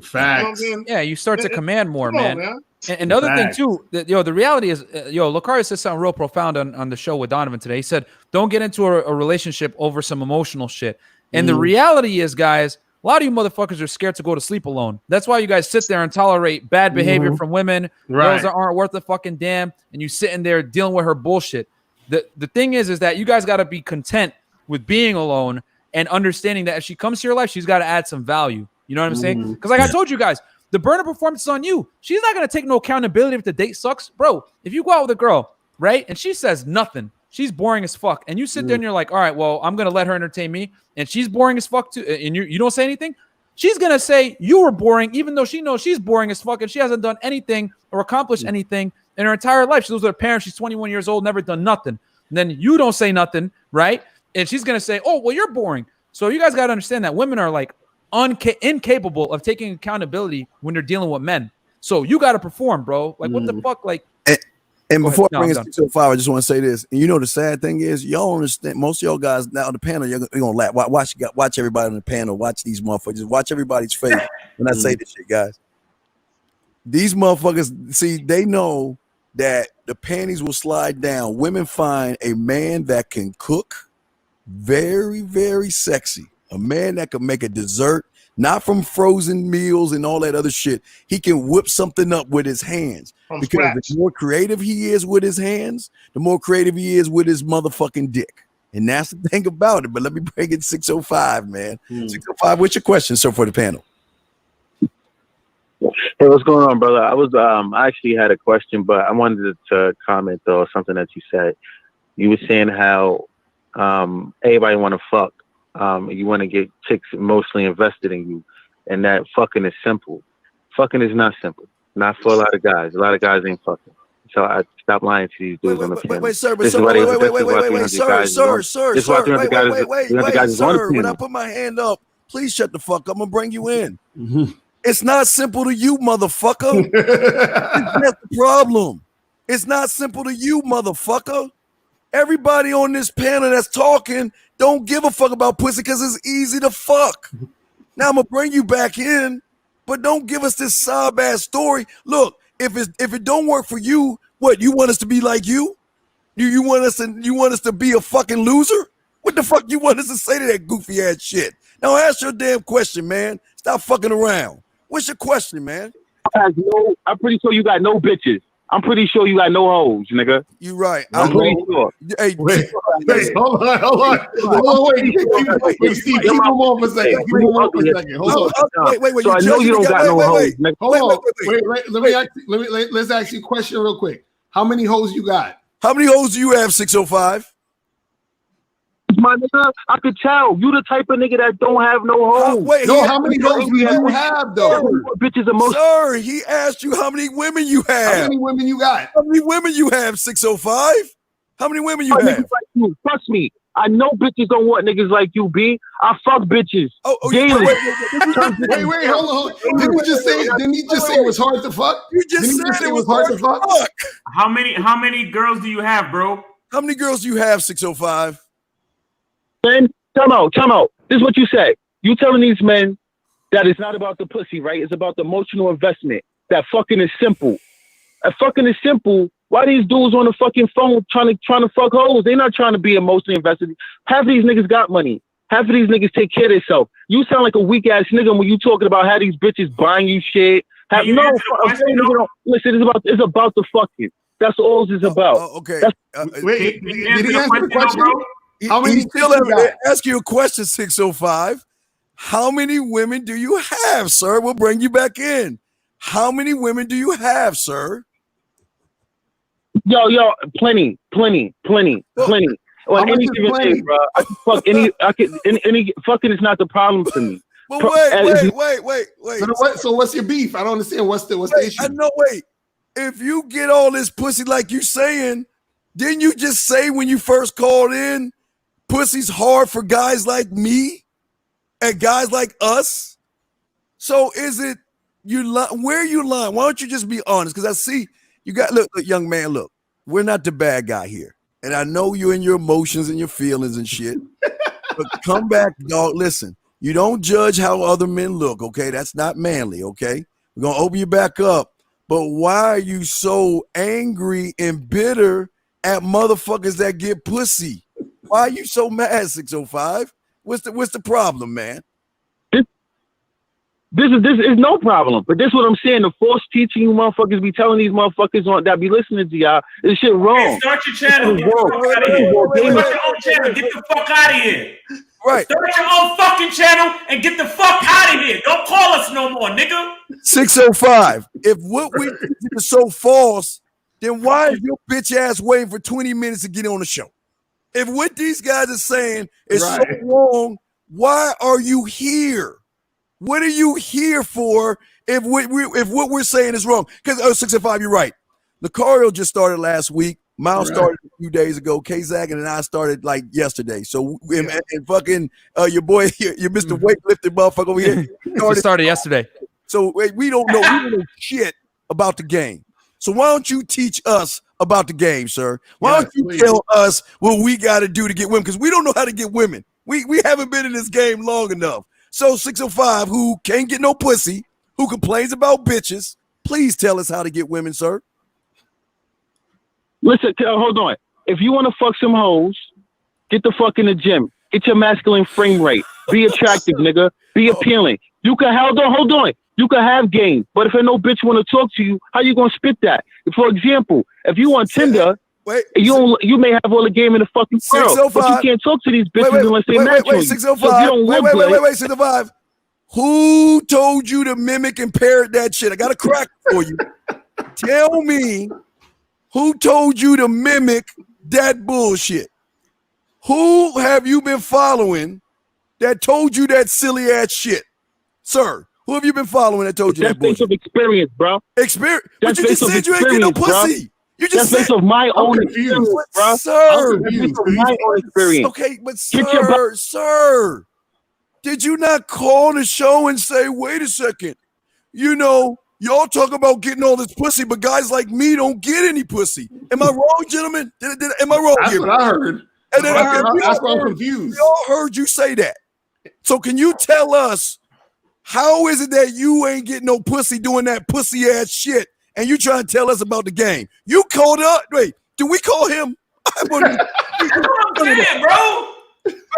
Facts. You know yeah, you start to command more, man. And the other thing too, that the reality is, Lucario said something real profound on the show with Donovan today. He said, "Don't get into a relationship over some emotional shit." And the reality is, guys, A lot of you motherfuckers are scared to go to sleep alone. That's why you guys sit there and tolerate bad behavior from women, girls that aren't worth a fucking damn, and you sitting there dealing with her bullshit. The thing is that you guys got to be content with being alone and understanding that if she comes to your life, she's got to add some value. You know what I'm saying? Because like I told you guys, the burner performance is on you. She's not going to take no accountability if the date sucks. Bro, if you go out with a girl, right, and she says nothing, she's boring as fuck, and you sit there and you're like, all right, well, I'm going to let her entertain me, and she's boring as fuck too, and you don't say anything, she's going to say you were boring, even though she knows she's boring as fuck, and she hasn't done anything or accomplished anything in her entire life. She lives with her parents. She's 21 years old, never done nothing. And then you don't say nothing, right? And she's going to say, oh, well, you're boring. So you guys got to understand that women are like incapable of taking accountability when they're dealing with men. So you got to perform, bro. Like, what the fuck? Like, and before I bring it to 605, I just want to say this. And you know, the sad thing is, y'all understand, most of y'all guys now on the panel, you're going to laugh. Watch everybody on the panel. Watch these motherfuckers. Just watch everybody's face when I say this shit, guys. These motherfuckers, see, they know that the panties will slide down. Women find a man that can cook very, very sexy. A man that can make a dessert, not from frozen meals and all that other shit. He can whip something up with his hands. Because the more creative he is with his hands, the more creative he is with his motherfucking dick. And that's the thing about it. But let me bring it 605, man. 605, what's your question, sir, for the panel? Hey, what's going on, brother? I actually had a question, but I wanted to comment though something that you said. You were saying how everybody want to fuck. You want to get chicks emotionally invested in you, and that fucking is simple. Fucking is not simple. Not for a lot of guys. A lot of guys ain't fucking. So I stop lying to these dudes on the panel. Wait, sir, when I put my hand up, please shut the fuck up. I'm gonna bring you in. It's not simple to you, motherfucker. That's the problem. It's not simple to you, motherfucker. Everybody on this panel that's talking don't give a fuck about pussy because it's easy to fuck. Now I'm gonna bring you back in, but don't give us this sob ass story. Look, if it don't work for you, what, you want us to be like you? You want us to be a fucking loser? What the fuck you want us to say to that goofy ass shit? Now ask your damn question, man. Stop fucking around. What's your question, man? I'm pretty sure you got no bitches. I'm pretty sure you got no hoes, nigga. You right. I'm pretty sure. Hey, wait, hold on, wait, Steve, keep him on for a second. Hold on. Wait. So I know you don't got no hoes. Hold on. Wait. Let's ask you a question real quick. How many hoes you got? How many hoes do you have, 605? My nigga, I could tell you the type of nigga that don't have no hoes. How many hoes do you have though? Bitches emotional. Sir, he asked you how many women you have. How many women you got? How many women you have, 605? How many women you have? Niggas like you. Trust me. I know bitches don't want niggas like you, B. I fuck bitches. Daily. Wait, hold on. Didn't he just say it was hard to fuck? You just said it was hard to fuck. How many girls do you have, bro? How many girls do you have, 605? Men, come out. This is what you say. You telling these men that it's not about the pussy, right? It's about the emotional investment. That fucking is simple. That fucking is simple. Why these dudes on the fucking phone trying to fuck hoes? They're not trying to be emotionally invested. Half of these niggas got money. Half of these niggas take care of themselves. You sound like a weak ass nigga when you talking about how these bitches buying you shit. Listen, it's about the fucking. That's all this is about. Okay. Wait, did he answer the question? How many still ask you a question, 605? How many women do you have, sir? We'll bring you back in. How many women do you have, sir? Yo, plenty. On any given day, bro. I can fuck any fucking is not the problem for me. But wait. So what's your beef? I don't understand. What's the issue? I know. Wait. If you get all this pussy like you saying, didn't you just say when you first called in, pussy's hard for guys like me and guys like us? So is it where are you lying? Why don't you just be honest? Because I see you got look, young man. Look, we're not the bad guy here, and I know you're in your emotions and your feelings and shit. But come back, dog. Listen, you don't judge how other men look. Okay, that's not manly. Okay, we're gonna open you back up. But why are you so angry and bitter at motherfuckers that get pussy? Why are you so mad, 605? What's the problem, man? This is no problem. But this is what I'm saying. The false teaching you motherfuckers be telling these motherfuckers on that be listening to y'all, this shit wrong. Hey, start your channel. Get the fuck out of here. Start your own channel. Get the fuck out of here. Right. Start your own fucking channel and get the fuck out of here. Don't call us no more, nigga. 605. If what we think is so false, then why is your bitch ass waiting for 20 minutes to get on the show? If what these guys are saying is so wrong, why are you here? What are you here for if what we're saying is wrong? Because 605, you're right. Lucario just started last week. Miles started a few days ago. K-Zaggin and I started like yesterday. So and fucking your boy, your Mr. Weightlifting motherfucker over here started yesterday. So we don't know shit about the game. So why don't you teach us about the game, sir? Why don't you tell us what we got to do to get women? Because we don't know how to get women. We haven't been in this game long enough. So 605, who can't get no pussy, who complains about bitches, please tell us how to get women, sir. Listen, hold on. If you want to fuck some hoes, get the fuck in the gym. Get your masculine frame rate. Be attractive, nigga. Be appealing. You can hold on. You can have game, but if no bitch want to talk to you, how you gonna spit that? For example, if you on Tinder, you may have all the game in the fucking world, but you can't talk to these bitches unless they match you. 605. So if you don't look wait, 605. Who told you to mimic and parrot that shit? I got a crack for you. Tell me. Who told you to mimic that bullshit? Who have you been following that told you that silly ass shit? Sir, who have you been following that told you that bullshit? That's based of experience, bro. Experience? But you just said you ain't get no pussy. You just said based of my own experience, bro. Sir. That's based of my own experience. Okay, but sir, did you not call the show and say, wait a second, y'all talk about getting all this pussy, but guys like me don't get any pussy. Am I wrong, gentlemen? Am I wrong? That's what I heard. And then that's why I'm confused. We all heard you say that. So can you tell us how is it that you ain't getting no pussy doing that pussy ass shit, and you trying to tell us about the game? You called up. Wait, do we call him? I'm saying, bro.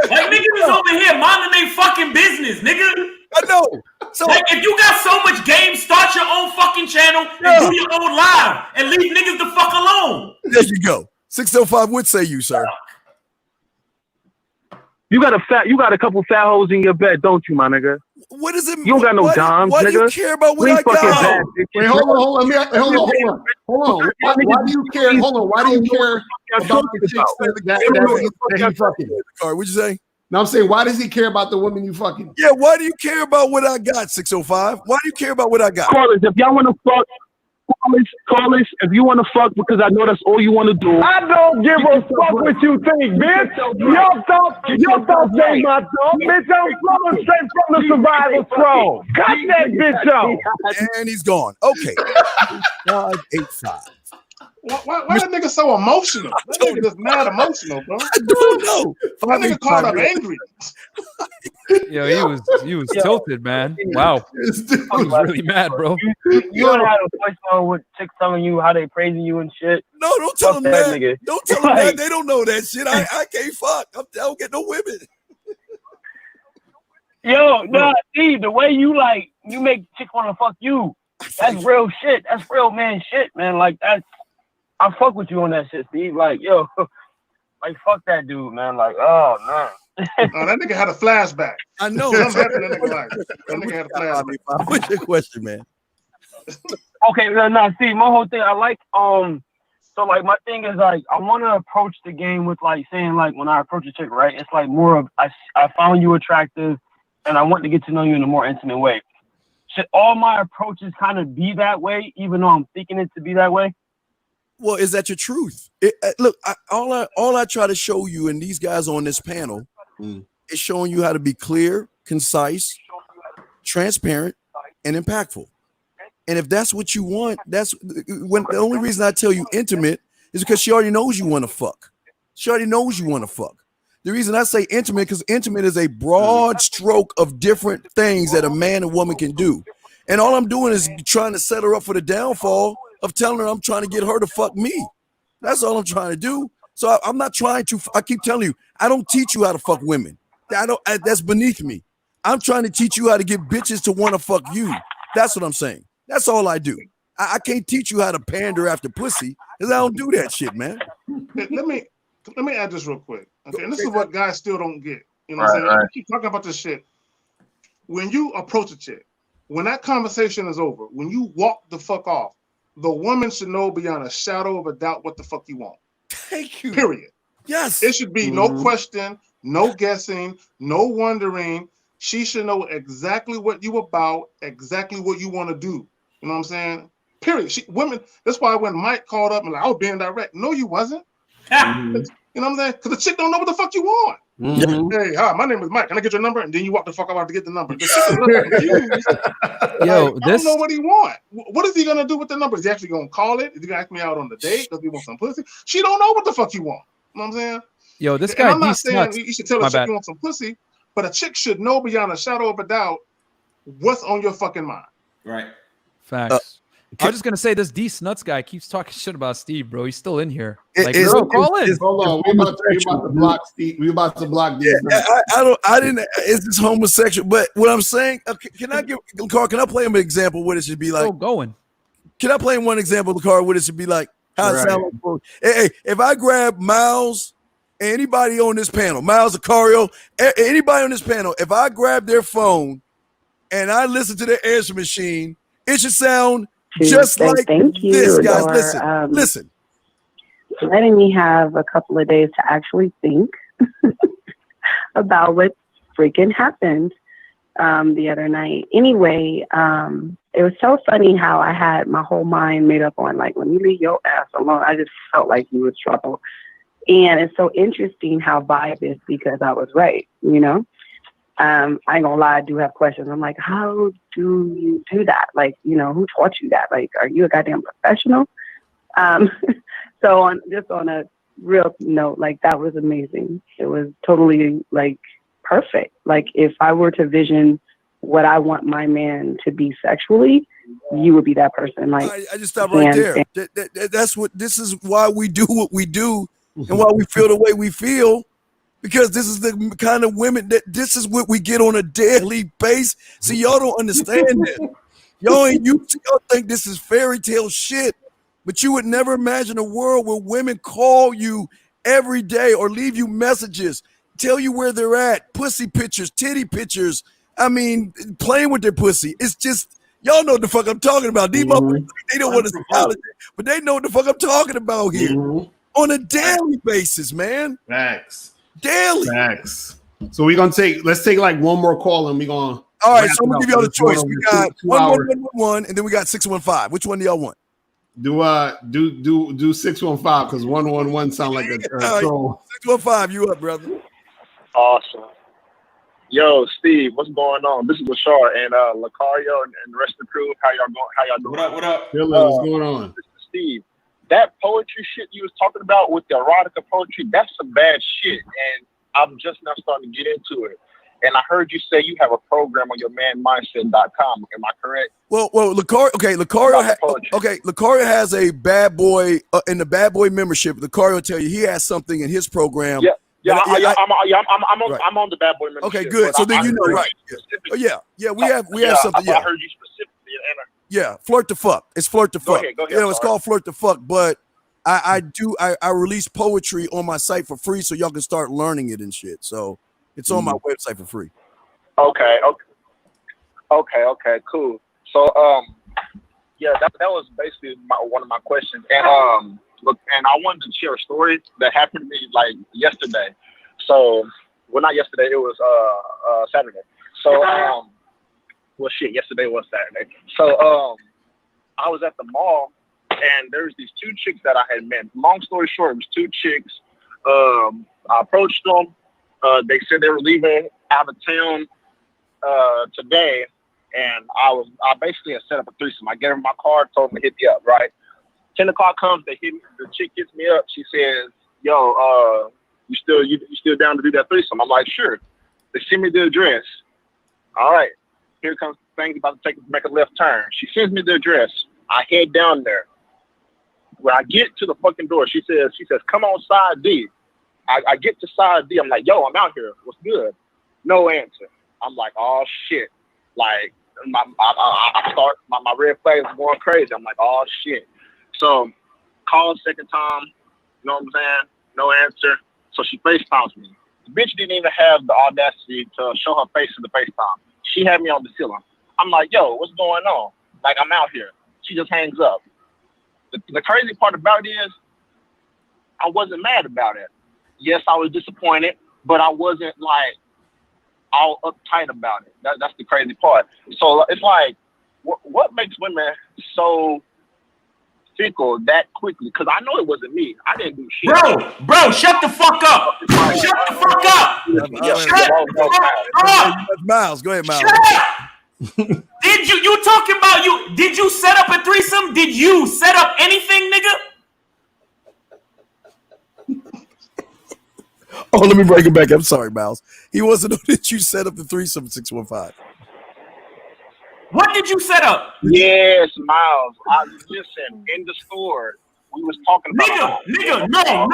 Like niggas is over here minding they fucking business, nigga. I know. So like, if you got so much game, start your own fucking channel and do your own live and leave niggas the fuck alone. There you go. 605. What say you, sir? You got a couple fat hoes in your bed, don't you, my nigga? What is it? You don't got no dimes, why nigga. do you care about what I got? Wait, hold on. Hold on. Why do you care? Hold on. Why do you care about the chicks that he fucking? All right, what'd you say? No, I'm saying, why does he care about the women you fucking? Yeah, why do you care about what I got, 605? Why do you care about what I got? Call us if y'all want to fuck. Call us if you want to fuck, because I know that's all you want to do. I don't give a fuck what you think, bitch. Your thoughts ain't my thoughts, bitch. I'm flowing straight from the survival throne. Cut that bitch off. And he's gone. Okay. 585. Why that nigga so emotional? That nigga just mad emotional, bro. I don't know. That nigga called up angry. Yo, he was tilted, man. Wow. He was really mad, bro. You don't have a voice on with chicks telling you how they praising you and shit. No, don't tell them that. Nigga. Don't tell them that. They don't know that shit. I can't fuck. I don't get no women. Yo, nah, Steve, the way you make chicks want to fuck you, that's real shit. That's real man shit, man. Like that's. I fuck with you on that shit, Steve. Like, yo, like, fuck that dude, man. Like, oh, man. That nigga had a flashback. I know. Something happened in that nigga life. That nigga had a flashback. What's your question, man? Okay, no, Steve, my whole thing, I like, so, like, my thing is, like, I want to approach the game with, like, saying, like, when I approach a chick, right, it's, like, more of, I found you attractive, and I want to get to know you in a more intimate way. Should all my approaches kind of be that way, even though I'm thinking it to be that way? Well, is that your truth? Look, all I try to show you, and these guys on this panel, is showing you how to be clear, concise, transparent, and impactful. And if that's what you want, that's when the only reason I tell you intimate is because she already knows you want to fuck. She already knows you want to fuck. The reason I say intimate, because intimate is a broad stroke of different things that a man and woman can do. And all I'm doing is trying to set her up for the downfall of telling her I'm trying to get her to fuck me. That's all I'm trying to do. So I'm not trying to. I keep telling you, I don't teach you how to fuck women. That's beneath me. I'm trying to teach you how to get bitches to want to fuck you. That's what I'm saying. That's all I do. I can't teach you how to pander after pussy because I don't do that shit, man. Let me add this real quick. Okay, and this is what guys still don't get. You know what I'm saying? I keep talking about this shit. When you approach a chick, when that conversation is over, when you walk the fuck off, the woman should know beyond a shadow of a doubt what the fuck you want. Thank you. Period. Yes. It should be no question, no guessing, no wondering. She should know exactly what you about, exactly what you want to do. You know what I'm saying? Period. Women. That's why when Mike called up and like, I was being direct. No, you wasn't. You know what I'm saying? Because the chick don't know what the fuck you want. Hey, hi, my name is Mike. Can I get your number? And then you walk the fuck out to get the number. The chick is looking confused. Yo, I don't know what he want. What is he gonna do with the number? Is he actually gonna call it? Is he gonna ask me out on the date because he wants some pussy? She don't know what the fuck you want. You know what I'm saying? Yo, this And guy. I'm not saying nuts. you should tell a My chick bad. you want some pussy, but a chick should know beyond a shadow of a doubt what's on your fucking mind. Right. Facts. I was just gonna say this D Snuts guy keeps talking shit about Steve, bro. He's still in here. Like, bro, call in. Hold on, we about to block Steve. We about to block these. I didn't. Is this homosexual? But what I'm saying, can I give Lacar? Can I play him an example what it should be like? Oh, going. Can I play him one example, Lacar? What it should be like? How it sound like? Hey, if I grab Miles, anybody on this panel, Miles Acario, anybody on this panel, if I grab their phone and I listen to their answer machine, it should sound just like this, guys. Listen. Letting me have a couple of days to actually think about what freaking happened the other night. Anyway, it was so funny how I had my whole mind made up on like, when you leave your ass alone, I just felt like you was trouble. And it's so interesting how vibe is because I was right, you know? I ain't gonna lie, I do have questions. I'm like, how do you do that? Like, you know, who taught you that? Like, are you a goddamn professional? So on a real note, like that was amazing. It was totally like perfect. Like if I were to vision what I want my man to be sexually, you would be that person. Like I just stop right there. That's what, this is why we do what we do and why we feel the way we feel. Because this is the kind of women this is what we get on a daily basis. See, y'all don't understand that. Y'all think this is fairy tale shit, but you would never imagine a world where women call you every day or leave you messages, tell you where they're at, pussy pictures, titty pictures. I mean, playing with their pussy. It's just, y'all know what the fuck I'm talking about. These motherfuckers, they don't want to acknowledge it, but they know what the fuck I'm talking about here on a daily basis, man. Facts. Daily. Facts. So let's take like one more call and we're gonna. All right, so I'm gonna give y'all the choice. We got 11111 and then we got 615. Which one do y'all want? Do 615 because 111 sound like a troll. 615, you up, brother? Awesome. Yo, Steve, what's going on? This is Lashar and Lacario and the rest of the crew. How y'all going? How y'all doing? What up? What's going on? This is Steve. That poetry shit you was talking about with the erotica poetry, that's some bad shit. And I'm just now starting to get into it. And I heard you say you have a program on your manmindset.com. Am I correct? Well, Lacario has a bad boy in the bad boy membership. Lacario will tell you he has something in his program. I'm on the bad boy membership. Okay, good. So then you know, right? Yeah. We have something. Yeah, I heard you specifically. Yeah, flirt to fuck. It's flirt to fuck. Go ahead, you know, it's called flirt to fuck. But I release poetry on my site for free, so y'all can start learning it and shit. So it's on my website for free. Okay, cool. So that was basically one of my questions. And look, and I wanted to share a story that happened to me like yesterday. So well, not yesterday. It was Saturday. So yesterday was Saturday. So I was at the mall and there's these two chicks that I had met. Long story short, it was two chicks. I approached them. They said they were leaving out of town today, and I basically had set up a threesome. I gave her my card, told them to hit me up. Right, 10 o'clock comes, they hit me. The chick hits me up. She says, "Yo, you still down to do that threesome?" I'm like, "Sure." They send me the address. All right, here comes things about to make a left turn. She sends me the address. I head down there. When I get to the fucking door, she says, "Come on, side D." I get to side D. I'm like, "Yo, I'm out here. What's good?" No answer. I'm like, oh shit. Like my red flags are going crazy. I'm like, oh shit. So call second time, you know what I'm saying? No answer. So she FaceTimes me. The bitch didn't even have the audacity to show her face in the FaceTime. She had me on the ceiling. I'm like, yo, what's going on? Like, I'm out here. She just hangs up. The crazy part about it is I wasn't mad about it. Yes, I was disappointed, but I wasn't like all uptight about it. That's the crazy part. So it's like, what makes women so fickle that quickly? Because I know it wasn't me. I didn't do shit. Bro, shut the fuck up. Shut the fuck up. Shut up. Miles, go ahead, Miles. Shut up. Did you talking about you? Did you set up a threesome? Did you set up anything, nigga? Oh, let me break it back. I'm sorry, Miles. He wasn't know that you set up the threesome 615. What did you set up? Yes, Miles. I listen in the store. We was talking about nigga, no.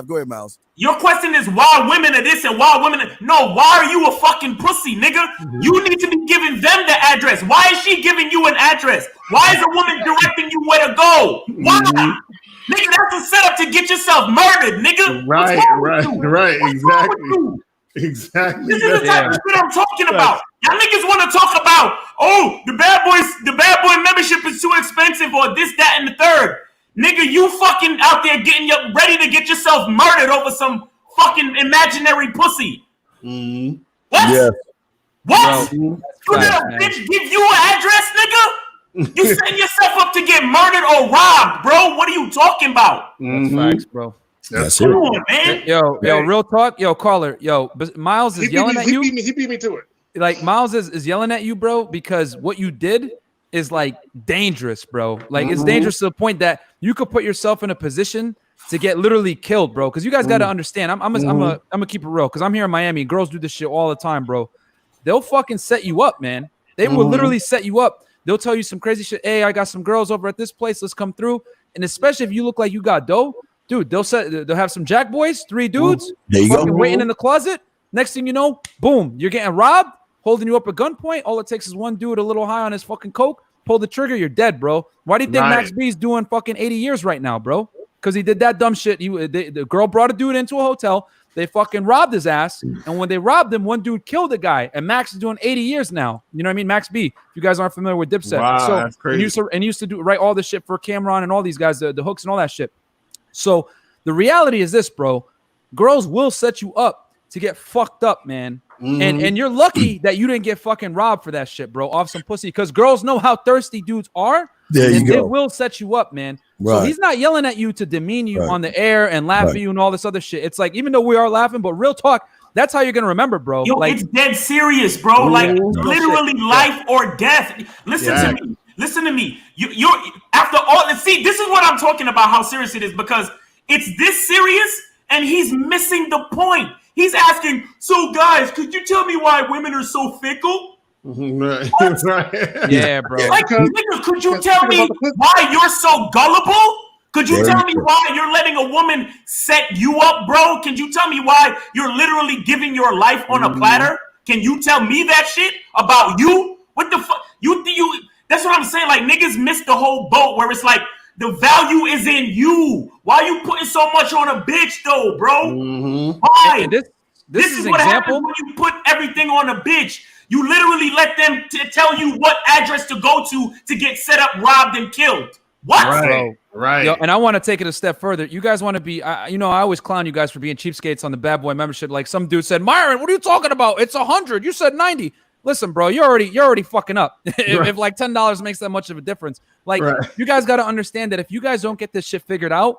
Go ahead, Miles. Your question is why women are this and why women are... No, why are you a fucking pussy, nigga? You need to be giving them the address. Why is she giving you an address? Why is a woman directing you where to go? Why? Nigga, that's a setup to get yourself murdered, nigga. Right, exactly. This is the type of shit I'm talking about. Y'all niggas want to talk about, oh, the bad boy membership is too expensive or this, that, and the third. Nigga, you fucking out there ready to get yourself murdered over some fucking imaginary pussy. Mm-hmm. What? Yes. What? You let a bitch give you an address, nigga? You setting yourself up to get murdered or robbed, bro. What are you talking about? That's facts, bro. That's Come on, man. Yo, real talk. Yo, caller. Yo, Miles is yelling at you. He beat me to it. Like, Miles is yelling at you, bro, because what you did is like dangerous, bro. Like, it's dangerous to the point that you could put yourself in a position to get literally killed, bro. Because you guys got to understand. I'm gonna keep it real because I'm here in Miami. Girls do this shit all the time, bro. They'll fucking set you up, man. They will literally set you up. They'll tell you some crazy shit. Hey, I got some girls over at this place. Let's come through. And especially if you look like you got dough, dude, they'll have some jack boys, 3 dudes, waiting in the closet. Next thing you know, boom, you're getting robbed, holding you up at gunpoint. All it takes is one dude a little high on his fucking coke, pull the trigger, you're dead, bro. Why do you think Max B's doing fucking 80 years right now, bro? Because he did that dumb shit. The girl brought a dude into a hotel. They fucking robbed his ass. And when they robbed him, one dude killed a guy. And Max is doing 80 years now. You know what I mean? Max B. If you guys aren't familiar with Dipset. Wow, so, that's crazy. And used to write all this shit for Cameron and all these guys, the hooks and all that shit. So the reality is this, bro. Girls will set you up to get fucked up, man. And you're lucky that you didn't get fucking robbed for that shit, bro, off some pussy. Because girls know how thirsty dudes are. There you go. They will set you up, man. Right. So he's not yelling at you to demean you on the air and laugh at you and all this other shit. It's like, even though we are laughing, but real talk, that's how you're going to remember, bro. Yo, like, it's dead serious, bro. Like, literally life or death. Listen to me. Listen to me. You're after all, see, this is what I'm talking about, how serious it is, because it's this serious and he's missing the point. He's asking, so guys, could you tell me why women are so fickle? Right. Yeah, bro. Like, nigga, could you tell me why you're so gullible? Could you tell me why you're letting a woman set you up, bro? Can you tell me why you're literally giving your life on a platter? Can you tell me that shit about you? What the fuck? You that's what I'm saying. Like, niggas miss the whole boat where it's like, the value is in you. Why you putting so much on a bitch, though, bro? Why? This is what happens when you put everything on a bitch. You literally let them tell you what address to go to get set up, robbed, and killed. What? Right. Yo, and I want to take it a step further. You guys want to be, I always clown you guys for being cheapskates on the bad boy membership. Like, some dude said, Myron, what are you talking about? It's 100. You said 90. Listen, bro, you're already fucking up. if like $10 makes that much of a difference. Like, you guys got to understand that if you guys don't get this shit figured out,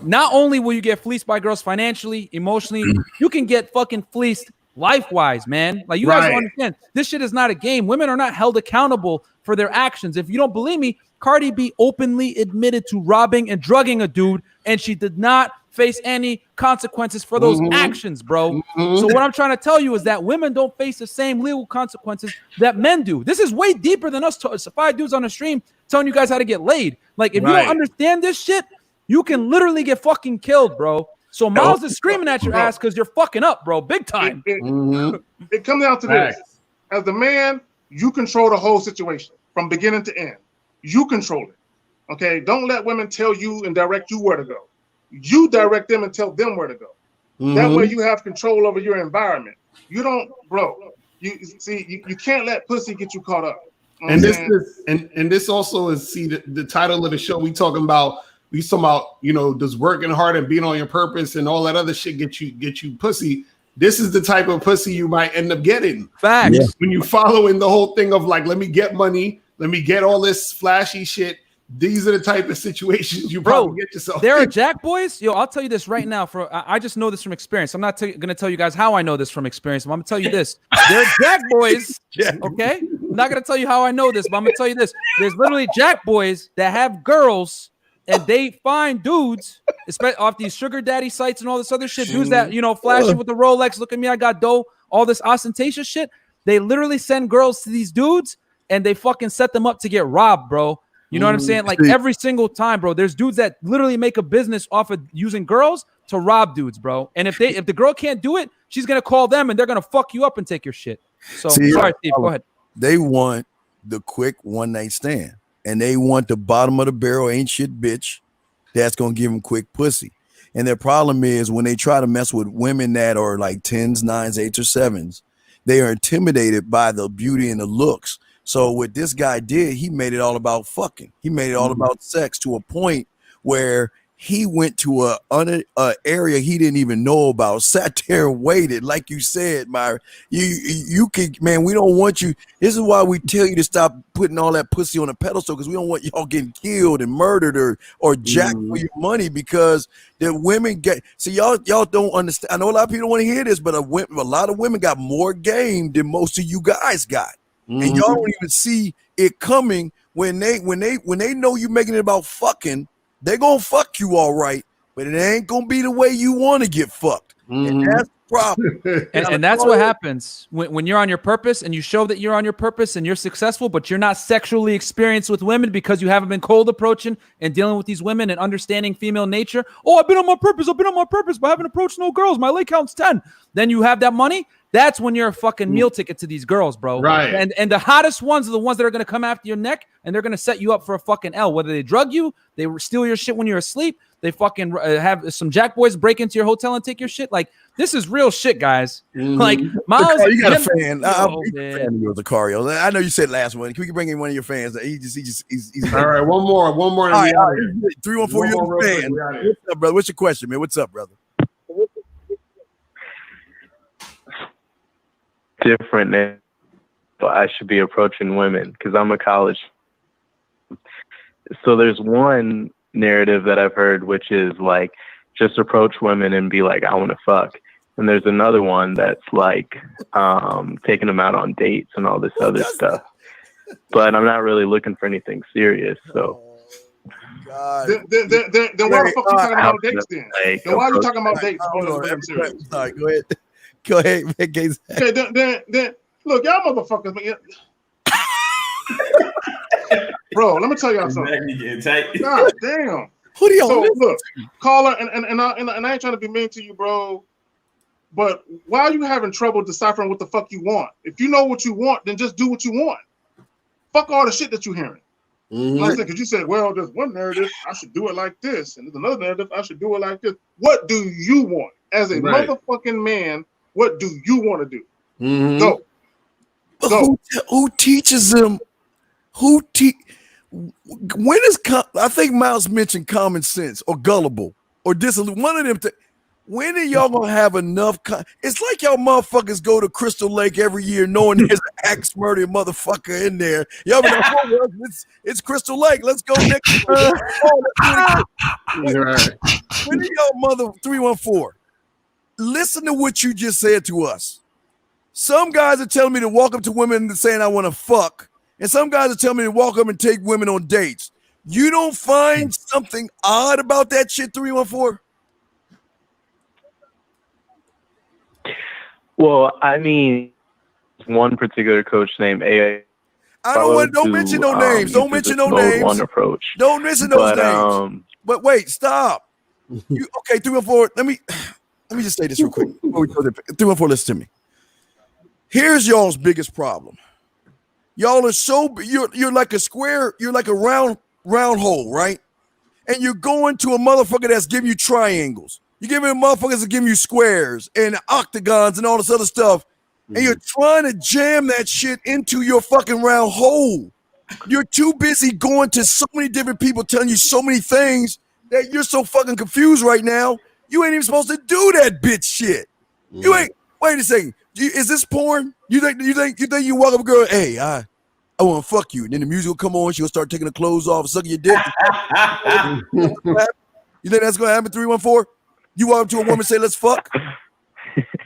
not only will you get fleeced by girls financially, emotionally, you can get fucking fleeced life-wise, man. Like, you guys don't understand. This shit is not a game. Women are not held accountable for their actions. If you don't believe me, Cardi B openly admitted to robbing and drugging a dude, and she did not face any consequences for those actions, bro. So what I'm trying to tell you is that women don't face the same legal consequences that men do. This is way deeper than us 5 dudes on the stream telling you guys how to get laid. Like, if you don't understand this shit, you can literally get fucking killed, bro. So Miles is screaming at your ass because you're fucking up, bro, big time. It comes down to this: as the man, you control the whole situation from beginning to end. You control it. Okay, don't let women tell you and direct you where to go. You direct them and tell them where to go. That way, you have control over your environment. You don't, bro. You see, you can't let pussy get you caught up. You know and this is and this also is the title of the show. We talking about does working hard and being on your purpose and all that other shit get you pussy. This is the type of pussy you might end up getting. Facts. When you following the whole thing of like, let me get money, let me get all this flashy shit. These are the type of situations you probably get yourself. There are jack boys. Yo, I'll tell you this right now. I just know this from experience. I'm not going to tell you guys how I know this from experience. But I'm going to tell you this. There are jack boys. Okay, I'm not going to tell you how I know this, but I'm going to tell you this. There's literally jack boys that have girls, and they find dudes, especially off these sugar daddy sites and all this other shit. Dudes that flashing with the Rolex. Look at me, I got dough. All this ostentatious shit. They literally send girls to these dudes, and they fucking set them up to get robbed, bro. You know what I'm saying? Like every single time, bro. There's dudes that literally make a business off of using girls to rob dudes, bro. And if the girl can't do it, she's gonna call them and they're gonna fuck you up and take your shit. So sorry, Steve, go ahead. They want the quick one night stand, and they want the bottom of the barrel ain't shit bitch that's gonna give them quick pussy. And their problem is when they try to mess with women that are like 10s, 9s, 8s, or 7s, they are intimidated by the beauty and the looks. So what this guy did, he made it all about fucking. He made it all about sex to a point where he went to a area he didn't even know about, sat there and waited. Like you said, Myra, you can, man, we don't want you. This is why we tell you to stop putting all that pussy on a pedestal, because we don't want y'all getting killed and murdered or jacked for your money, because the women get, see, y'all don't understand. I know a lot of people don't want to hear this, but a lot of women got more game than most of you guys got. And y'all don't even see it coming when they know you making it about fucking. They're gonna fuck you all right, but it ain't gonna be the way you want to get fucked. And that's the problem. and that's what happens when you're on your purpose and you show that you're on your purpose and you're successful, but you're not sexually experienced with women because you haven't been cold approaching and dealing with these women and understanding female nature. Oh, I've been on my purpose, but I haven't approached no girls. My leg count's 10. Then you have that money. That's when you're a fucking meal ticket to these girls, bro. Right. And the hottest ones are the ones that are going to come after your neck, and they're going to set you up for a fucking L. Whether they drug you, they steal your shit when you're asleep, they fucking have some jack boys break into your hotel and take your shit. Like, this is real shit, guys. Like, Miles, you got a fan. I'm a fan of yours, Acario. I know you said last one. Can we bring in one of your fans? He's all right. One more. All right, 314, you're the fan. What's up, brother? What's your question, man? What's up, brother? Different than I should be approaching women, because I'm a college. So there's one narrative that I've heard, which is like, just approach women and be like, I want to fuck. And there's another one that's like taking them out on dates and all this other stuff. But I'm not really looking for anything serious. So then why the fuck you talking about dates then? Then why are you talking about dates? Sorry, go ahead. Go ahead, man. Okay, then look, y'all motherfuckers, man. Bro, let me tell y'all something. God damn. Who do y'all so look, caller, and I ain't trying to be mean to you, bro. But why are you having trouble deciphering what the fuck you want? If you know what you want, then just do what you want. Fuck all the shit that you're hearing. Like I said, because you said, well, there's one narrative, I should do it like this, and there's another narrative, I should do it like this. What do you want? As a motherfucking man, what do you want to do? Go. Who teaches them? When is I think Miles mentioned common sense or gullible or dissolute. One of them. When are y'all gonna have enough? It's like y'all motherfuckers go to Crystal Lake every year knowing there's an axe murder motherfucker in there. Y'all be like, oh, it's Crystal Lake. Let's go next year. When are y'all mother 314? Listen to what you just said to us. Some guys are telling me to walk up to women and saying I want to fuck, and some guys are telling me to walk up and take women on dates. You don't find something odd about that shit, 314? Well, I mean, one particular coach named A. Don't mention no names. Don't mention no names. One approach. Don't mention those names. But wait, stop. Okay, 314. Let me just say this real quick. 314, listen to me. Here's y'all's biggest problem. Y'all are you're like a square, you're like a round hole, right? And you're going to a motherfucker that's giving you triangles. You're giving motherfuckers that give you squares and octagons and all this other stuff. And you're trying to jam that shit into your fucking round hole. You're too busy going to so many different people telling you so many things that you're so fucking confused right now. You ain't even supposed to do that bitch shit. You ain't. Wait a second. Is this porn? You think you walk up a girl? Hey, I want to fuck you. And then the music will come on. She'll start taking the clothes off, sucking your dick. You think that's gonna happen? 314. You walk up to a woman and say, "Let's fuck."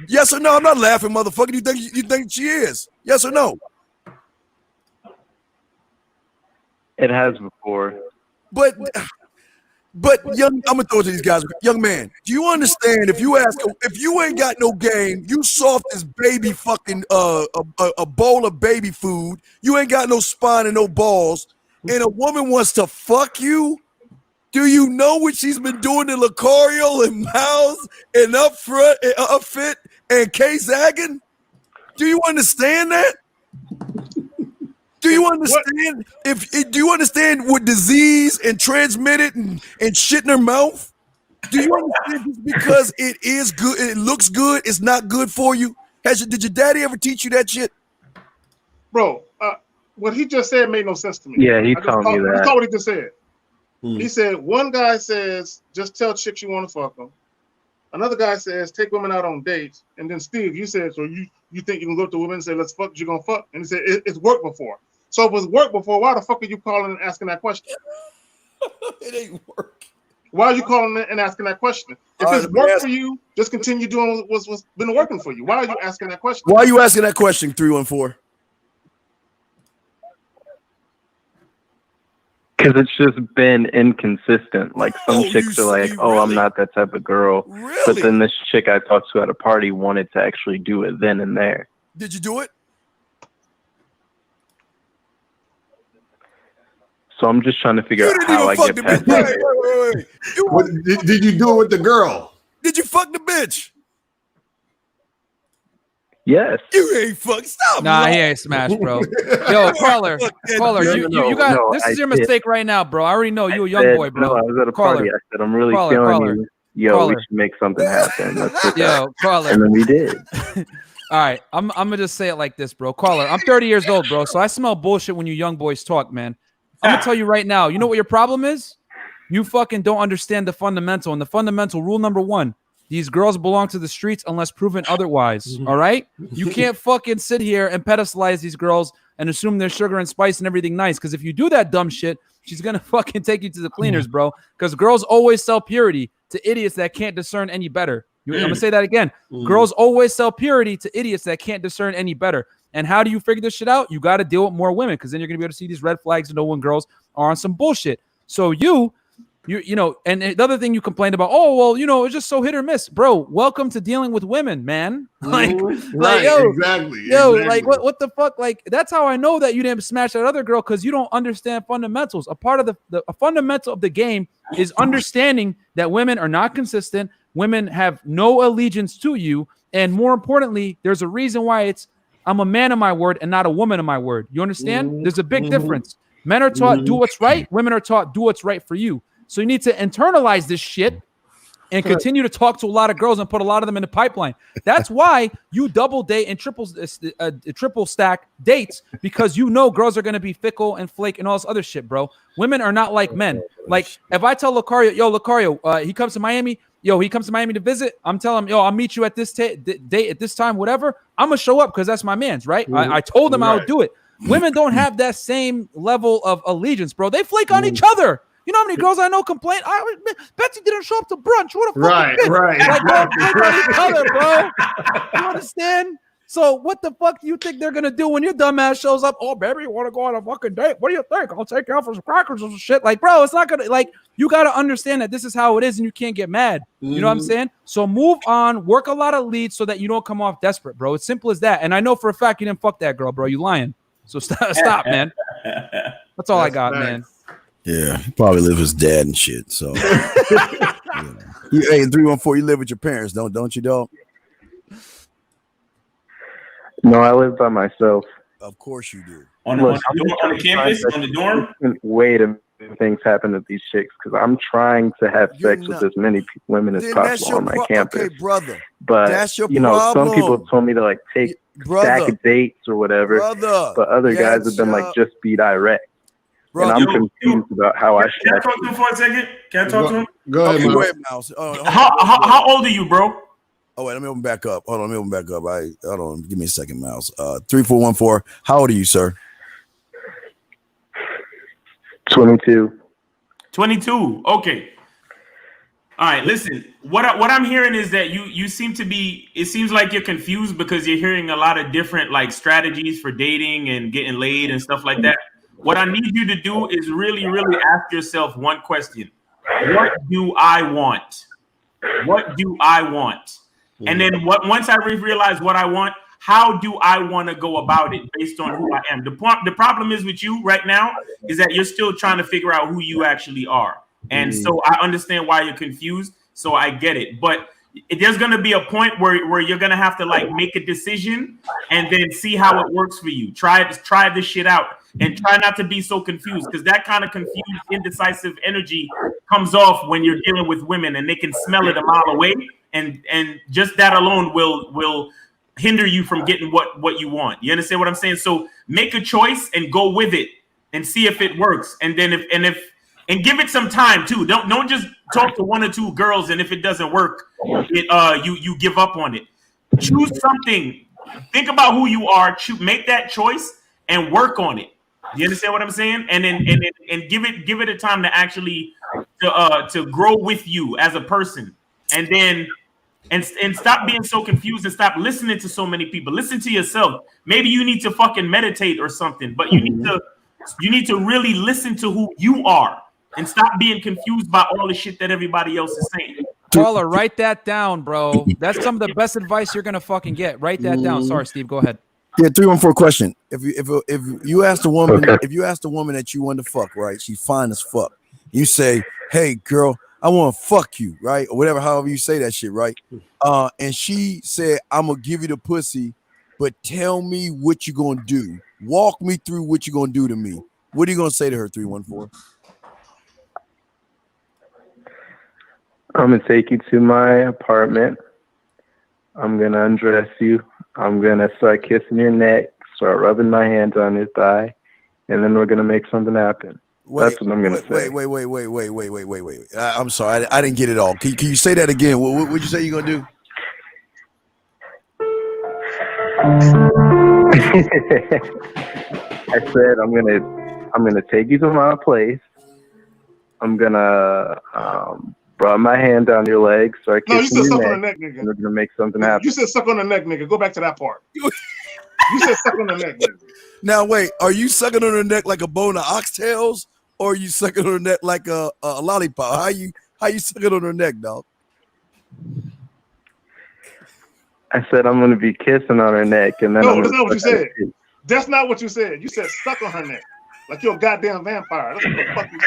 Yes or no? I'm not laughing, motherfucker. You think she is? Yes or no? It has before. But young, I'm gonna throw it to these guys. Young man, do you understand? If you ain't got no game, you soft as baby fucking a bowl of baby food. You ain't got no spine and no balls, and a woman wants to fuck you. Do you know what she's been doing to Lucario and Miles and Upfit and K Zaggin? Do you understand that? Do you understand do you understand what disease and transmitted and shit in her mouth? Do you understand just because it is good, it looks good, it's not good for you? Did your daddy ever teach you that shit? Bro, what he just said made no sense to me. Yeah, he told me that. That's not what he just said. He said one guy says just tell chicks you want to fuck them. Another guy says take women out on dates. And then Steve, you said so you think you can go to women and say let's fuck, you're gonna fuck. And he said it's worked before. So if it was worked before, why the fuck are you calling and asking that question? It ain't work. Why are you calling and asking that question? If it's worked for you, just continue doing what's been working for you. Why are you asking that question? Why are you asking that question, 314? Because it's just been inconsistent. Like some chicks are like, "Oh, I'm not that type of girl," but then this chick I talked to at a party wanted to actually do it then and there. Did you do it? So I'm just trying to figure out how I get past that. Did you do it with the girl? Did you fuck the bitch? Yes. You ain't fuck. Stop. Nah, he ain't smashed, bro. Yo, caller, you got this is your mistake right now, bro. I already know you a young boy, bro. No, I was at a party. I said, I'm really feeling you. Yo, we should make something happen. Yo, caller. And then we did. All right, I'm gonna just say it like this, bro. Caller, I'm 30 years old, bro, so I smell bullshit when you young boys talk, man. I'm gonna tell you right now. You know what your problem is? You fucking don't understand the fundamental. And the fundamental rule number one: these girls belong to the streets unless proven otherwise. All right? You can't fucking sit here and pedestalize these girls and assume they're sugar and spice and everything nice. Because if you do that dumb shit, she's gonna fucking take you to the cleaners, bro. Because girls always sell purity to idiots that can't discern any better. I'm gonna say that again. Girls always sell purity to idiots that can't discern any better. And how do you figure this shit out? You got to deal with more women, because then you're gonna be able to see these red flags and know when girls are on some bullshit. So you know, and the other thing you complained about, oh well, you know, it's just so hit or miss, bro. Welcome to dealing with women, man. Like exactly. Like what the fuck? Like that's how I know that you didn't smash that other girl, because you don't understand fundamentals. A part of a fundamental of the game is understanding that women are not consistent. Women have no allegiance to you, and more importantly, there's a reason why I'm a man of my word and not a woman of my word. You understand? There's a big difference. Men are taught do what's right. Women are taught do what's right for you. So you need to internalize this shit and continue to talk to a lot of girls and put a lot of them in the pipeline. That's why you double date and triple stack dates, because you know girls are going to be fickle and flake and all this other shit, bro. Women are not like men. Like if I tell Lucario, he comes to Miami, to visit, I'm telling him, I'll meet you at this date at this time, whatever. I'm going to show up because that's my man's, right? I told him I would do it. Women don't have that same level of allegiance, bro. They flake on each other. You know how many girls I know complain? Betsy didn't show up to brunch. What a fucking bitch. Right. Like, bro, each other, bro. You understand? So what the fuck do you think they're gonna do when your dumb ass shows up? Oh, baby, you want to go on a fucking date? What do you think? I'll take you out for some crackers or some shit. Like, bro, it's not gonna, like, you gotta understand that this is how it is, and you can't get mad. You know what I'm saying? So move on, work a lot of leads so that you don't come off desperate, bro. It's simple as that. And I know for a fact you didn't fuck that girl, bro. You lying. So stop, man. That's all I got, man. Yeah, he probably live with his dad and shit. So, Hey, 314, you live with your parents, don't you, dog? No, I live by myself. Of course you do. On the campus, on the dorm? Way to make things happen to these chicks because I'm trying to have sex with as many women as possible on my campus. Okay, brother. But that's your you know, problem. some people told me to like take stack of dates or whatever. But other guys have been like, just be direct. And I'm confused about how I should. Can I talk to him for a second? Can I talk to him? Go ahead, Mouse. How old are you, bro? Oh wait, let me open back up. Hold on, let me open back up. Hold on, give me a second, Mouse. 3414. How old are you, sir? 22. 22. Okay. All right. Listen. What I'm hearing is that you seem to be. It seems like you're confused because you're hearing a lot of different like strategies for dating and getting laid and stuff like that. What I need you to do is really, really ask yourself one question: what do I want? What do I want? And then once I realize what I want, how do I want to go about it based on who I am? The problem is with you right now is that you're still trying to figure out who you actually are. And so I understand why you're confused. So I get it. But there's going to be a point where you're going to have to like make a decision and then see how it works for you. Try this shit out and try not to be so confused because that kind of confused, indecisive energy comes off when you're dealing with women and they can smell it a mile away. And just that alone will hinder you from getting what you want. You understand what I'm saying? So make a choice and go with it and see if it works. And then and give it some time too. Don't just talk to one or two girls and if it doesn't work, you give up on it. Choose something. Think about who you are. Make that choice and work on it. You understand what I'm saying? And then give it a time to actually to grow with you as a person. And then and stop being so confused and stop listening to so many people. Listen to yourself. Maybe you need to fucking meditate or something, but you need to really listen to who you are and stop being confused by all the shit that everybody else is saying. Caller, write that down, bro. That's some of the best advice you're gonna fucking get. Write that down. Sorry, Steve. Go ahead. Yeah, 314 question. If you ask the woman, if you ask the woman that you want to fuck, right? She's fine as fuck. You say, "Hey, girl, I want to fuck you," right? Or whatever, however you say that shit, right? And she said, "I'm gonna give you the pussy, but tell me what you gonna do. Walk me through what you gonna do to me." What are you gonna say to her, 314? I'm gonna take you to my apartment. I'm gonna undress you. I'm gonna start kissing your neck, start rubbing my hands on your thigh, and then we're gonna make something happen. That's what I'm gonna say. Wait. I'm sorry, I didn't get it all. Can you say that again? What would you say you're gonna do? I said I'm gonna take you to my place. I'm gonna rub my hand down your leg, start kissing you said your suck on neck, the neck, nigga. and we're gonna make something happen. You said suck on the neck, nigga. Go back to that part. You said suck on the neck, nigga. Now wait, are you sucking on her neck like a bone of oxtails, or are you sucking on her neck like a lollipop? How you sucking on her neck, dog? I said I'm gonna be kissing on her neck, and then no, that's not what you said. That's not what you said. You said suck on her neck. Like you're a goddamn vampire. That's what the fuck you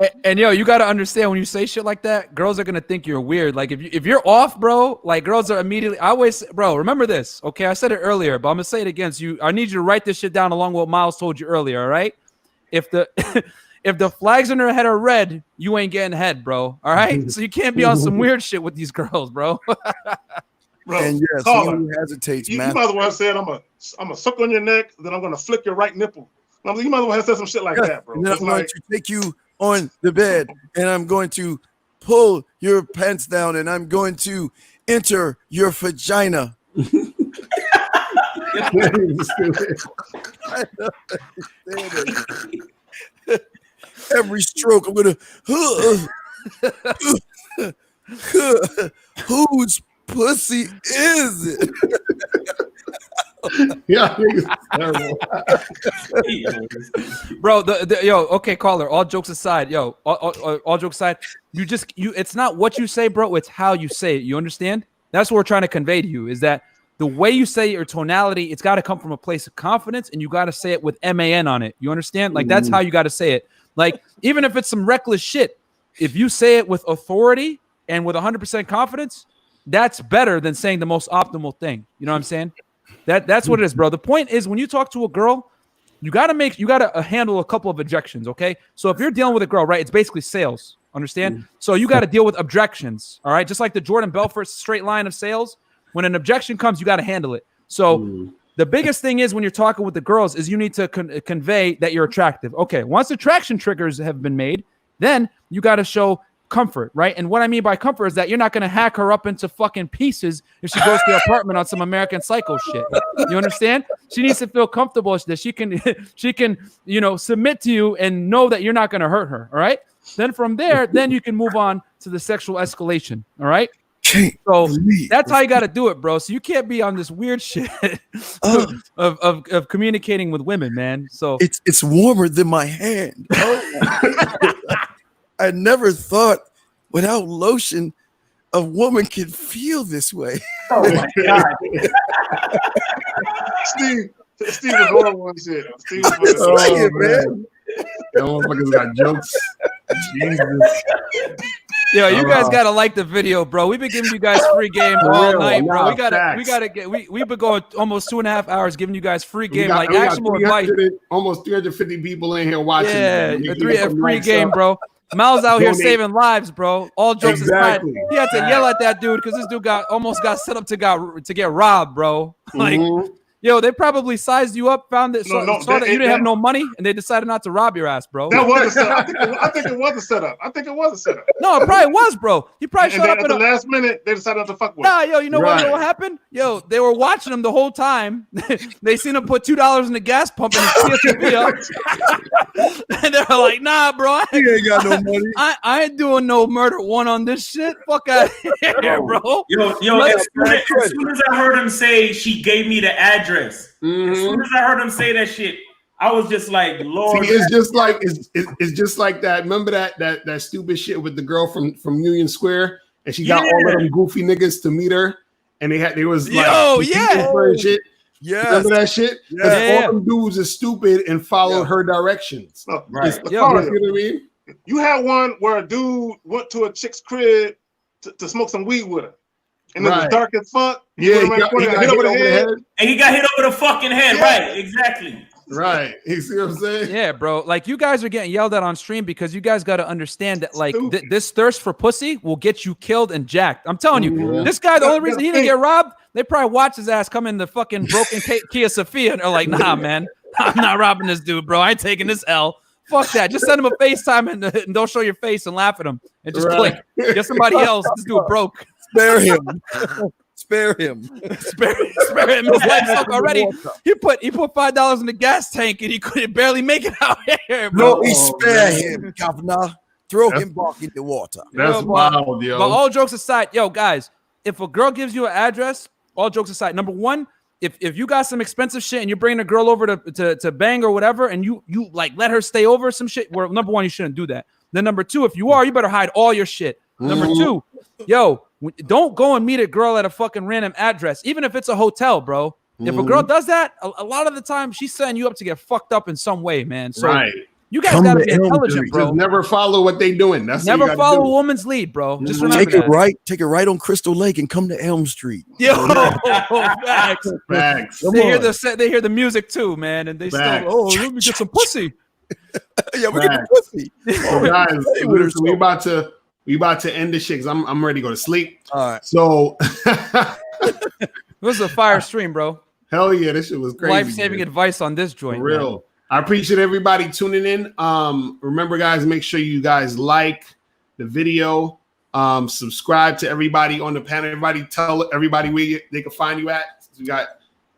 said. And yo, you got to understand when you say shit like that, girls are gonna think you're weird. Like if you're off, bro, like girls are immediately. I always, bro, remember this, okay? I said it earlier, but I'm gonna say it again. So you, I need you to write this shit down along with what Miles told you earlier. All right? If the if the flags in her head are red, you ain't getting head, bro. All right? So you can't be on some weird shit with these girls, bro. Bro, and yes, he hesitates, you man. might as well have said, I'm a suck on your neck, then I'm gonna flick your right nipple. You might as well have said some shit like that, bro. And then I'm going to take you on the bed, and I'm going to pull your pants down, and I'm going to enter your vagina. Every stroke, I'm gonna. Whose pussy is it? Yeah, terrible. Bro, yo, okay, caller. All jokes aside, yo, all jokes aside, it's not what you say, bro. It's how you say it. You understand? That's what we're trying to convey to you. Is that the way you say your tonality? It's got to come from a place of confidence, and you got to say it with MAN on it. You understand? Like that's how you got to say it. Like, even if it's some reckless shit, if you say it with authority and with 100% confidence, that's better than saying the most optimal thing. You know what I'm saying? That's what it is, bro. The point is, when you talk to a girl, you got to handle a couple of objections, okay? So if you're dealing with a girl, right, it's basically sales, understand? So you got to deal with objections, all right? Just like the Jordan Belfort straight line of sales, when an objection comes, you got to handle it. So the biggest thing is when you're talking with the girls is you need to convey that you're attractive. Okay, once attraction triggers have been made, then you got to show comfort, right? And what I mean by comfort is that you're not going to hack her up into fucking pieces if she goes to your apartment on some American Psycho shit. You understand? She needs to feel comfortable that she can, you know, submit to you and know that you're not going to hurt her. All right. Then from there, then you can move on to the sexual escalation. All right. So that's how you got to do it, bro. So you can't be on this weird shit of communicating with women, man. So it's warmer than my hand. I never thought without lotion a woman could feel this way. Oh my God. Steve was wrong one shit. Steve was man. That motherfuckers got jokes. Jesus. Yo, you guys gotta like the video, bro. We've been giving you guys free game all night, bro. We've been going almost 2.5 hours giving you guys free game, like actual advice. Almost 350 people in here watching. Yeah, free game, bro. Mal's out here saving lives, bro. All jokes aside, he had to yell at that dude because this dude almost got set up to get robbed, bro. Like, yo, they probably sized you up, found that, saw that you didn't have no money, and they decided not to rob your ass, bro. That was a setup. I think it was a setup. No, it probably was, bro. He probably showed up at the last minute. They decided not to fuck with. Nah, yo, you know what happened? Yo, they were watching him the whole time. They seen him put $2 in the gas pump and his and they're like, "Nah, bro, he ain't got no money. I ain't doing no murder one on this shit. Fuck out of here, bro." Yo, as soon as I heard him say she gave me the address. As soon as I heard him say that shit, I was just like, Lord. See, it's just like that. Remember that stupid shit with the girl from Union Square, and she got all of them goofy niggas to meet her, and they was like, shit. Yeah, remember that shit? Yeah. All them dudes are stupid and followed her directions. Right. You know what I mean? You had one where a dude went to a chick's crib to smoke some weed with her. And it was dark as fuck. Yeah, he got hit over the head. And he got hit over the fucking head. Yeah. Right, exactly. Right. You see what I'm saying? Yeah, bro. Like, you guys are getting yelled at on stream because you guys got to understand that, like, this thirst for pussy will get you killed and jacked. I'm telling you, this guy, the only reason he didn't get robbed, they probably watched his ass come in the fucking broken Kia Sophia and they're like, "Nah, man, I'm not robbing this dude, bro. I ain't taking this L. Fuck that. Just send him a FaceTime and don't show your face and laugh at him and just click. Get somebody else. This dude broke. Spare him. Spare him. Spare him. His legs suck already. He put $5 in the gas tank and he couldn't barely make it out here, bro. No, we spare him, governor. Throw him back in the water. That's wild, yo. But all jokes aside, yo, guys, if a girl gives you an address, all jokes aside, number one, if you got some expensive shit and you're bringing a girl over to bang or whatever, and you like let her stay over some shit, well, number one, you shouldn't do that. Then number two, if you are, you better hide all your shit. Number two, yo, don't go and meet a girl at a fucking random address, even if it's a hotel, bro. If a girl does that, a lot of the time she's setting you up to get fucked up in some way, man. So you guys gotta be intelligent, bro. Just never follow what they doing. That's never follow a woman's lead, bro. Just remember Take it right on Crystal Lake and come to Elm Street. Yo, facts. Facts. They hear the music too, man, and they still let me get some pussy. Yeah, we get the pussy. So guys, listen, we about to end this shit because I'm ready to go to sleep. All right. So it was a fire stream, bro. Hell yeah, this shit was crazy. Life-saving advice on this joint. For real. Man. I appreciate everybody tuning in. Remember, guys, make sure you guys like the video. Subscribe to everybody on the panel. Everybody tell everybody where they can find you at. You got.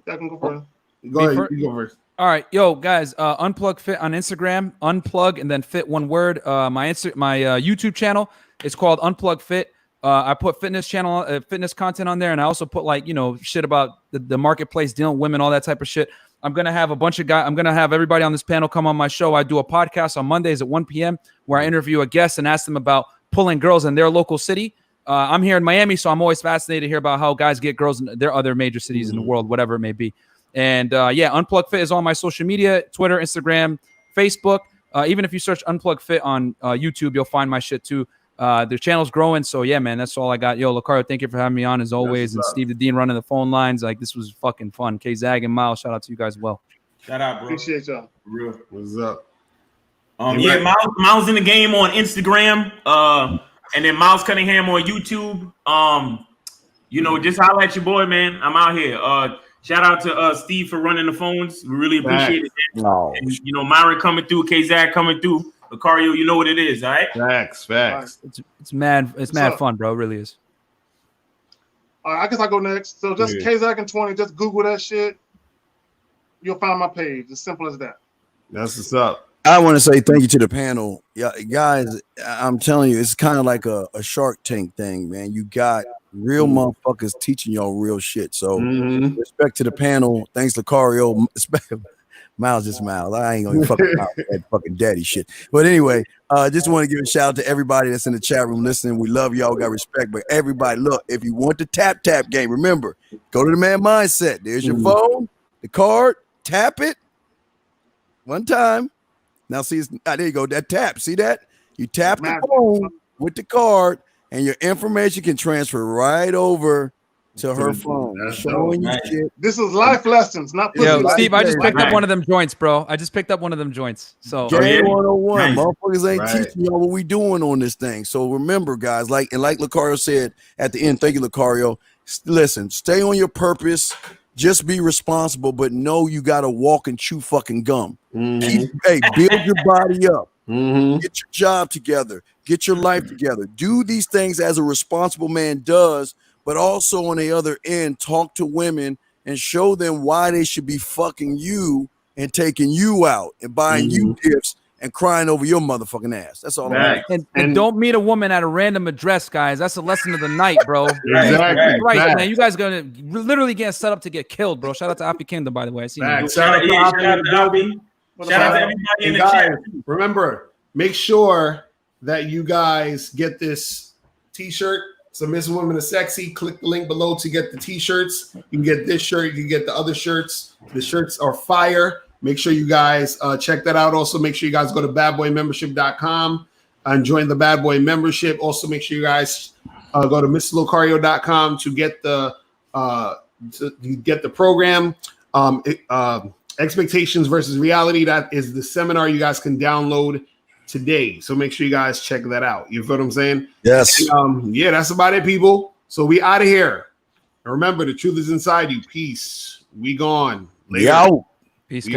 I can go first. Go ahead. You go first. All right, yo, guys, Unplug Fit on Instagram, unplug and then fit one word. My YouTube channel is called Unplug Fit. I put fitness content on there, and I also put shit about the marketplace, dealing with women, all that type of shit. I'm gonna have a bunch of guys. I'm gonna have everybody on this panel come on my show. I do a podcast on Mondays at 1 p.m. where I interview a guest and ask them about pulling girls in their local city. I'm here in Miami, so I'm always fascinated to hear about how guys get girls in their other major cities in the world, whatever it may be. And Unplug Fit is on my social media, Twitter, Instagram, Facebook. Even if you search Unplug Fit on YouTube, you'll find my shit too. Their channel's growing. So yeah, man, that's all I got. Yo, Lucario, thank you for having me on as always. And Steve the Dean running the phone lines. Like, this was fucking fun. K-Zag and Miles, shout out to you guys as well. Shout out, bro. Appreciate y'all. Real. What's up? Yeah, Miles in the game on Instagram. And then Miles Cunningham on YouTube. You know, just holler at your boy, man. I'm out here. Shout out to Steve for running the phones. We really appreciate it. No. And, you know, Myron coming through, K-Zag coming through. Lucario, you know what it is, all right? Facts. It's mad fun, bro. It really is. All right, I guess I'll go next. So just K-Zag and 20, just Google that shit. You'll find my page. As simple as that. That's what's up. I want to say thank you to the panel. Yeah, guys, I'm telling you, it's kind of like a Shark Tank thing, man. You got real motherfuckers teaching y'all real shit. So respect to the panel. Thanks, Lucario. Miles just Miles. I ain't gonna fucking that fucking daddy shit. But anyway, just want to give a shout out to everybody that's in the chat room listening. We love y'all, got respect. But everybody, look, if you want the tap game, remember, go to the Man Mindset. There's your phone, the card, tap it one time. Now see, there you go. That tap. See that? You tap the phone with the card, and your information can transfer right over to her phone. Showing you shit. This is life lessons, not pussy. Yo, Steve, I just picked up one of them joints, bro. I just picked up one of them joints. So Game 101. Motherfuckers ain't teaching y'all what we doing on this thing. So remember, guys, like Lucario said at the end, thank you, Lucario. Listen, stay on your purpose. Just be responsible, but know you got to walk and chew fucking gum. Hey, build your body up. Get your job together. Get your life together. Do these things as a responsible man does, but also on the other end, talk to women and show them why they should be fucking you and taking you out and buying you gifts and crying over your motherfucking ass. That's all I'm saying. And don't meet a woman at a random address, guys. That's the lesson of the night, bro. Exactly. Right, man. You guys are gonna literally get set up to get killed, bro. Shout out to Happy Kingdom, by the way. I see you. Shout out to everybody in the chat. Remember, make sure that you guys get this t-shirt. Submissive Women are Sexy. Click the link below to get the t-shirts. You can get this shirt. You can get the other shirts. The shirts are fire. Make sure you guys check that out. Also, make sure you guys go to badboymembership.com and join the Bad Boy membership. Also, make sure you guys go to mrlucario.com to get the program. Expectations versus Reality. That is the seminar you guys can download today. So make sure you guys check that out. You feel what I'm saying? Yes. And, yeah, that's about it, people. So we out of here. And remember, the truth is inside you. Peace. We gone. Later. Yo. Peace.